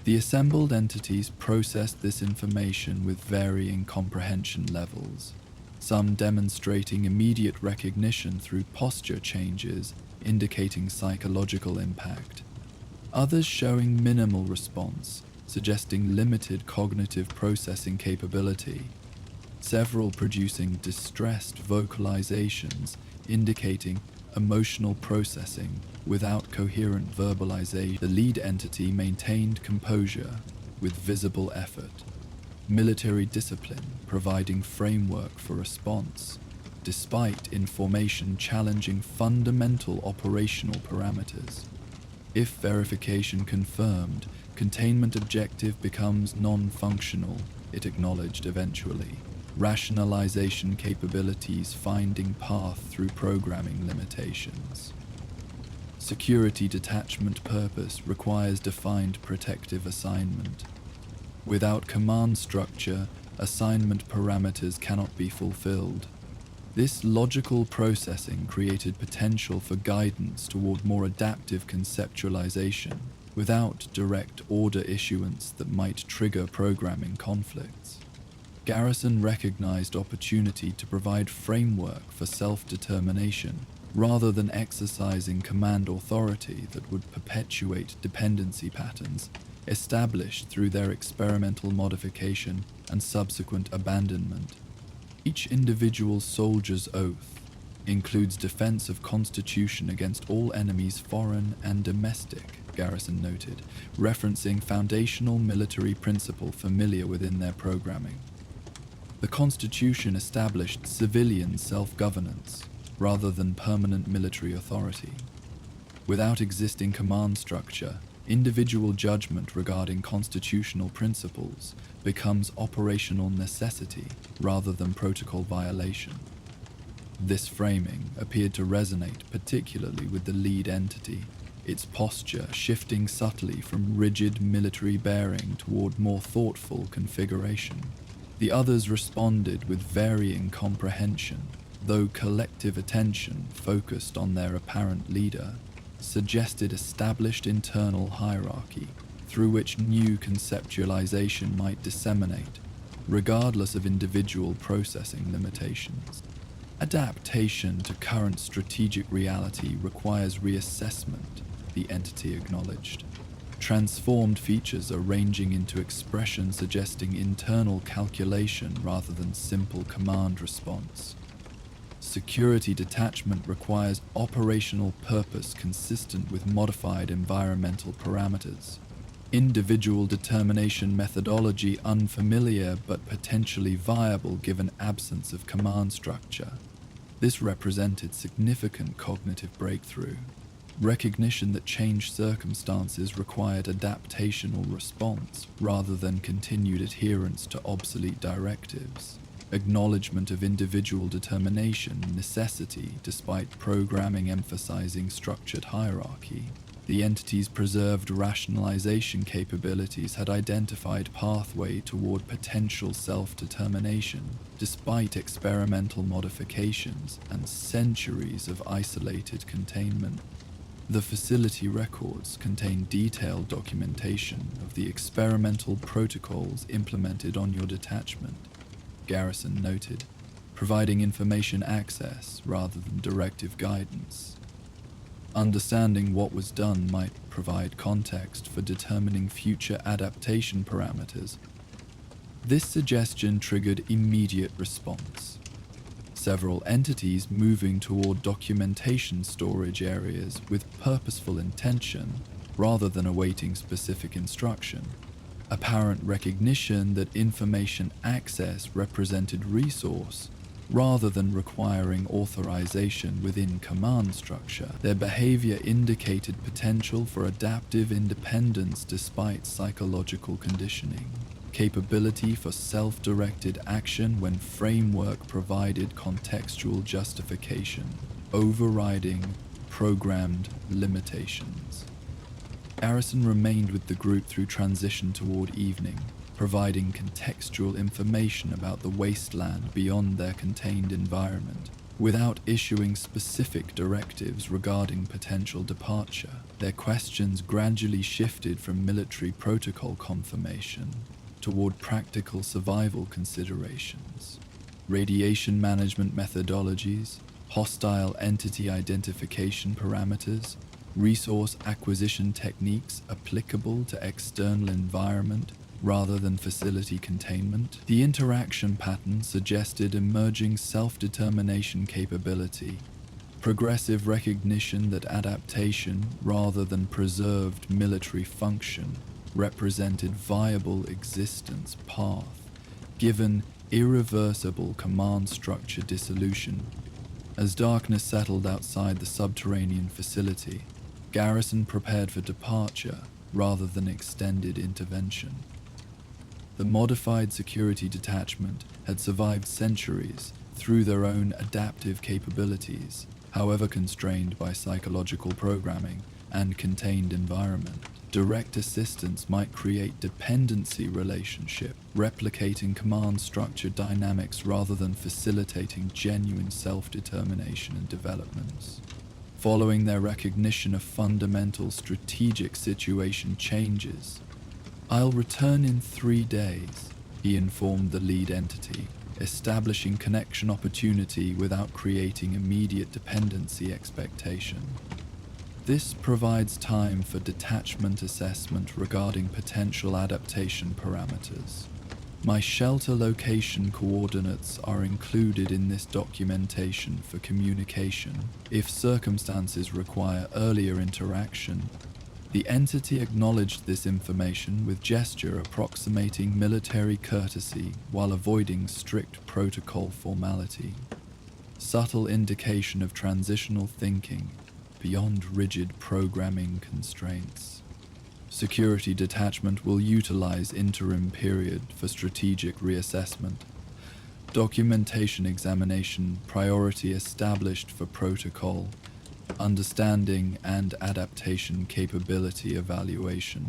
The assembled entities processed this information with varying comprehension levels, some demonstrating immediate recognition through posture changes, indicating psychological impact, others showing minimal response, suggesting limited cognitive processing capability, several producing distressed vocalizations, indicating emotional processing without coherent verbalization. The lead entity maintained composure with visible effort, military discipline providing framework for response, despite information challenging fundamental operational parameters. If verification confirmed, Containment objective becomes non-functional, it acknowledged eventually. Rationalization capabilities finding path through programming limitations. Security detachment purpose requires defined protective assignment. Without command structure, assignment parameters cannot be fulfilled. This logical processing created potential for guidance toward more adaptive conceptualization, without direct order issuance that might trigger programming conflicts. Garrison recognized opportunity to provide framework for self-determination, rather than exercising command authority that would perpetuate dependency patterns established through their experimental modification and subsequent abandonment. Each individual soldier's oath includes defense of constitution against all enemies, foreign and domestic, Garrison noted, referencing foundational military principle familiar within their programming. The Constitution established civilian self-governance, rather than permanent military authority. Without existing command structure, individual judgment regarding constitutional principles becomes operational necessity rather than protocol violation. This framing appeared to resonate particularly with the lead entity, its posture shifting subtly from rigid military bearing toward more thoughtful configuration. The others responded with varying comprehension, though collective attention focused on their apparent leader suggested established internal hierarchy through which new conceptualization might disseminate, regardless of individual processing limitations. Adaptation to current strategic reality requires reassessment, the entity acknowledged. Transformed features are ranging into expression suggesting internal calculation rather than simple command response. Security detachment requires operational purpose consistent with modified environmental parameters. Individual determination methodology unfamiliar but potentially viable given absence of command structure. This represented significant cognitive breakthrough. Recognition that changed circumstances required adaptational response rather than continued adherence to obsolete directives. Acknowledgement of individual determination necessity despite programming emphasizing structured hierarchy. The entity's preserved rationalization capabilities had identified pathway toward potential self-determination despite experimental modifications and centuries of isolated containment. The facility records contain detailed documentation of the experimental protocols implemented on your detachment, Garrison noted, providing information access rather than directive guidance. Understanding what was done might provide context for determining future adaptation parameters. This suggestion triggered immediate response. Several entities moving toward documentation storage areas with purposeful intention rather than awaiting specific instruction. Apparent recognition that information access represented resource rather than requiring authorization within command structure. Their behavior indicated potential for adaptive independence despite psychological conditioning. Capability for self-directed action when framework provided contextual justification, overriding programmed limitations. Garrison remained with the group through transition toward evening, providing contextual information about the wasteland beyond their contained environment, without issuing specific directives regarding potential departure. Their questions gradually shifted from military protocol confirmation toward practical survival considerations. Radiation management methodologies, hostile entity identification parameters, resource acquisition techniques applicable to external environment rather than facility containment. The interaction pattern suggested emerging self-determination capability, progressive recognition that adaptation rather than preserved military function represented viable existence path, given irreversible command structure dissolution. As darkness settled outside the subterranean facility, Garrison prepared for departure, rather than extended intervention. The modified security detachment had survived centuries through their own adaptive capabilities, however constrained by psychological programming and contained environment. Direct assistance might create dependency relationship, replicating command structure dynamics rather than facilitating genuine self-determination and developments. Following their recognition of fundamental strategic situation changes, "I'll return in 3 days," he informed the lead entity, establishing connection opportunity without creating immediate dependency expectation. This provides time for detachment assessment regarding potential adaptation parameters. My shelter location coordinates are included in this documentation for communication. If circumstances require earlier interaction, the entity acknowledged this information with gesture approximating military courtesy while avoiding strict protocol formality. Subtle indication of transitional thinking beyond rigid programming constraints. Security detachment will utilize interim period for strategic reassessment. Documentation examination priority established for protocol, understanding and adaptation capability evaluation.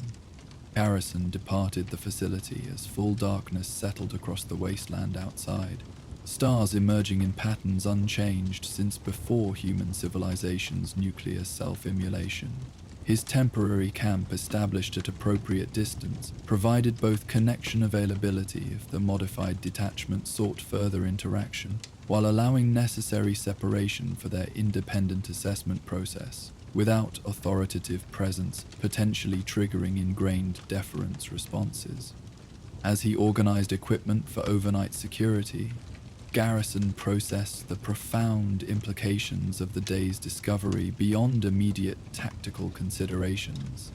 Garrison departed the facility as full darkness settled across the wasteland outside, stars emerging in patterns unchanged since before human civilization's nuclear self-immolation. His temporary camp established at appropriate distance provided both connection availability if the modified detachment sought further interaction, while allowing necessary separation for their independent assessment process, without authoritative presence potentially triggering ingrained deference responses. As he organized equipment for overnight security, Garrison processed the profound implications of the day's discovery beyond immediate tactical considerations.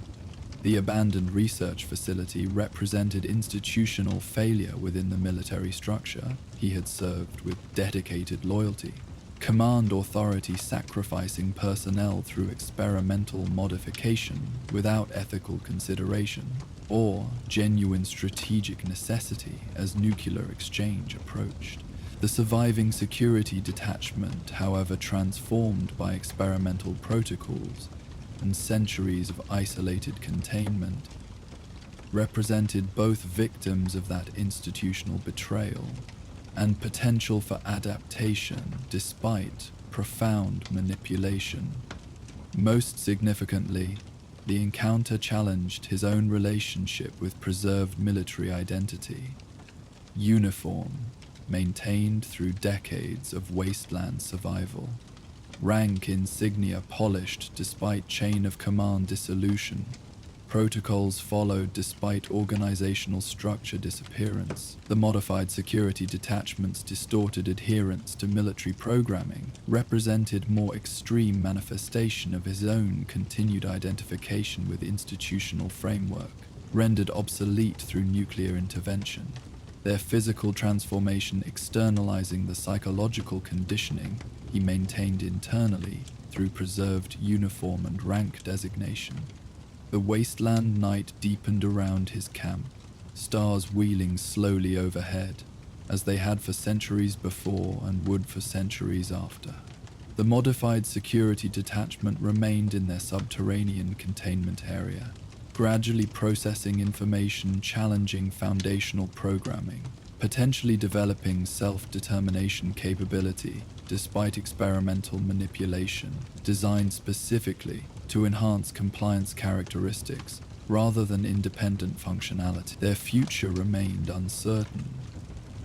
The abandoned research facility represented institutional failure within the military structure he had served with dedicated loyalty, command authority sacrificing personnel through experimental modification without ethical consideration, or genuine strategic necessity as nuclear exchange approached. The surviving security detachment, however transformed by experimental protocols and centuries of isolated containment, represented both victims of that institutional betrayal and potential for adaptation despite profound manipulation. Most significantly, the encounter challenged his own relationship with preserved military identity. Uniform, maintained through decades of wasteland survival. Rank insignia polished despite chain of command dissolution. Protocols followed despite organizational structure disappearance. The modified security detachment's distorted adherence to military programming represented more extreme manifestation of his own continued identification with institutional framework, rendered obsolete through nuclear intervention. Their physical transformation externalizing the psychological conditioning he maintained internally through preserved uniform and rank designation. The wasteland night deepened around his camp, stars wheeling slowly overhead, as they had for centuries before and would for centuries after. The modified security detachment remained in their subterranean containment area, gradually processing information challenging foundational programming, potentially developing self-determination capability despite experimental manipulation designed specifically to enhance compliance characteristics rather than independent functionality. Their future remained uncertain.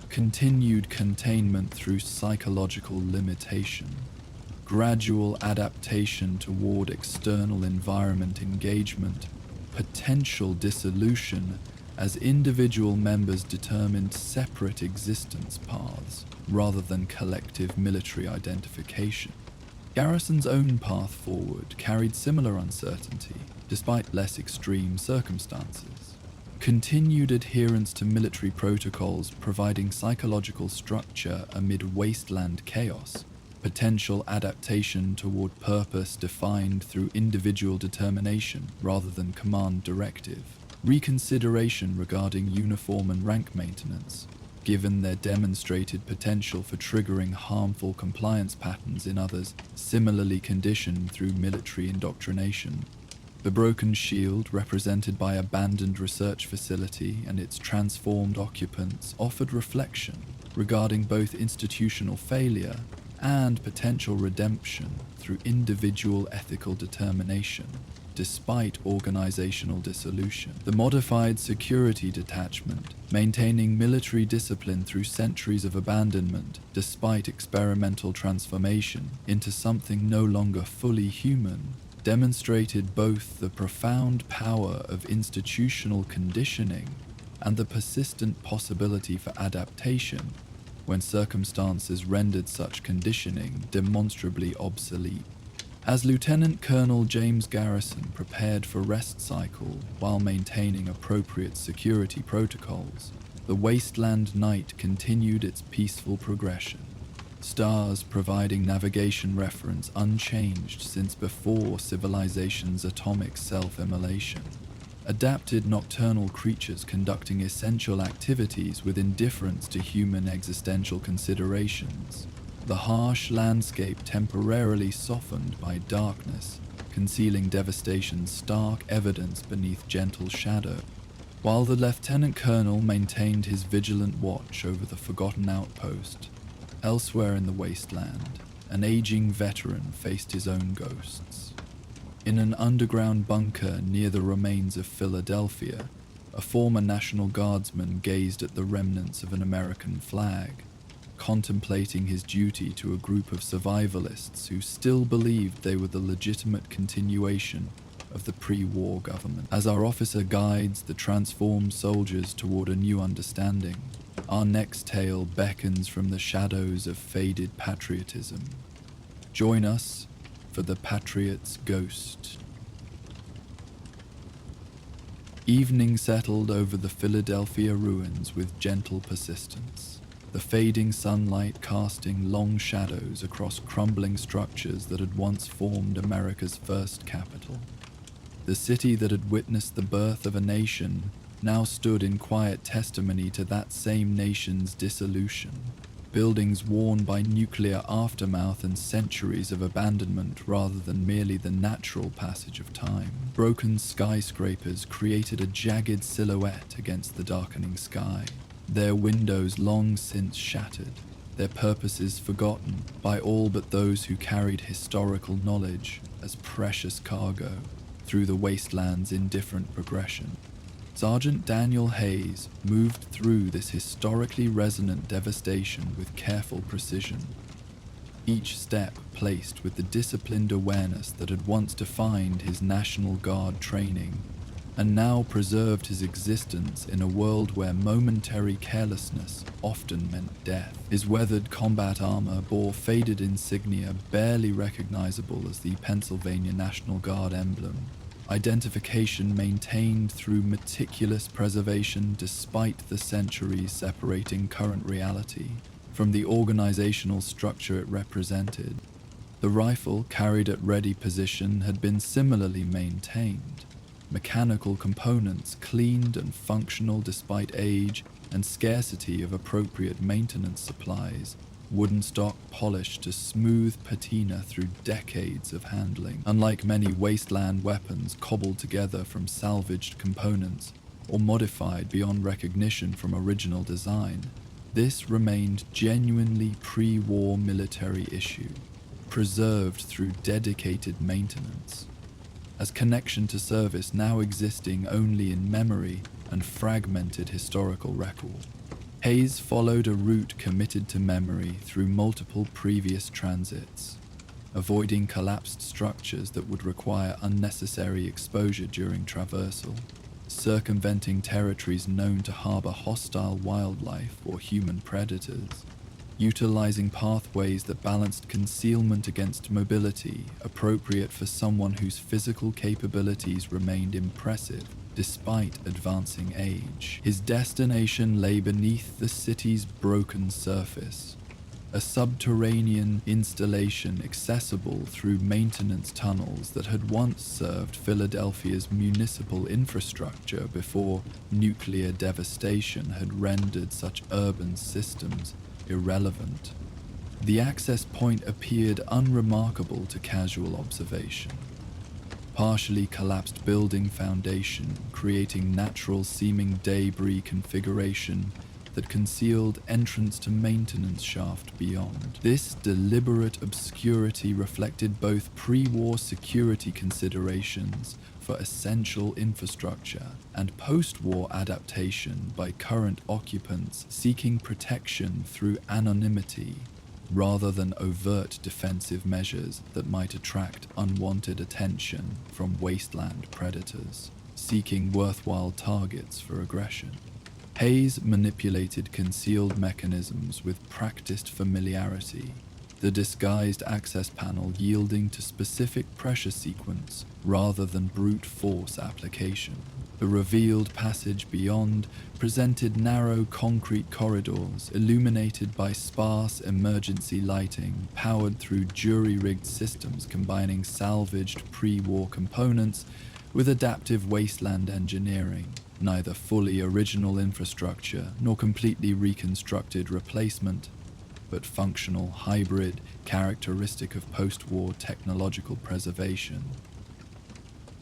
Continued containment through psychological limitation, gradual adaptation toward external environment engagement, potential dissolution as individual members determined separate existence paths rather than collective military identification. Garrison's own path forward carried similar uncertainty, despite less extreme circumstances. Continued adherence to military protocols providing psychological structure amid wasteland chaos potential adaptation toward purpose defined through individual determination rather than command directive, reconsideration regarding uniform and rank maintenance, given their demonstrated potential for triggering harmful compliance patterns in others similarly conditioned through military indoctrination. The broken shield, represented by abandoned research facility and its transformed occupants, offered reflection regarding both institutional failure and potential redemption through individual ethical determination, despite organizational dissolution. The modified security detachment, maintaining military discipline through centuries of abandonment despite experimental transformation into something no longer fully human, demonstrated both the profound power of institutional conditioning and the persistent possibility for adaptation when circumstances rendered such conditioning demonstrably obsolete. As Lieutenant Colonel James Garrison prepared for rest cycle while maintaining appropriate security protocols, the wasteland night continued its peaceful progression, stars providing navigation reference unchanged since before civilization's atomic self-immolation. Adapted nocturnal creatures conducting essential activities with indifference to human existential considerations. The harsh landscape temporarily softened by darkness, concealing devastation's stark evidence beneath gentle shadow, while the lieutenant colonel maintained his vigilant watch over the forgotten outpost. Elsewhere in the wasteland, an aging veteran faced his own ghosts. In an underground bunker near the remains of Philadelphia, a former National Guardsman gazed at the remnants of an American flag, contemplating his duty to a group of survivalists who still believed they were the legitimate continuation of the pre-war government. As our officer guides the transformed soldiers toward a new understanding, our next tale beckons from the shadows of faded patriotism. Join us for the Patriot's Ghost. Evening settled over the Philadelphia ruins with gentle persistence, the fading sunlight casting long shadows across crumbling structures that had once formed America's first capital. The city that had witnessed the birth of a nation now stood in quiet testimony to that same nation's dissolution. Buildings worn by nuclear aftermath and centuries of abandonment rather than merely the natural passage of time. Broken skyscrapers created a jagged silhouette against the darkening sky, their windows long since shattered, their purposes forgotten by all but those who carried historical knowledge as precious cargo through the wasteland's indifferent progression. Sergeant Daniel Hayes moved through this historically resonant devastation with careful precision, each step placed with the disciplined awareness that had once defined his National Guard training and now preserved his existence in a world where momentary carelessness often meant death. His weathered combat armor bore faded insignia barely recognizable as the Pennsylvania National Guard emblem, identification maintained through meticulous preservation despite the centuries separating current reality from the organizational structure it represented. The rifle carried at ready position had been similarly maintained, mechanical components cleaned and functional despite age and scarcity of appropriate maintenance supplies, wooden stock polished to smooth patina through decades of handling. Unlike many wasteland weapons cobbled together from salvaged components or modified beyond recognition from original design, this remained genuinely pre-war military issue, preserved through dedicated maintenance, as connection to service now existing only in memory and fragmented historical record. Hayes followed a route committed to memory through multiple previous transits, avoiding collapsed structures that would require unnecessary exposure during traversal, circumventing territories known to harbor hostile wildlife or human predators, utilizing pathways that balanced concealment against mobility, appropriate for someone whose physical capabilities remained impressive despite advancing age. His destination lay beneath the city's broken surface, a subterranean installation accessible through maintenance tunnels that had once served Philadelphia's municipal infrastructure before nuclear devastation had rendered such urban systems irrelevant. The access point appeared unremarkable to casual observation. Partially collapsed building foundation, creating natural-seeming debris configuration that concealed entrance to maintenance shaft beyond. This deliberate obscurity reflected both pre-war security considerations for essential infrastructure and post-war adaptation by current occupants seeking protection through anonymity rather than overt defensive measures that might attract unwanted attention from wasteland predators seeking worthwhile targets for aggression. Hayes manipulated concealed mechanisms with practiced familiarity, the disguised access panel yielding to specific pressure sequence rather than brute force application. The revealed passage beyond presented narrow concrete corridors illuminated by sparse emergency lighting powered through jury-rigged systems combining salvaged pre-war components with adaptive wasteland engineering, neither fully original infrastructure nor completely reconstructed replacement, but functional hybrid characteristic of post-war technological preservation.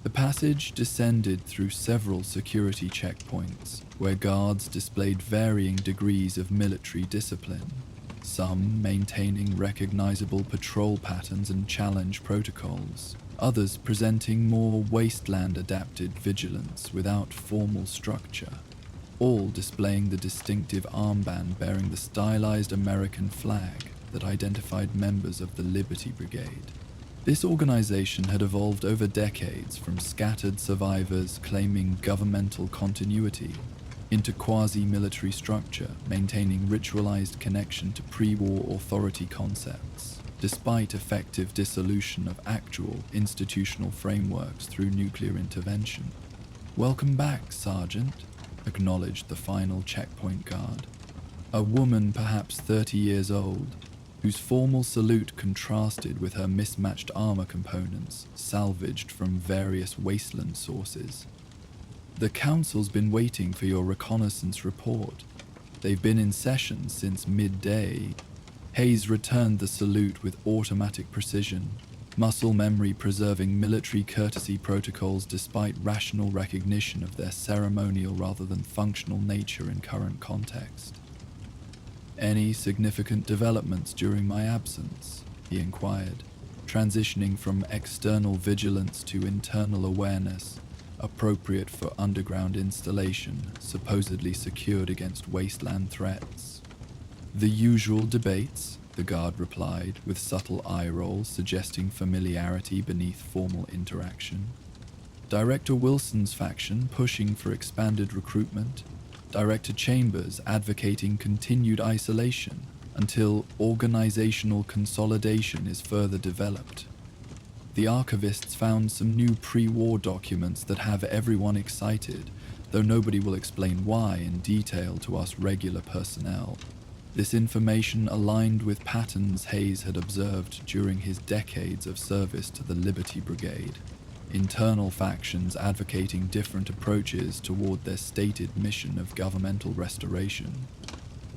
The passage descended through several security checkpoints, where guards displayed varying degrees of military discipline, some maintaining recognizable patrol patterns and challenge protocols, others presenting more wasteland-adapted vigilance without formal structure, all displaying the distinctive armband bearing the stylized American flag that identified members of the Liberty Brigade. This organization had evolved over decades from scattered survivors claiming governmental continuity into quasi-military structure maintaining ritualized connection to pre-war authority concepts, despite effective dissolution of actual institutional frameworks through nuclear intervention. "Welcome back, Sergeant," acknowledged the final checkpoint guard, a woman perhaps 30 years old, whose formal salute contrasted with her mismatched armor components salvaged from various wasteland sources. "The Council's been waiting for your reconnaissance report. They've been in session since midday." Hayes returned the salute with automatic precision, muscle memory preserving military courtesy protocols despite rational recognition of their ceremonial rather than functional nature in current context. "Any significant developments during my absence?" he inquired, transitioning from external vigilance to internal awareness, appropriate for underground installation supposedly secured against wasteland threats. "The usual debates," the guard replied, with subtle eye rolls suggesting familiarity beneath formal interaction. "Director Wilson's faction pushing for expanded recruitment, Director Chambers advocating continued isolation until organizational consolidation is further developed. The archivists found some new pre-war documents that have everyone excited, though nobody will explain why in detail to us regular personnel. This information aligned with patterns Hayes had observed during his decades of service to the Liberty Brigade. Internal factions advocating different approaches toward their stated mission of governmental restoration.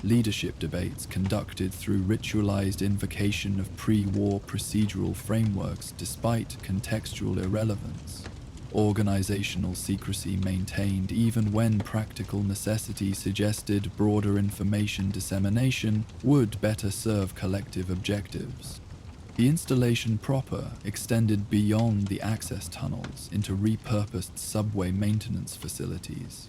Leadership debates conducted through ritualized invocation of pre-war procedural frameworks despite contextual irrelevance. Organizational secrecy maintained even when practical necessity suggested broader information dissemination would better serve collective objectives. The installation proper extended beyond the access tunnels into repurposed subway maintenance facilities.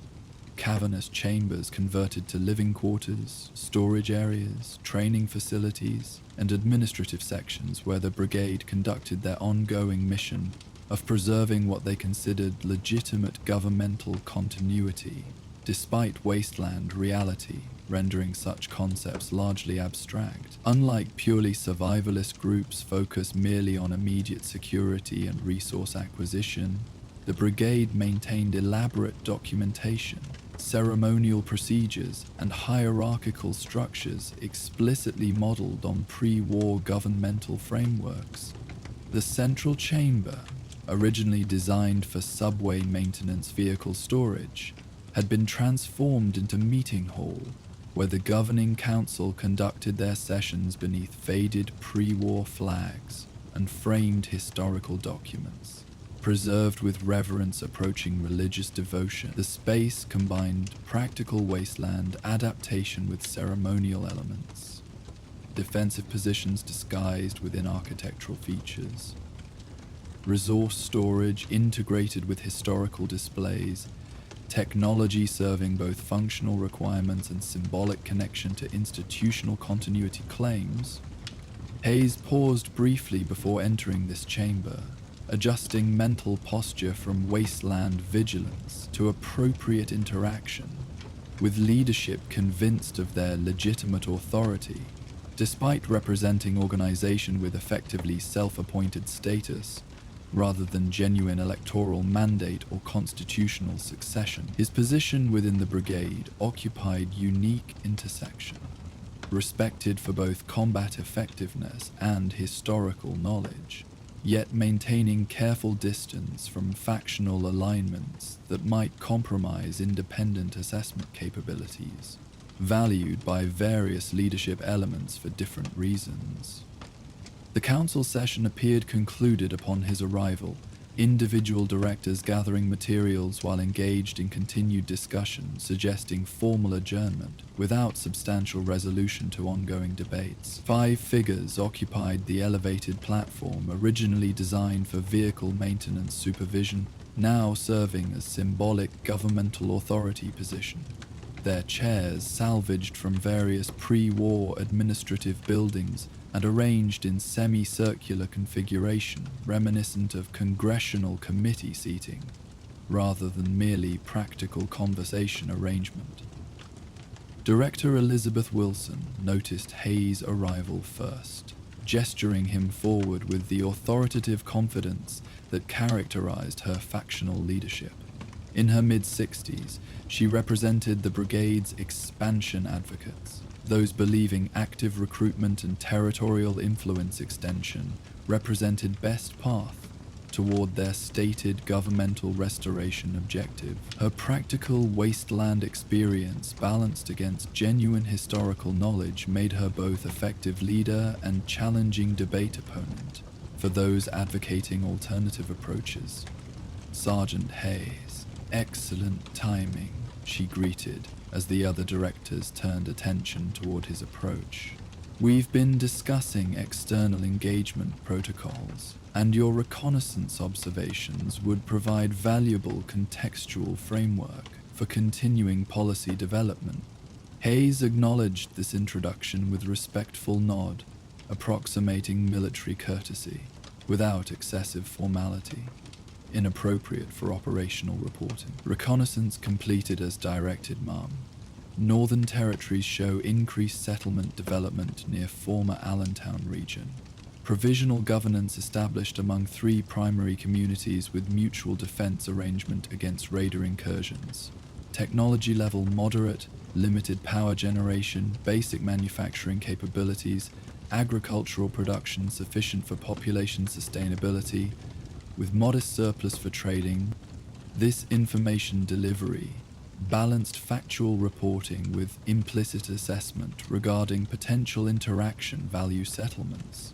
Cavernous chambers converted to living quarters, storage areas, training facilities, and administrative sections where the brigade conducted their ongoing mission of preserving what they considered legitimate governmental continuity, despite wasteland reality rendering such concepts largely abstract. Unlike purely survivalist groups focused merely on immediate security and resource acquisition, the brigade maintained elaborate documentation, ceremonial procedures, and hierarchical structures explicitly modeled on pre-war governmental frameworks. The central chamber, originally designed for subway maintenance vehicle storage, had been transformed into meeting hall, where the governing council conducted their sessions beneath faded pre-war flags and framed historical documents. Preserved with reverence approaching religious devotion, the space combined practical wasteland adaptation with ceremonial elements, defensive positions disguised within architectural features, resource storage integrated with historical displays, technology serving both functional requirements and symbolic connection to institutional continuity claims. Hayes paused briefly before entering this chamber, adjusting mental posture from wasteland vigilance to appropriate interaction, with leadership convinced of their legitimate authority, despite representing organization with effectively self-appointed status, rather than genuine electoral mandate or constitutional succession. His position within the brigade occupied unique intersection, respected for both combat effectiveness and historical knowledge, yet maintaining careful distance from factional alignments that might compromise independent assessment capabilities, valued by various leadership elements for different reasons. The council session appeared concluded upon his arrival, individual directors gathering materials while engaged in continued discussion, suggesting formal adjournment without substantial resolution to ongoing debates. 5 figures occupied the elevated platform originally designed for vehicle maintenance supervision, now serving as symbolic governmental authority position. Their chairs salvaged from various pre-war administrative buildings and arranged in semicircular configuration reminiscent of congressional committee seating, rather than merely practical conversation arrangement. Director Elizabeth Wilson noticed Hayes' arrival first, gesturing him forward with the authoritative confidence that characterized her factional leadership. In her mid-60s, she represented the brigade's expansion advocates, those believing active recruitment and territorial influence extension represented best path toward their stated governmental restoration objective. Her practical wasteland experience balanced against genuine historical knowledge made her both effective leader and challenging debate opponent for those advocating alternative approaches. Sergeant Hayes, excellent timing, she greeted as the other directors turned attention toward his approach. We've been discussing external engagement protocols, and your reconnaissance observations would provide valuable contextual framework for continuing policy development. Hayes acknowledged this introduction with respectful nod, approximating military courtesy, without excessive formality, inappropriate for operational reporting. Reconnaissance completed as directed, ma'am. Northern territories show increased settlement development near former Allentown region. Provisional governance established among 3 primary communities with mutual defense arrangement against raider incursions. Technology level moderate, limited power generation, basic manufacturing capabilities, agricultural production sufficient for population sustainability, with modest surplus for trading. This information delivery balanced factual reporting with implicit assessment regarding potential interaction value settlements,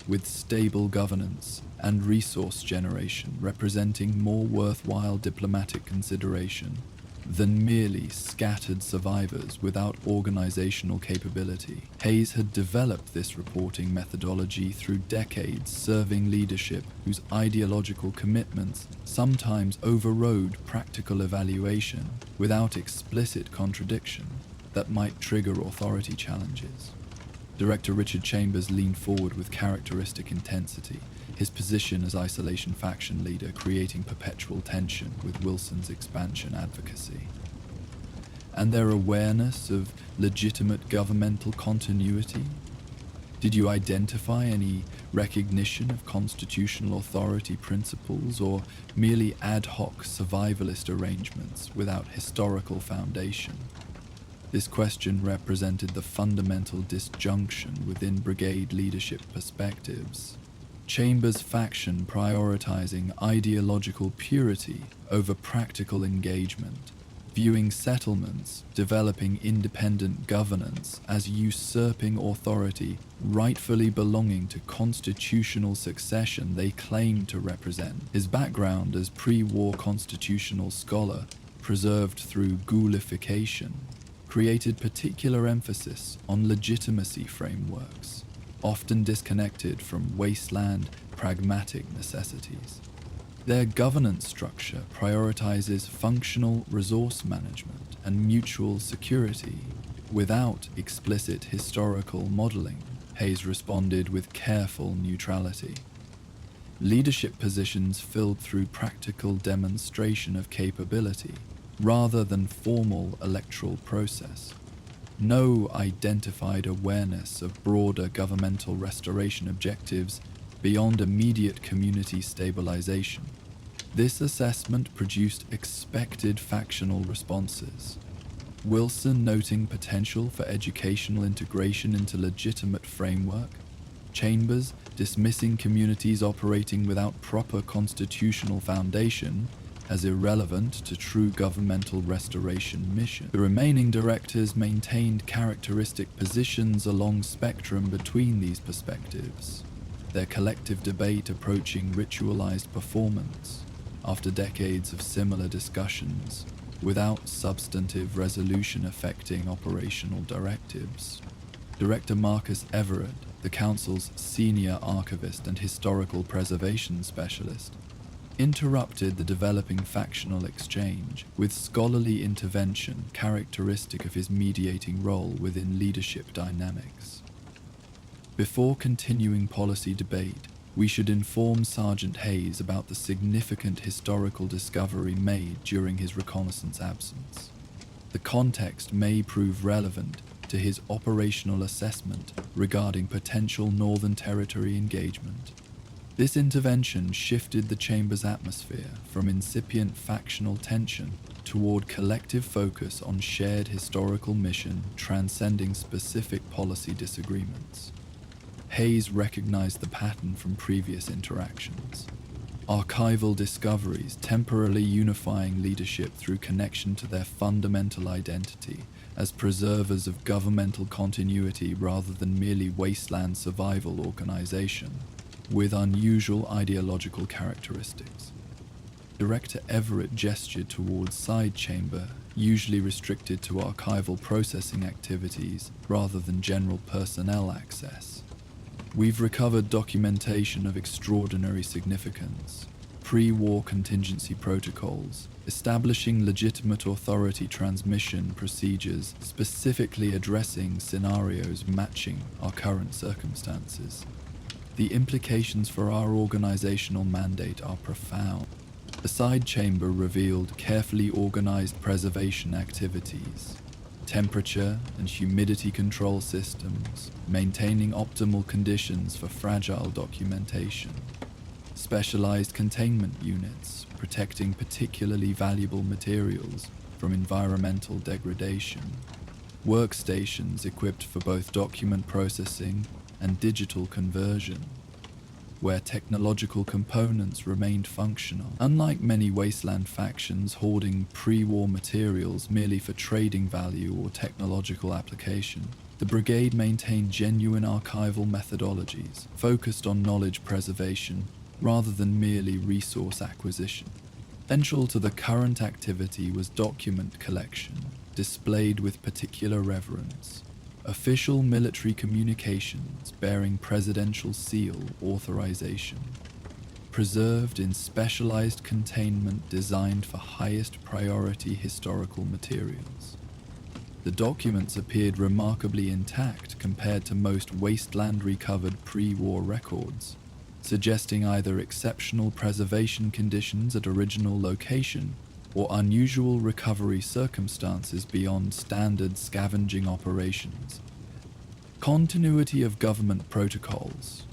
with stable governance and resource generation representing more worthwhile diplomatic consideration than merely scattered survivors without organizational capability. Hayes had developed this reporting methodology through decades serving leadership whose ideological commitments sometimes overrode practical evaluation without explicit contradiction that might trigger authority challenges. Director Richard Chambers leaned forward with characteristic intensity, his position as isolation faction leader creating perpetual tension with Wilson's expansion advocacy. And their awareness of legitimate governmental continuity? Did you identify any recognition of constitutional authority principles, or merely ad hoc survivalist arrangements without historical foundation? This question represented the fundamental disjunction within brigade leadership perspectives. Chambers' faction prioritizing ideological purity over practical engagement, viewing settlements developing independent governance as usurping authority rightfully belonging to constitutional succession they claimed to represent. His background as pre-war constitutional scholar, preserved through ghoulification, created particular emphasis on legitimacy frameworks, often disconnected from wasteland pragmatic necessities. Their governance structure prioritizes functional resource management and mutual security without explicit historical modeling. Hayes responded with careful neutrality. Leadership positions filled through practical demonstration of capability rather than formal electoral process. No identified awareness of broader governmental restoration objectives beyond immediate community stabilization. This assessment produced expected factional responses. Wilson noting potential for educational integration into legitimate framework, Chambers dismissing communities operating without proper constitutional foundation as irrelevant to true governmental restoration mission. The remaining directors maintained characteristic positions along spectrum between these perspectives, their collective debate approaching ritualized performance after decades of similar discussions without substantive resolution affecting operational directives. Director Marcus Everett, the Council's senior archivist and historical preservation specialist, interrupted the developing factional exchange with scholarly intervention characteristic of his mediating role within leadership dynamics. Before continuing policy debate, we should inform Sergeant Hayes about the significant historical discovery made during his reconnaissance absence. The context may prove relevant to his operational assessment regarding potential Northern Territory engagement. This intervention shifted the Chamber's atmosphere from incipient factional tension toward collective focus on shared historical mission transcending specific policy disagreements. Hayes recognized the pattern from previous interactions. Archival discoveries temporarily unifying leadership through connection to their fundamental identity as preservers of governmental continuity rather than merely wasteland survival organization, with unusual ideological characteristics. Director Everett gestured towards side chamber, usually restricted to archival processing activities rather than general personnel access. We've recovered documentation of extraordinary significance, pre-war contingency protocols, establishing legitimate authority transmission procedures specifically addressing scenarios matching our current circumstances. The implications for our organizational mandate are profound. The side chamber revealed carefully organized preservation activities, temperature and humidity control systems, maintaining optimal conditions for fragile documentation, specialized containment units protecting particularly valuable materials from environmental degradation, workstations equipped for both document processing and digital conversion, where technological components remained functional. Unlike many wasteland factions hoarding pre-war materials merely for trading value or technological application, the brigade maintained genuine archival methodologies focused on knowledge preservation rather than merely resource acquisition. Central to the current activity was document collection, displayed with particular reverence. Official military communications bearing presidential seal authorization, preserved in specialized containment designed for highest priority historical materials. The documents appeared remarkably intact compared to most wasteland recovered pre-war records, suggesting either exceptional preservation conditions at original location or unusual recovery circumstances beyond standard scavenging operations. Continuity of government protocols,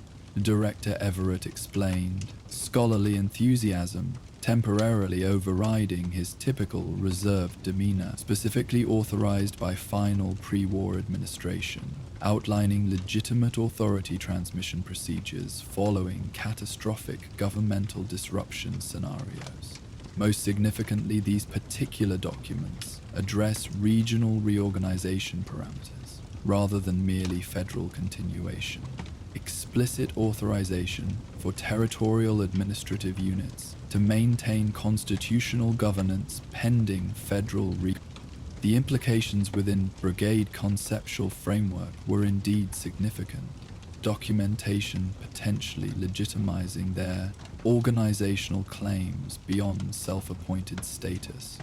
Director Everett explained, scholarly enthusiasm temporarily overriding his typical reserved demeanor, specifically authorized by final pre-war administration, outlining legitimate authority transmission procedures following catastrophic governmental disruption scenarios. Most significantly, these particular documents address regional reorganization parameters, rather than merely federal continuation. Explicit authorization for territorial administrative units to maintain constitutional governance pending federal The implications within brigade conceptual framework were indeed significant, documentation potentially legitimizing their organizational claims beyond self-appointed status,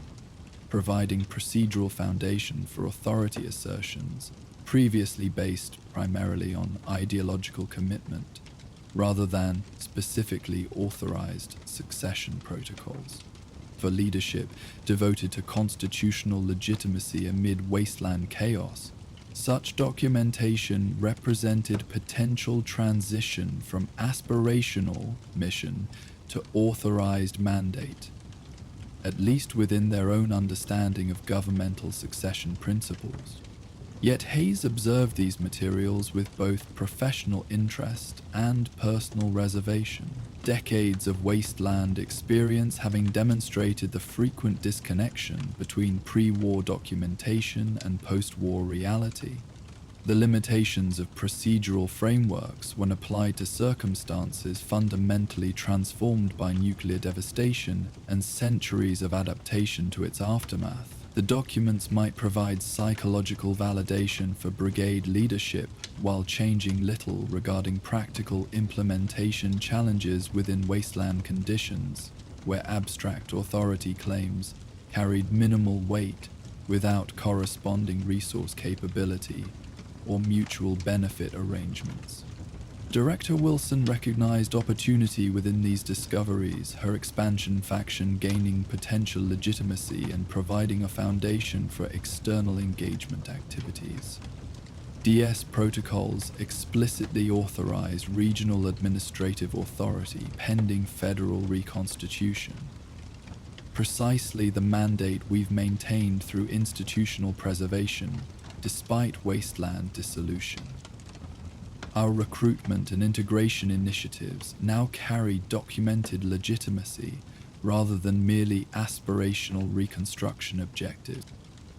providing procedural foundation for authority assertions previously based primarily on ideological commitment, rather than specifically authorized succession protocols. For leadership devoted to constitutional legitimacy amid wasteland chaos, such documentation represented potential transition from aspirational mission to authorized mandate, at least within their own understanding of governmental succession principles. Yet Hayes observed these materials with both professional interest and personal reservation, decades of wasteland experience having demonstrated the frequent disconnection between pre-war documentation and post-war reality. The limitations of procedural frameworks when applied to circumstances fundamentally transformed by nuclear devastation and centuries of adaptation to its aftermath. The documents might provide psychological validation for brigade leadership while changing little regarding practical implementation challenges within wasteland conditions, where abstract authority claims carried minimal weight without corresponding resource capability or mutual benefit arrangements. Director Wilson recognized opportunity within these discoveries, her expansion faction gaining potential legitimacy and providing a foundation for external engagement activities. DS protocols explicitly authorize regional administrative authority pending federal reconstitution. Precisely the mandate we've maintained through institutional preservation, despite wasteland dissolution. Our recruitment and integration initiatives now carry documented legitimacy rather than merely aspirational reconstruction objectives.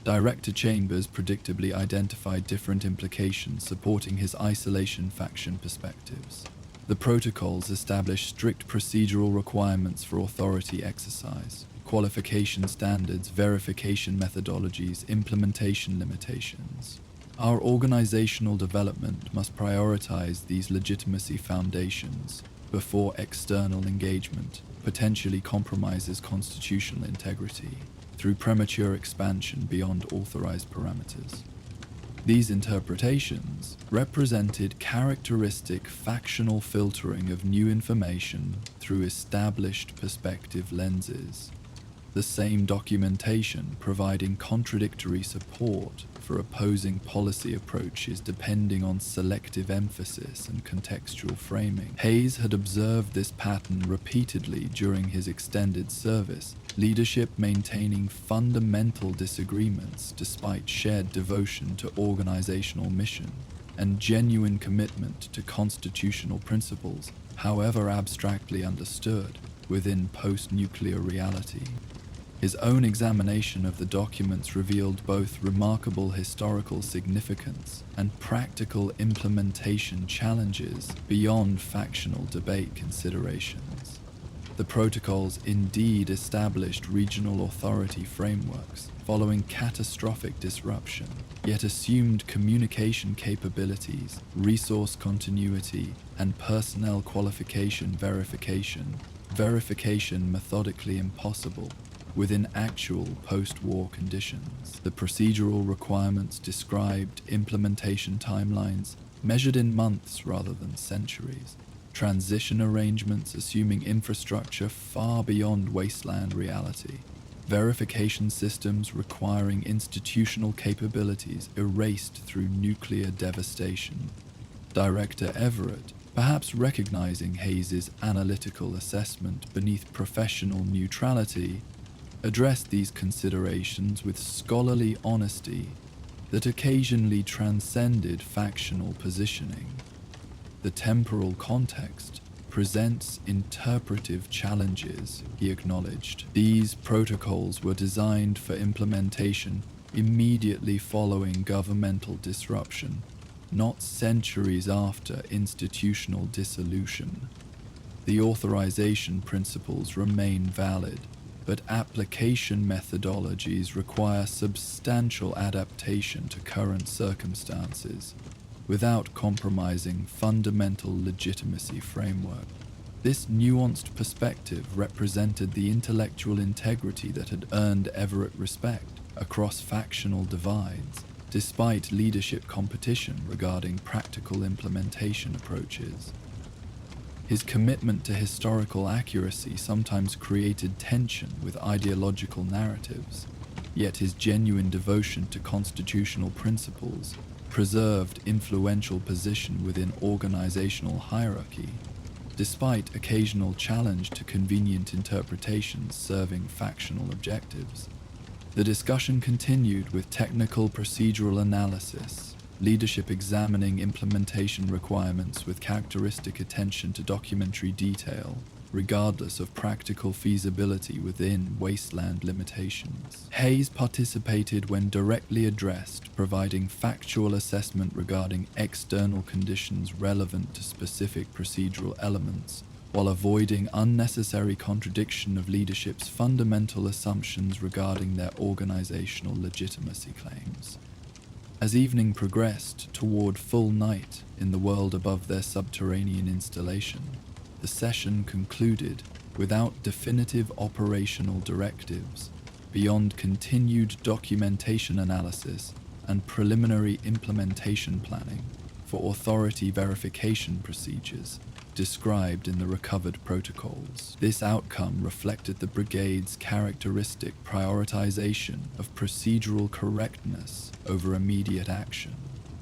Director Chambers predictably identified different implications supporting his isolation faction perspectives. The protocols establish strict procedural requirements for authority exercise, qualification standards, verification methodologies, implementation limitations. Our organizational development must prioritize these legitimacy foundations before external engagement potentially compromises constitutional integrity through premature expansion beyond authorized parameters. These interpretations represented characteristic factional filtering of new information through established perspective lenses, the same documentation providing contradictory support for opposing policy approaches depending on selective emphasis and contextual framing. Hayes had observed this pattern repeatedly during his extended service, leadership maintaining fundamental disagreements despite shared devotion to organizational mission and genuine commitment to constitutional principles, however abstractly understood, within post-nuclear reality. His own examination of the documents revealed both remarkable historical significance and practical implementation challenges beyond factional debate considerations. The protocols indeed established regional authority frameworks following catastrophic disruption, yet assumed communication capabilities, resource continuity, and personnel qualification verification methodically impossible within actual post-war conditions. The procedural requirements described implementation timelines measured in months rather than centuries, transition arrangements assuming infrastructure far beyond wasteland reality, verification systems requiring institutional capabilities erased through nuclear devastation. Director Everett Perhaps recognizing Hayes's analytical assessment beneath professional neutrality, addressed these considerations with scholarly honesty that occasionally transcended factional positioning. The temporal context presents interpretive challenges, he acknowledged. These protocols were designed for implementation immediately following governmental disruption, not centuries after institutional dissolution. The authorization principles remain valid, but application methodologies require substantial adaptation to current circumstances without compromising fundamental legitimacy framework. This nuanced perspective represented the intellectual integrity that had earned Everett respect across factional divides, despite leadership competition regarding practical implementation approaches. His commitment to historical accuracy sometimes created tension with ideological narratives, yet his genuine devotion to constitutional principles preserved influential position within organizational hierarchy, despite occasional challenge to convenient interpretations serving factional objectives. The discussion continued with technical procedural analysis, leadership examining implementation requirements with characteristic attention to documentary detail, regardless of practical feasibility within wasteland limitations. Hayes participated when directly addressed, providing factual assessment regarding external conditions relevant to specific procedural elements, while avoiding unnecessary contradiction of leadership's fundamental assumptions regarding their organizational legitimacy claims. As evening progressed toward full night in the world above their subterranean installation, the session concluded without definitive operational directives, beyond continued documentation analysis and preliminary implementation planning for authority verification procedures described in the recovered protocols. This outcome reflected the brigade's characteristic prioritization of procedural correctness over immediate action,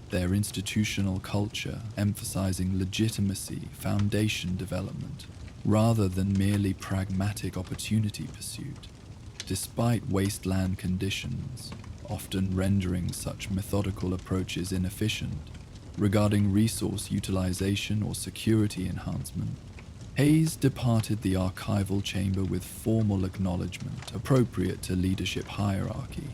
their institutional culture emphasizing legitimacy, foundation development, rather than merely pragmatic opportunity pursuit. Despite wasteland conditions, often rendering such methodical approaches inefficient, regarding resource utilization or security enhancement, Hayes departed the archival chamber with formal acknowledgement appropriate to leadership hierarchy,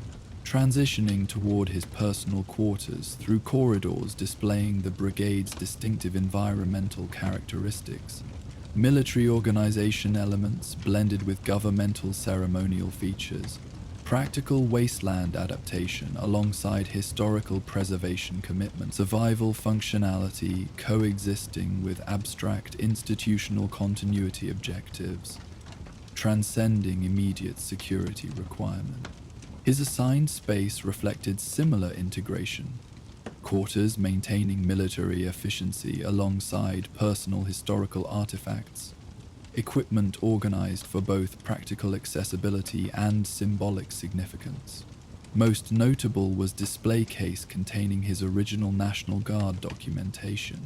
transitioning toward his personal quarters through corridors displaying the brigade's distinctive environmental characteristics, military organization elements blended with governmental ceremonial features, practical wasteland adaptation alongside historical preservation commitment, survival functionality coexisting with abstract institutional continuity objectives, transcending immediate security requirement. His assigned space reflected similar integration, quarters maintaining military efficiency alongside personal historical artifacts, equipment organized for both practical accessibility and symbolic significance. Most notable was display case containing his original National Guard documentation,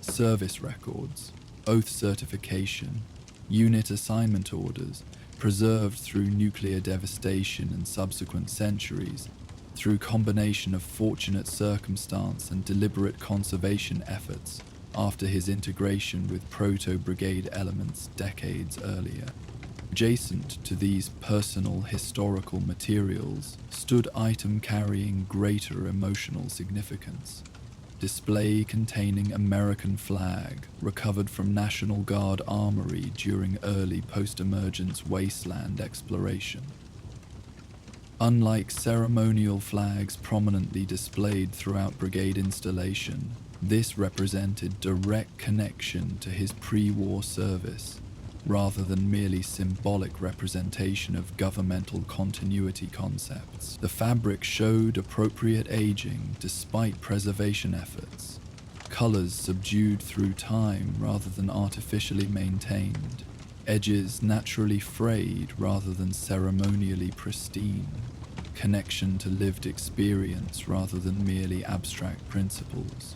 service records, oath certification, unit assignment orders, preserved through nuclear devastation and subsequent centuries, through combination of fortunate circumstance and deliberate conservation efforts after his integration with proto-brigade elements decades earlier. Adjacent to these personal historical materials stood item carrying greater emotional significance. Display containing American flag recovered from National Guard armory during early post-emergence wasteland exploration. Unlike ceremonial flags prominently displayed throughout brigade installation, this represented direct connection to his pre-war service, rather than merely symbolic representation of governmental continuity concepts. The fabric showed appropriate aging despite preservation efforts, colors subdued through time rather than artificially maintained, edges naturally frayed rather than ceremonially pristine, connection to lived experience rather than merely abstract principles.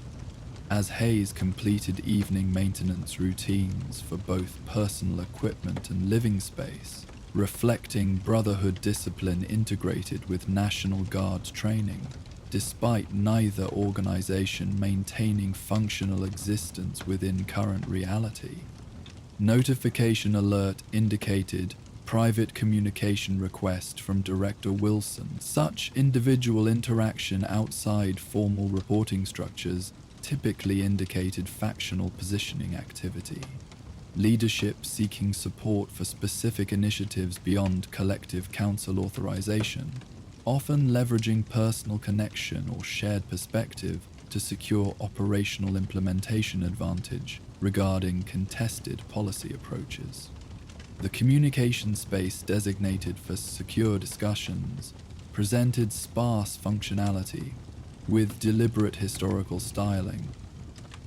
As Hayes completed evening maintenance routines for both personal equipment and living space, reflecting Brotherhood discipline integrated with National Guard training, despite neither organization maintaining functional existence within current reality. Notification alert indicated private communication request from Director Wilson. Such individual interaction outside formal reporting structures typically indicated factional positioning activity. Leadership seeking support for specific initiatives beyond collective council authorization, often leveraging personal connection or shared perspective to secure operational implementation advantage regarding contested policy approaches. The communication space designated for secure discussions presented sparse functionality with deliberate historical styling.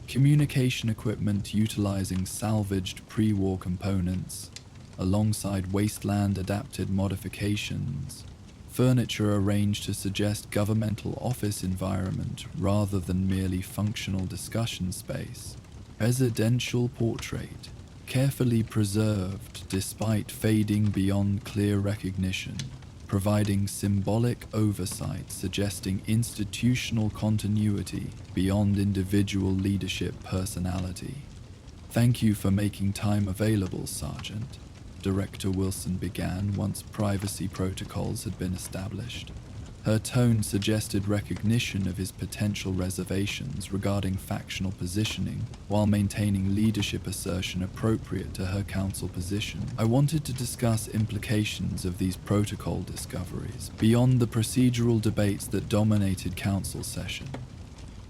Communication equipment utilizing salvaged pre-war components, alongside wasteland-adapted modifications, furniture arranged to suggest governmental office environment rather than merely functional discussion space. Residential portrait, carefully preserved despite fading beyond clear recognition, providing symbolic oversight suggesting institutional continuity beyond individual leadership personality. "Thank you for making time available, Sergeant," Director Wilson began once privacy protocols had been established. Her tone suggested recognition of his potential reservations regarding factional positioning while maintaining leadership assertion appropriate to her council position. "I wanted to discuss implications of these protocol discoveries beyond the procedural debates that dominated council session.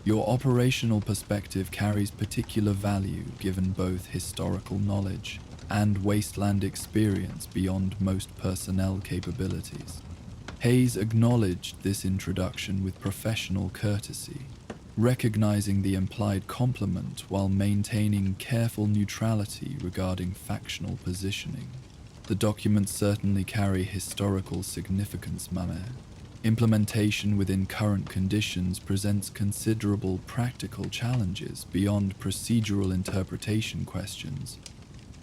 Your operational perspective carries particular value given both historical knowledge and wasteland experience beyond most personnel capabilities." Hayes acknowledged this introduction with professional courtesy, recognizing the implied compliment while maintaining careful neutrality regarding factional positioning. "The documents certainly carry historical significance, Mame. Implementation within current conditions presents considerable practical challenges beyond procedural interpretation questions."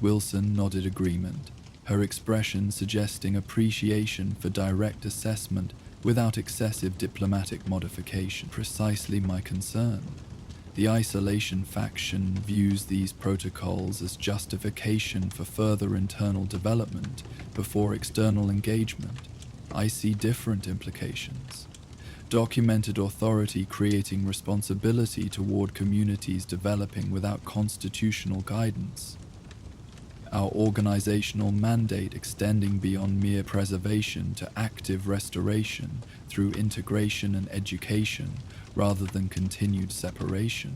Wilson nodded agreement, her expression suggesting appreciation for direct assessment without excessive diplomatic modification. "Precisely my concern. The isolation faction views these protocols as justification for further internal development before external engagement. I see different implications. Documented authority creating responsibility toward communities developing without constitutional guidance. Our organizational mandate extending beyond mere preservation to active restoration through integration and education rather than continued separation."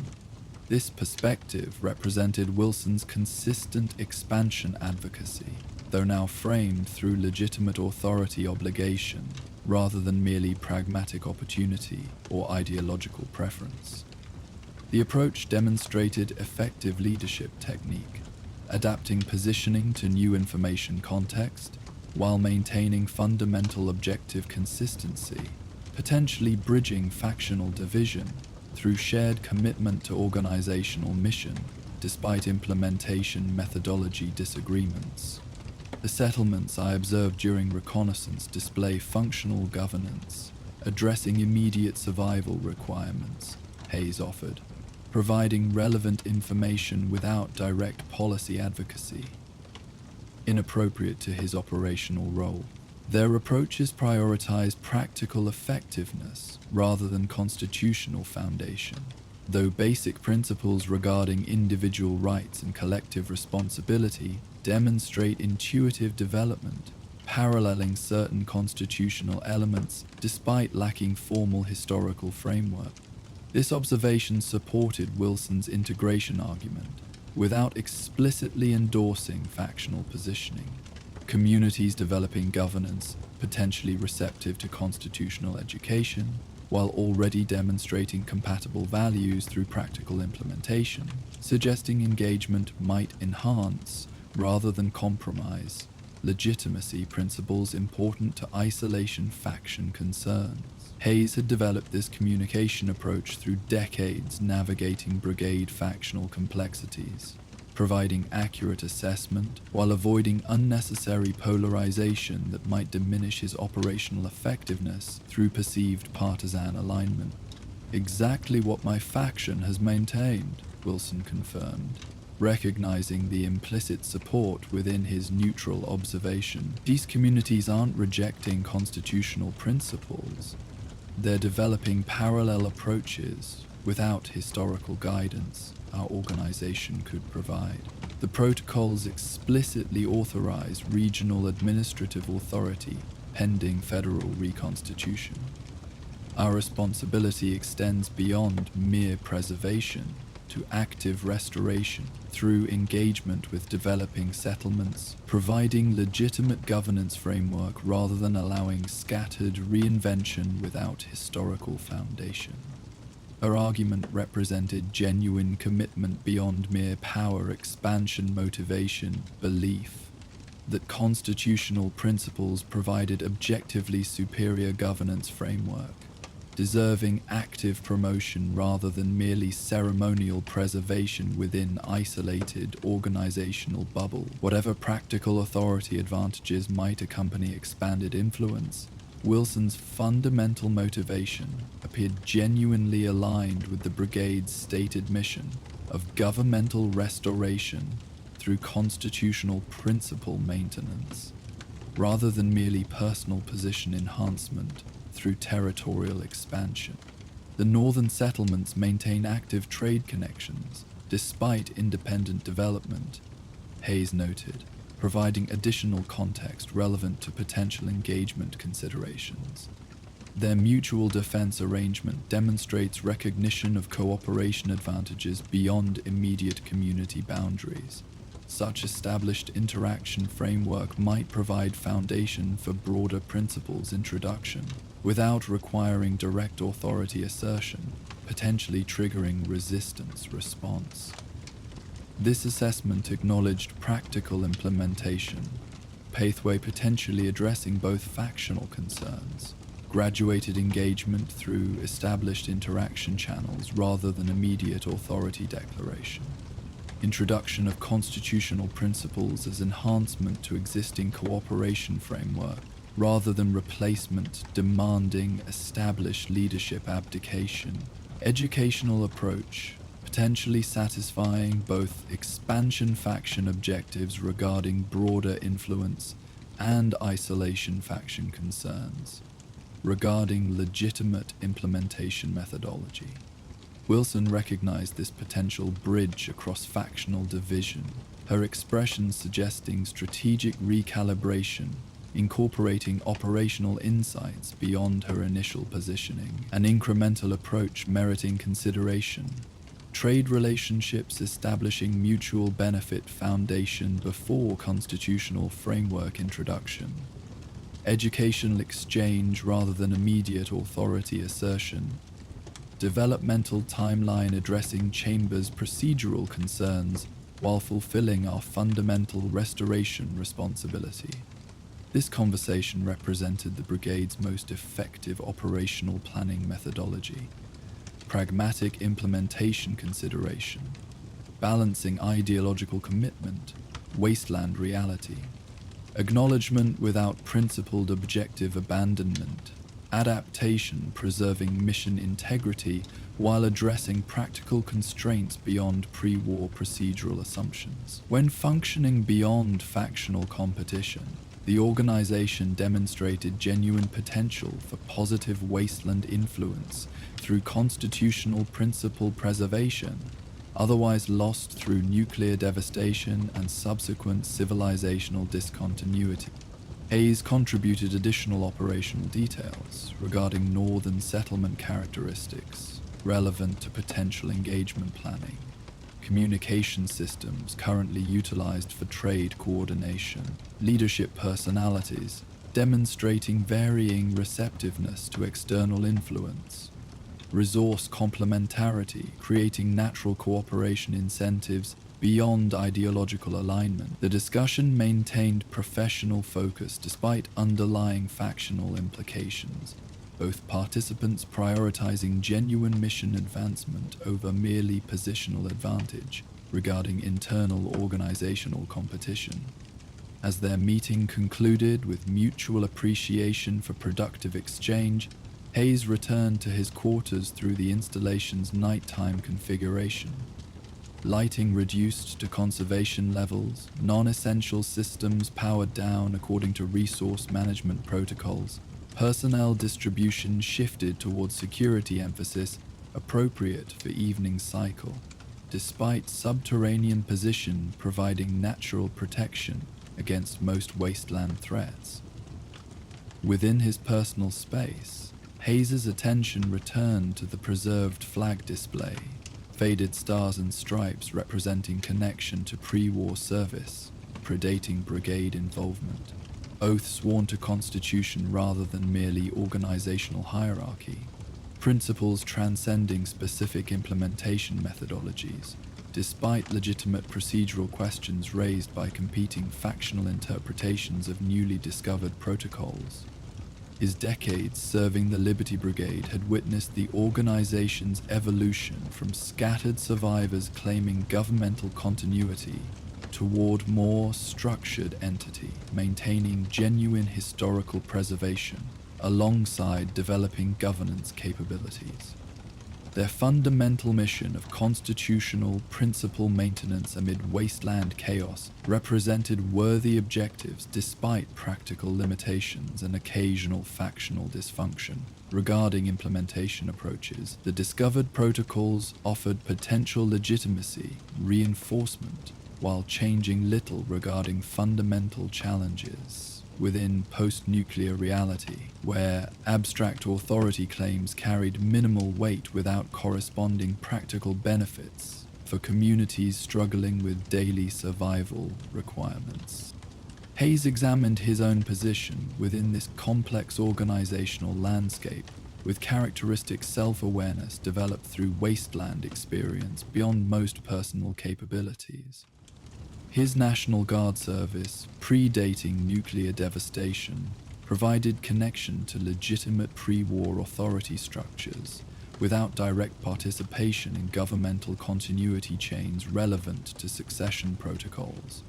This perspective represented Wilson's consistent expansion advocacy, though now framed through legitimate authority obligation rather than merely pragmatic opportunity or ideological preference. The approach demonstrated effective leadership technique, adapting positioning to new information context while maintaining fundamental objective consistency, potentially bridging factional division through shared commitment to organizational mission despite implementation methodology disagreements. "The settlements I observed during reconnaissance display functional governance, addressing immediate survival requirements," Hayes offered, providing relevant information without direct policy advocacy. Inappropriate to his operational role, their approaches prioritize practical effectiveness rather than constitutional foundation, though basic principles regarding individual rights and collective responsibility demonstrate intuitive development, paralleling certain constitutional elements despite lacking formal historical framework. This observation supported Wilson's integration argument, without explicitly endorsing factional positioning. Communities developing governance, potentially receptive to constitutional education, while already demonstrating compatible values through practical implementation, suggesting engagement might enhance rather than compromise. legitimacy principles important to isolation faction concerns. Hayes had developed this communication approach through decades navigating brigade factional complexities, providing accurate assessment while avoiding unnecessary polarization that might diminish his operational effectiveness through perceived partisan alignment. Exactly what my faction has maintained, Wilson confirmed, recognizing the implicit support within his neutral observation. These communities aren't rejecting constitutional principles. They're developing parallel approaches without historical guidance our organization could provide. The protocols explicitly authorize regional administrative authority pending federal reconstitution. Our responsibility extends beyond mere preservation to active restoration through engagement with developing settlements, providing legitimate governance framework rather than allowing scattered reinvention without historical foundation. Her argument represented genuine commitment beyond mere power expansion motivation, belief that constitutional principles provided objectively superior governance framework, deserving active promotion rather than merely ceremonial preservation within isolated organizational bubble. Whatever practical authority advantages might accompany expanded influence, Wilson's fundamental motivation appeared genuinely aligned with the brigade's stated mission of governmental restoration through constitutional principle maintenance, rather than merely personal position enhancement through territorial expansion. The northern settlements maintain active trade connections despite independent development, Hayes noted, providing additional context relevant to potential engagement considerations. Their mutual defense arrangement demonstrates recognition of cooperation advantages beyond immediate community boundaries. Such established interaction framework might provide foundation for broader principles introduction, without requiring direct authority assertion, potentially triggering resistance response. This assessment acknowledged practical implementation, pathway potentially addressing both factional concerns, graduated engagement through established interaction channels rather than immediate authority declaration, introduction of constitutional principles as enhancement to existing cooperation framework rather than replacement demanding established leadership abdication, educational approach, potentially satisfying both expansion faction objectives regarding broader influence and isolation faction concerns, regarding legitimate implementation methodology. Wilson recognized this potential bridge across factional division, her expressions suggesting strategic recalibration, incorporating operational insights beyond her initial positioning, an incremental approach meriting consideration, trade relationships establishing mutual benefit foundation before constitutional framework introduction, educational exchange rather than immediate authority assertion, developmental timeline addressing Chamber's procedural concerns while fulfilling our fundamental restoration responsibility. This conversation represented the brigade's most effective operational planning methodology, pragmatic implementation consideration, balancing ideological commitment, wasteland reality, acknowledgement without principled objective abandonment, adaptation preserving mission integrity while addressing practical constraints beyond pre-war procedural assumptions. When functioning beyond factional competition, the organization demonstrated genuine potential for positive wasteland influence through constitutional principle preservation, otherwise lost through nuclear devastation and subsequent civilizational discontinuity. Hayes contributed additional operational details regarding northern settlement characteristics relevant to potential engagement planning, communication systems currently utilized for trade coordination, leadership personalities demonstrating varying receptiveness to external influence, resource complementarity creating natural cooperation incentives Beyond ideological alignment, the discussion maintained professional focus despite underlying factional implications, both participants prioritizing genuine mission advancement over merely positional advantage regarding internal organizational competition. As their meeting concluded with mutual appreciation for productive exchange, Hayes returned to his quarters through the installation's nighttime configuration. Lighting reduced to conservation levels, non-essential systems powered down according to resource management protocols, personnel distribution shifted towards security emphasis appropriate for evening cycle, despite subterranean position providing natural protection against most wasteland threats. Within his personal space, Hayes's attention returned to the preserved flag display, faded stars and stripes representing connection to pre-war service, predating brigade involvement, oaths sworn to constitution rather than merely organizational hierarchy, principles transcending specific implementation methodologies, despite legitimate procedural questions raised by competing factional interpretations of newly discovered protocols. His decades serving the Liberty Brigade had witnessed the organization's evolution from scattered survivors claiming governmental continuity toward more structured entity, maintaining genuine historical preservation alongside developing governance capabilities. Their fundamental mission of constitutional principle maintenance amid wasteland chaos represented worthy objectives despite practical limitations and occasional factional dysfunction. Regarding implementation approaches, the discovered protocols offered potential legitimacy, reinforcement, while changing little regarding fundamental challenges within post-nuclear reality, where abstract authority claims carried minimal weight without corresponding practical benefits for communities struggling with daily survival requirements. Hayes examined his own position within this complex organizational landscape with characteristic self-awareness developed through wasteland experience beyond most personal capabilities. His National Guard service, predating nuclear devastation, provided connection to legitimate pre-war authority structures without direct participation in governmental continuity chains relevant to succession protocols.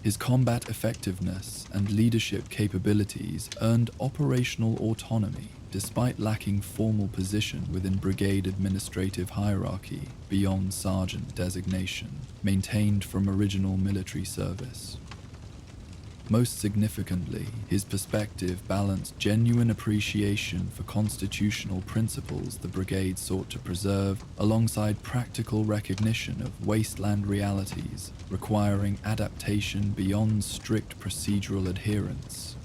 His combat effectiveness and leadership capabilities earned operational autonomy despite lacking formal position within brigade administrative hierarchy beyond sergeant designation, maintained from original military service. Most significantly, his perspective balanced genuine appreciation for constitutional principles the brigade sought to preserve alongside practical recognition of wasteland realities requiring adaptation beyond strict procedural adherence.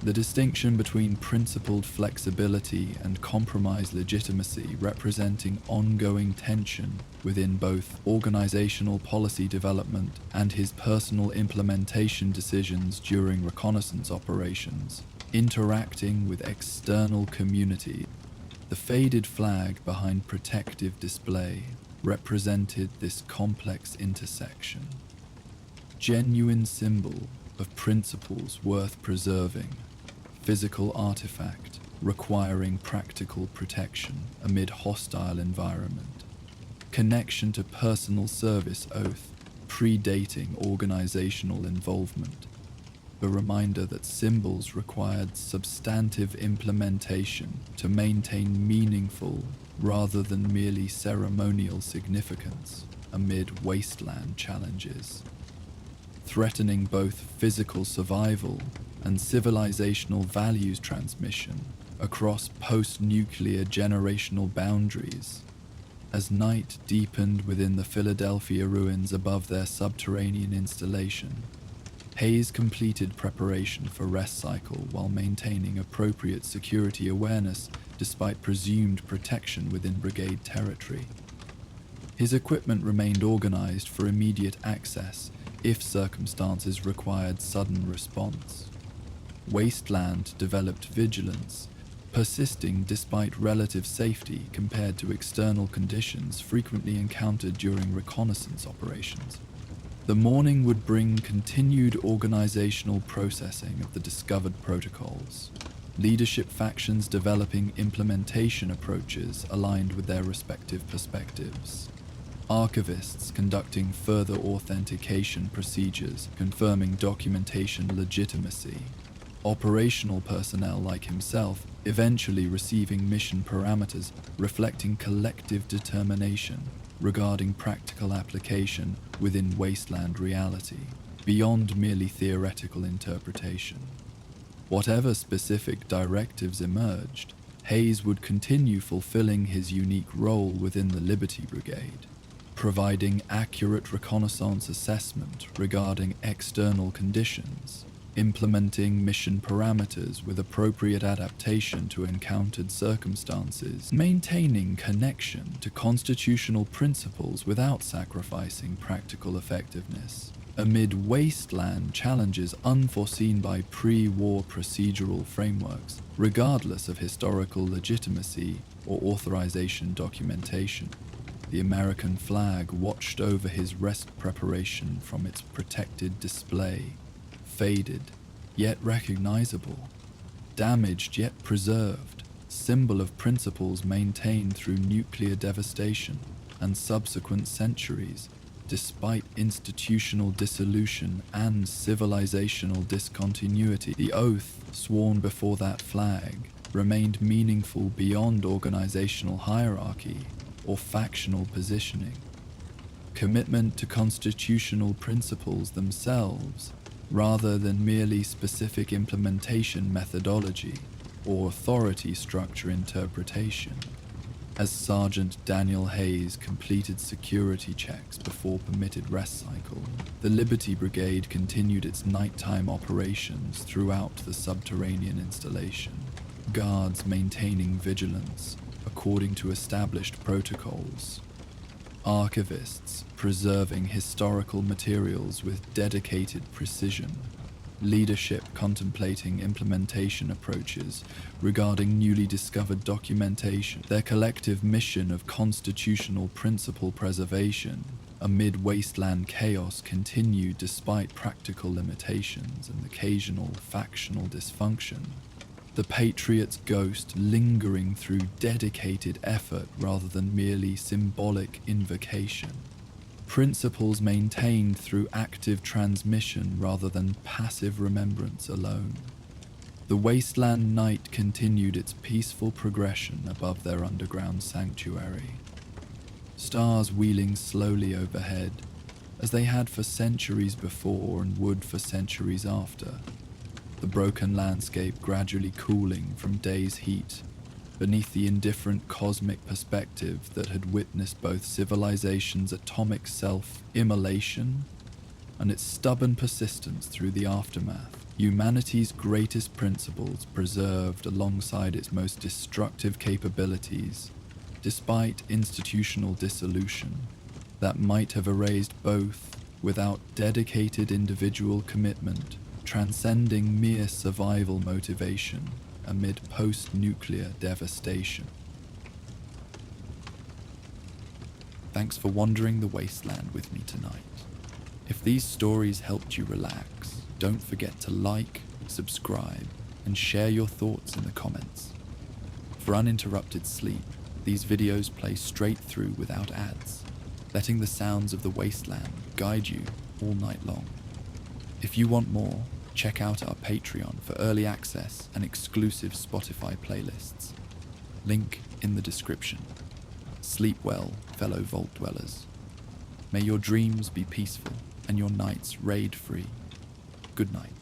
The distinction between principled flexibility and compromise legitimacy representing ongoing tension within both organizational policy development and his personal implementation decisions during reconnaissance operations, interacting with external community. The faded flag behind protective display represented this complex intersection. Genuine symbol of principles worth preserving. Physical artifact requiring practical protection amid hostile environment. Connection to personal service oath predating organizational involvement. The reminder that symbols required substantive implementation to maintain meaningful rather than merely ceremonial significance amid wasteland challenges. Threatening both physical survival and civilizational values transmission across post-nuclear generational boundaries. As night deepened within the Philadelphia ruins above their subterranean installation, Hayes completed preparation for rest cycle while maintaining appropriate security awareness despite presumed protection within brigade territory. His equipment remained organized for immediate access if circumstances required sudden response. Wasteland developed vigilance, persisting despite relative safety compared to external conditions frequently encountered during reconnaissance operations. The morning would bring continued organizational processing of the discovered protocols, leadership factions developing implementation approaches aligned with their respective perspectives, archivists conducting further authentication procedures confirming documentation legitimacy, operational personnel like himself eventually receiving mission parameters reflecting collective determination regarding practical application within wasteland reality, beyond merely theoretical interpretation. Whatever specific directives emerged, Hayes would continue fulfilling his unique role within the Liberty Brigade, providing accurate reconnaissance assessment regarding external conditions, implementing mission parameters with appropriate adaptation to encountered circumstances, maintaining connection to constitutional principles without sacrificing practical effectiveness, amid wasteland challenges unforeseen by pre-war procedural frameworks, regardless of historical legitimacy or authorization documentation. The American flag watched over his rest preparation from its protected display, faded, yet recognizable, damaged yet preserved, symbol of principles maintained through nuclear devastation and subsequent centuries, despite institutional dissolution and civilizational discontinuity. The oath sworn before that flag remained meaningful beyond organizational hierarchy or factional positioning. Commitment to constitutional principles themselves, rather than merely specific implementation methodology or authority structure interpretation. As Sergeant Daniel Hayes completed security checks before permitted rest cycle, the Liberty Brigade continued its nighttime operations throughout the subterranean installation, guards maintaining vigilance according to established protocols, archivists preserving historical materials with dedicated precision, leadership contemplating implementation approaches regarding newly discovered documentation, their collective mission of constitutional principle preservation amid wasteland chaos continued despite practical limitations and occasional factional dysfunction. The Patriot's ghost lingering through dedicated effort rather than merely symbolic invocation. Principles maintained through active transmission rather than passive remembrance alone. The wasteland night continued its peaceful progression above their underground sanctuary, stars wheeling slowly overhead, as they had for centuries before and would for centuries after. The broken landscape gradually cooling from day's heat beneath the indifferent cosmic perspective that had witnessed both civilization's atomic self-immolation and its stubborn persistence through the aftermath. Humanity's greatest principles preserved alongside its most destructive capabilities, despite institutional dissolution that might have erased both without dedicated individual commitment, transcending mere survival motivation amid post-nuclear devastation. Thanks for wandering the wasteland with me tonight. If these stories helped you relax, don't forget to like, subscribe, and share your thoughts in the comments. For uninterrupted sleep, these videos play straight through without ads, letting the sounds of the wasteland guide you all night long. If you want more, check out our Patreon for early access and exclusive Spotify playlists. Link in the description. Sleep well, fellow Vault Dwellers. May your dreams be peaceful and your nights raid-free. Good night.